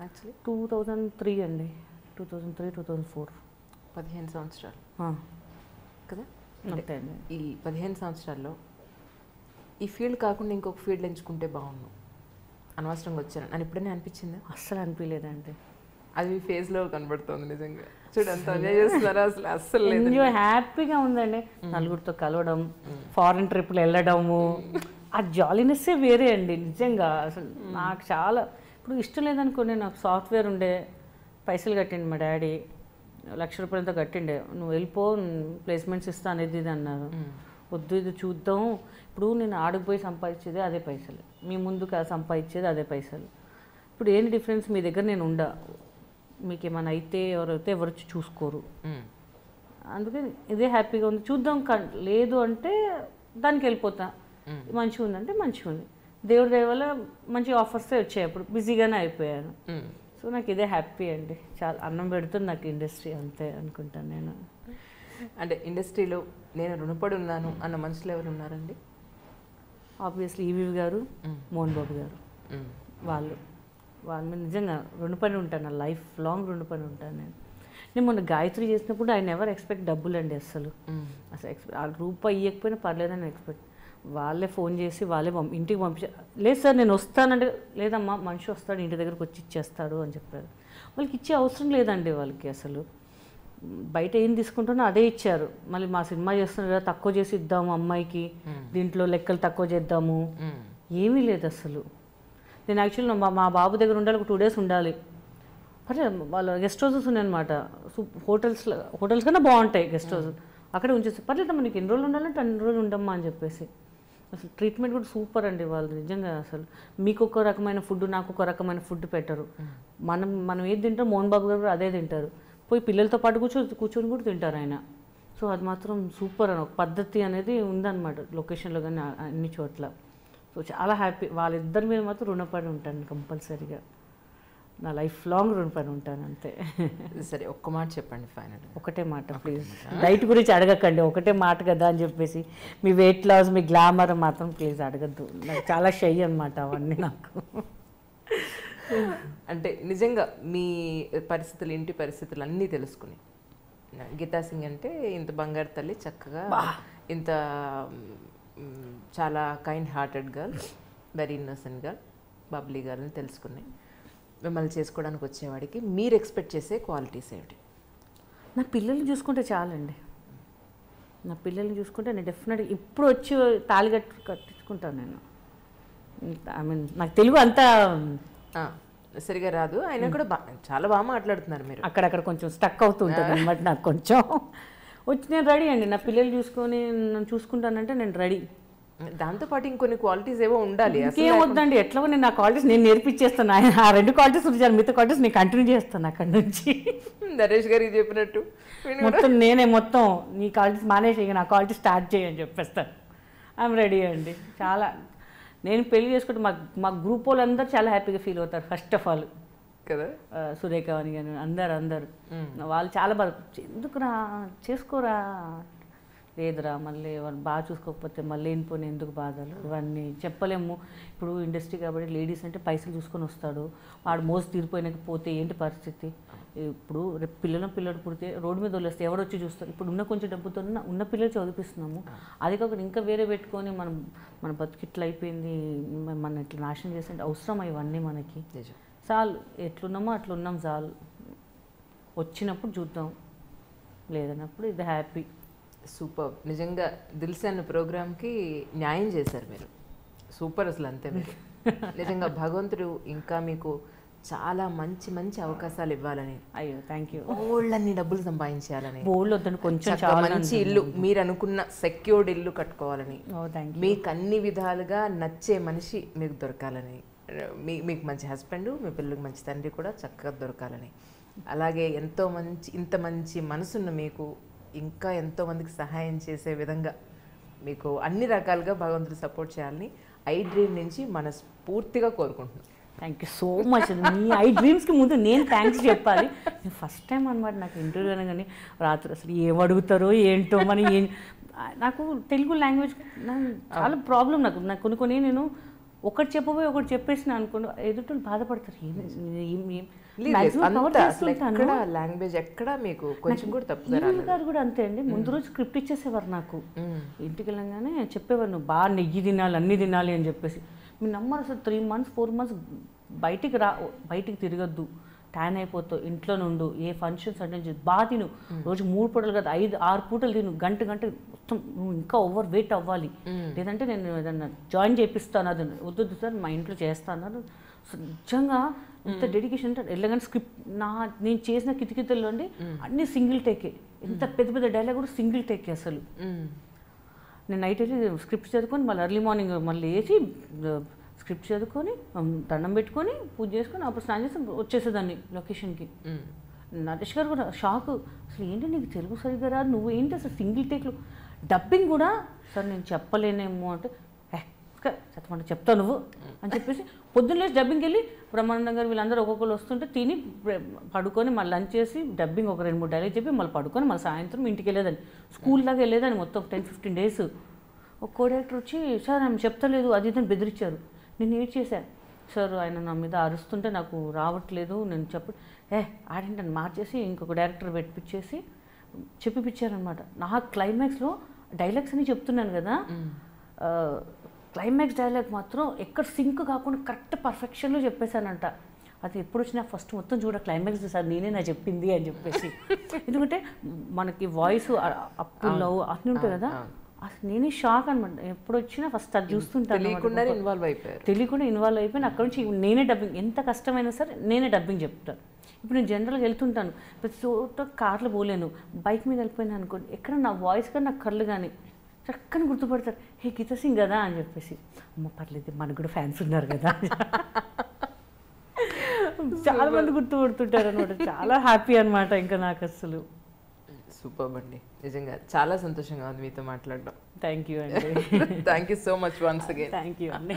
యాక్చువల్లీ 2003 అండి, 2003-2004, 15 సంవత్సరాలు కదా. ఈ 15 సంవత్సరాల్లో ఈ ఫీల్డ్ కాకుండా ఇంకొక ఫీల్డ్ ఎంచుకుంటే బాగున్నాను, అనవసరంగా వచ్చాను అని ఎప్పుడైనా అనిపించిందా? అస్సలు అనిపించలేదండి. అది మీ ఫేస్లో కనబడుతుంది నిజంగా. చూడంత ఎంజాయ్ చేస్తున్నారా అసలు? అస్సలు ఎంజాయ్ హ్యాపీగా ఉందండి. నలుగురితో కలవడం, ఫారెన్ ట్రిప్లు వెళ్ళడము, ఆ జాలీనెస్సే వేరే అండి నిజంగా. అసలు నాకు చాలా ఇప్పుడు ఇష్టం లేదనుకోండి. నాకు సాఫ్ట్వేర్ ఉండే, పైసలు కట్టిండు మా డాడీ, 1,00,000 రూపాయలతో కట్టిండే, నువ్వు వెళ్ళిపో ప్లేస్మెంట్స్ ఇస్తా అనేది ఇది అన్నారు. వద్దు ఇది చూద్దాం, ఇప్పుడు నేను ఆడిపోయి సంపాదించేది అదే పైసలు, మీ ముందుకు సంపాదించేది అదే పైసలు, ఇప్పుడు ఏంటి డిఫరెన్స్, మీ దగ్గర నేను ఉండా, మీకు ఏమైనా అయితే ఎవరైతే ఎవరు చూసుకోరు, అందుకే ఇదే హ్యాపీగా ఉంది, చూద్దాం. లేదు అంటే దానికి వెళ్ళిపోతా, మంచిగా ఉందంటే మంచిగా ఉంది, దేవుడి దయ వల్ల మంచి ఆఫర్సే వచ్చాయి, అప్పుడు బిజీగానే అయిపోయాను. సో నాకు ఇదే హ్యాపీ అండి, చాలా అన్నం పెడుతుంది నాకు ఇండస్ట్రీ, అంతే అనుకుంటాను నేను. అంటే ఇండస్ట్రీలో నేను రుణపడి ఉన్నాను అన్న మనుషులు ఎవరు ఉన్నారండి? ఆబ్వియస్లీ ఈవీ గారు, మోహన్ బాబు గారు, వాళ్ళ మీద నిజంగా రుణపడి ఉంటాను, లైఫ్ లాంగ్ రుణపడి ఉంటాను నేను మొన్న గాయత్రి చేసినప్పుడు ఐ నెవర్ ఎక్స్పెక్ట్ డబ్బులు అండి అసలు రూపాయి ఇవ్వకపోయినా పర్లేదని ఎక్స్పెక్ట్. వాళ్ళే ఫోన్ చేసి వాళ్ళే ఇంటికి పంపించారు. లేదు సార్ నేను వస్తానంటే, లేదమ్మా మనిషి వస్తాడు ఇంటి దగ్గరకు వచ్చి ఇచ్చేస్తాడు అని చెప్పారు. వాళ్ళకి ఇచ్చే అవసరం లేదండి, వాళ్ళకి అసలు బయట ఏం తీసుకుంటున్నా అదే ఇచ్చారు. మళ్ళీ మా సినిమా చేస్తున్నారు కదా తక్కువ చేసి ఇద్దాము అమ్మాయికి, దీంట్లో లెక్కలు తక్కువ చేద్దాము, ఏమీ లేదు అసలు. నేను యాక్చువల్లీ మా బాబు దగ్గర ఉండాలి, ఒక 2 days ఉండాలి. వాళ్ళ గెస్ట్ హౌసెస్ ఉన్నాయన్నమాట, హోటల్స్ కన్నా బాగుంటాయి గెస్ట్ హౌస్, అక్కడే ఉంచేసి పర్లేదమ్మా నీకు ఎన్ని రోజులు ఉండాలంటే అన్ని రోజులు ఉండమ్మా అని చెప్పేసి. అసలు ట్రీట్మెంట్ కూడా సూపర్ అండి వాళ్ళు నిజంగా. అసలు మీకు ఒక రకమైన ఫుడ్, నాకు ఒక రకమైన ఫుడ్ పెట్టరు. మనం ఏది తింటాం మోహన్ బాబు గారు కూడా అదే తింటారు. పోయి పిల్లలతో పాటు కూర్చొని కూడా తింటారు ఆయన. సో అది మాత్రం సూపర్ అని ఒక పద్ధతి అనేది ఉందన్నమాట లొకేషన్లో కానీ అన్ని చోట్ల. సో చాలా హ్యాపీ, వాళ్ళిద్దరి మీద మాత్రం రుణపడి ఉంటాను కంపల్సరీగా. నా లైఫ్ లాంగ్ రుణపడి ఉంటాను అంతే. సరే ఒక్క మాట చెప్పండి ఫైనల్. ఒకటే మాట ప్లీజ్, డైట్ గురించి అడగకండి, ఒకటే మాట కదా అని చెప్పేసి. మీ వెయిట్ లాస్, మీ గ్లామర్ మాత్రం ప్లీజ్ అడగద్దు, నాకు చాలా షై అనమాట అవన్నీ నాకు. అంటే నిజంగా మీ పరిస్థితులు, ఇంటి పరిస్థితులు అన్నీ తెలుసుకుని గీతా సింగ్ అంటే ఇంత బంగారు తల్లి, చక్కగా ఇంత చాలా kind hearted girl, very innocent girl, bubbly girl అని తెలుసుకున్నాయి. మిమ్మల్ని చేసుకోవడానికి వచ్చేవాడికి మీరు ఎక్స్పెక్ట్ చేసే క్వాలిటీస్ ఏమిటి? నా పిల్లల్ని చూసుకుంటే చాలండి. నా పిల్లల్ని చూసుకుంటే నేను డెఫినెట్గా ఇప్పుడు వచ్చి తాళి కట్టించుకుంటాను నేను. ఐ మీన్ నాకు తెలుగు అంతా సరిగా రాదు, అయినా కూడా చాలా బాగా మాట్లాడుతున్నారు మీరు. అక్కడక్కడ కొంచెం స్టక్ అవుతూ ఉంటుంది అనమాట నాకు కొంచెం. వచ్చి నేను రెడీ అండి, నా పిల్లలు చూసుకొని నన్ను చూసుకుంటానంటే నేను రెడీ. దాంతోపాటు ఇంకొన్ని క్వాలిటీస్ ఏవో ఉండాలి. ఇంకేం వద్దండి, ఎట్లా నేను నా క్వాలిటీస్ నేను నేర్పించేస్తాను. ఆ 2 క్వాలిటీస్ ఉంచాను, మిగతా క్వాలిటీస్ నేను కంటిన్యూ చేస్తాను అక్కడి నుంచి. నరేష్ గారికి చెప్పినట్టు మొత్తం నేనే మొత్తం నీ క్వాలిటీస్ మానేసి నా క్వాలిటీ స్టార్ట్ చేయని చెప్పేస్తాను. ఐఎమ్ రెడీ అండి. చాలా నేను పెళ్లి చేసుకుంటే మా గ్రూప్ వాళ్ళందరూ చాలా హ్యాపీగా ఫీల్ అవుతారు. ఫస్ట్ ఆఫ్ ఆల్ కదా, సురేఖ అని కానీ అందరు వాళ్ళు చాలా బాగా, ఎందుకురా చేసుకోరా, లేదురా మళ్ళీ వాళ్ళు బాగా చూసుకోకపోతే మళ్ళీ లేనిపోయిన ఎందుకు బాధలు, ఇవన్నీ చెప్పలేము. ఇప్పుడు ఇండస్ట్రీ కాబట్టి లేడీస్ అంటే పైసలు చూసుకొని వస్తాడు, వాడు మోసి తీరిపోయినాక పోతే ఏంటి పరిస్థితి. ఇప్పుడు రేపు పిల్లలు పుడితే రోడ్డు మీద వదిలేస్తే ఎవరు వచ్చి చూస్తారు. ఇప్పుడు ఉన్న కొంచెం డబ్బుతో ఉన్న పిల్లలు చదివిస్తున్నాము, అది కాకుండా ఇంకా వేరే పెట్టుకొని మన బతుకిట్లా అయిపోయింది, మన ఇట్లా నాశనం చేసే అవసరం ఇవన్నీ మనకి. చాలు, ఎట్లున్నామో అట్లున్నాం చాలు. వచ్చినప్పుడు చూద్దాం, లేదన్నప్పుడు ఇది హ్యాపీ. సూపర్. నిజంగా దిల్సే అన్న ప్రోగ్రామ్కి న్యాయం చేశారు మీరు. సూపర్ అసలు, అంతే మీరు. నిజంగా భగవంతుడు ఇంకా మీకు చాలా మంచి మంచి అవకాశాలు ఇవ్వాలని. అయ్యో థ్యాంక్ యూ. బోళ్ళన్ని డబ్బులు సంపాదించాలని, బోల్డ్ వద్దని కొంచెం మంచి ఇల్లు, మీరు అనుకున్న సెక్యూర్డ్ ఇల్లు కట్టుకోవాలని, మీకు అన్ని విధాలుగా నచ్చే మనిషి మీకు దొరకాలని, మీకు మంచి హస్బెండ్, మీ పిల్లలకు మంచి తండ్రి కూడా చక్కగా దొరకాలని, అలాగే ఇంత మంచి మనసున్న మీకు ఇంకా ఎంతోమందికి సహాయం చేసే విధంగా మీకు అన్ని రకాలుగా భగవంతుడు సపోర్ట్ చేయాలని ఐ డ్రీమ్ నుంచి మనస్ఫూర్తిగా కోరుకుంటున్నాను. Thank you so much. మీ ఐ డ్రీమ్స్కి ముందు నేను థ్యాంక్స్ చెప్పాలి. నేను ఫస్ట్ టైం అనమాట నాకు ఇంటర్వ్యూ అనగానే రాత్రి అసలు ఏం అడుగుతారో ఏంటో అని. నాకు తెలుగు లాంగ్వేజ్ చాలా ప్రాబ్లం. నాకు కొన్ని నేను ఒకటి చెప్పబోయి ఒకటి చెప్పేసిన అనుకోండి, ఎదుటి బాధపడతారు. లాంగ్వేజ్ ఎక్కడ మీకు కొంచెం కూడా తప్పు గారు కూడా అంతే అండి. ముందు రోజు స్క్రిప్ట్ ఇచ్చేసేవారు నాకు. ఇంటికి వెళ్ళగానే చెప్పేవారు, నువ్వు బాగా నెయ్యి తినాలి, అన్ని తినాలి అని చెప్పేసి. మీరు నమ్మరు అసలు 3 months 4 months బయటికి తిరగద్దు, ట్యాన్ అయిపోతావు, ఇంట్లో నుండు, ఏ ఫంక్షన్స్ అంటే బాగా తిను, రోజు 3 పూటలు కదా 5-6 పూటలు తిను, గంట మొత్తం నువ్వు ఇంకా ఓవర్ వెయిట్ అవ్వాలి, లేదంటే నేను ఏదన్నా జాయిన్ చేపిస్తాను. అది వద్దు సార్ మా ఇంట్లో చేస్తాను. నిజంగా ఇంత డెడికేషన్ అంటే వెళ్ళగానే స్క్రిప్ట్ నేను చేసిన కితకితల్లో అండి అన్ని సింగిల్ టేకే. ఎంత పెద్ద డైలాగ్ కూడా సింగిల్ టేకే అసలు. నేను నైట్ వెళ్ళి స్క్రిప్ట్ చదువుకొని మళ్ళీ ఎర్లీ మార్నింగ్ మళ్ళీ వేసి స్క్రిప్ట్ చదువుకొని దండం పెట్టుకొని పూజ చేసుకొని అప్పుడు స్నానం చేసి వచ్చేసేదాన్ని లొకేషన్కి. నరేష్ గారు కూడా షాక్, అసలు ఏంటి నీకు తెలుగు సరిగ్గా రాదు, నువ్వు ఏంటి అసలు సింగిల్ టేక్లు, డబ్బింగ్ కూడా సార్ నేను చెప్పలేనేమో అంటే చెప్పమంటే చెప్తావు నువ్వు అని చెప్పేసి పొద్దున్న లేచి డబ్బింగ్కి వెళ్ళి బ్రహ్మానందం గారు వీళ్ళందరూ ఒక్కొక్కరు వస్తుంటే తిని పడుకొని మళ్ళీ లంచ్ చేసి డబ్బింగ్ ఒక 2-3 డైలాగ్ చెప్పి మళ్ళీ పడుకొని మళ్ళీ సాయంత్రం ఇంటికి వెళ్ళేదాన్ని. స్కూల్ దాకా వెళ్ళేదాన్ని మొత్తం 10-15 days. ఒక కోడైరెక్టర్ వచ్చి సార్ ఆమె చెప్తలేదు అది ఇదని బెదిరించారు. నేను ఏడ్ చేశాను సార్, ఆయన నా మీద అరుస్తుంటే నాకు రావట్లేదు, నేను ఆడింటని మార్చేసి ఇంకొక డైరెక్టర్ పెట్టించేసి చెప్పిపించారనమాట. నా క్లైమాక్స్లో డైలాగ్స్ అని చెప్తున్నాను కదా, క్లైమాక్స్ డైలాగ్ మాత్రం ఎక్కడ సింక్ కాకుండా కరెక్ట్ పర్ఫెక్షన్లో చెప్పేశానంట. అది ఎప్పుడు వచ్చినా ఫస్ట్ మొత్తం చూడ క్లైమాక్స్ సార్ నేనే నా చెప్పింది అని చెప్పేసి. ఎందుకంటే మనకి వాయిస్ అప్ టు లవ్ అన్నీ ఉంటాయి కదా, అసలు నేనే షాక్ అనమాట. ఎప్పుడు వచ్చినా ఫస్ట్ అది చూస్తుంటాను, తెలియకుండా ఇన్వాల్వ్ అయిపోయి అక్కడ నుంచి నేనే డబ్బింగ్, ఎంత కష్టమైనా సరే నేనే డబ్బింగ్ చెప్తాను. ఇప్పుడు నేను జనరల్గా వెళ్తుంటాను, ప్రతి చోట కార్లో పోలేను, బైక్ మీద వెళ్ళిపోయినా అనుకోండి, ఎక్కడ నా వాయిస్ కానీ నా కళ్ళు కానీ చక్కని గుర్తుపడతారు, హే గీతా సింగ్ కదా అని చెప్పేసి. అమ్మ పర్లేదు మనకు కూడా ఫ్యాన్స్ ఉన్నారు కదా, చాలా మంది గుర్తుపడుతుంటారు అనమాట. చాలా హ్యాపీ అనమాట ఇంకా నాకు అసలు. సూపర్ అండి, నిజంగా చాలా సంతోషంగా ఉంది మీతో మాట్లాడడం. థ్యాంక్ యూ అండి. Thank you so much once again. Thank you అండి.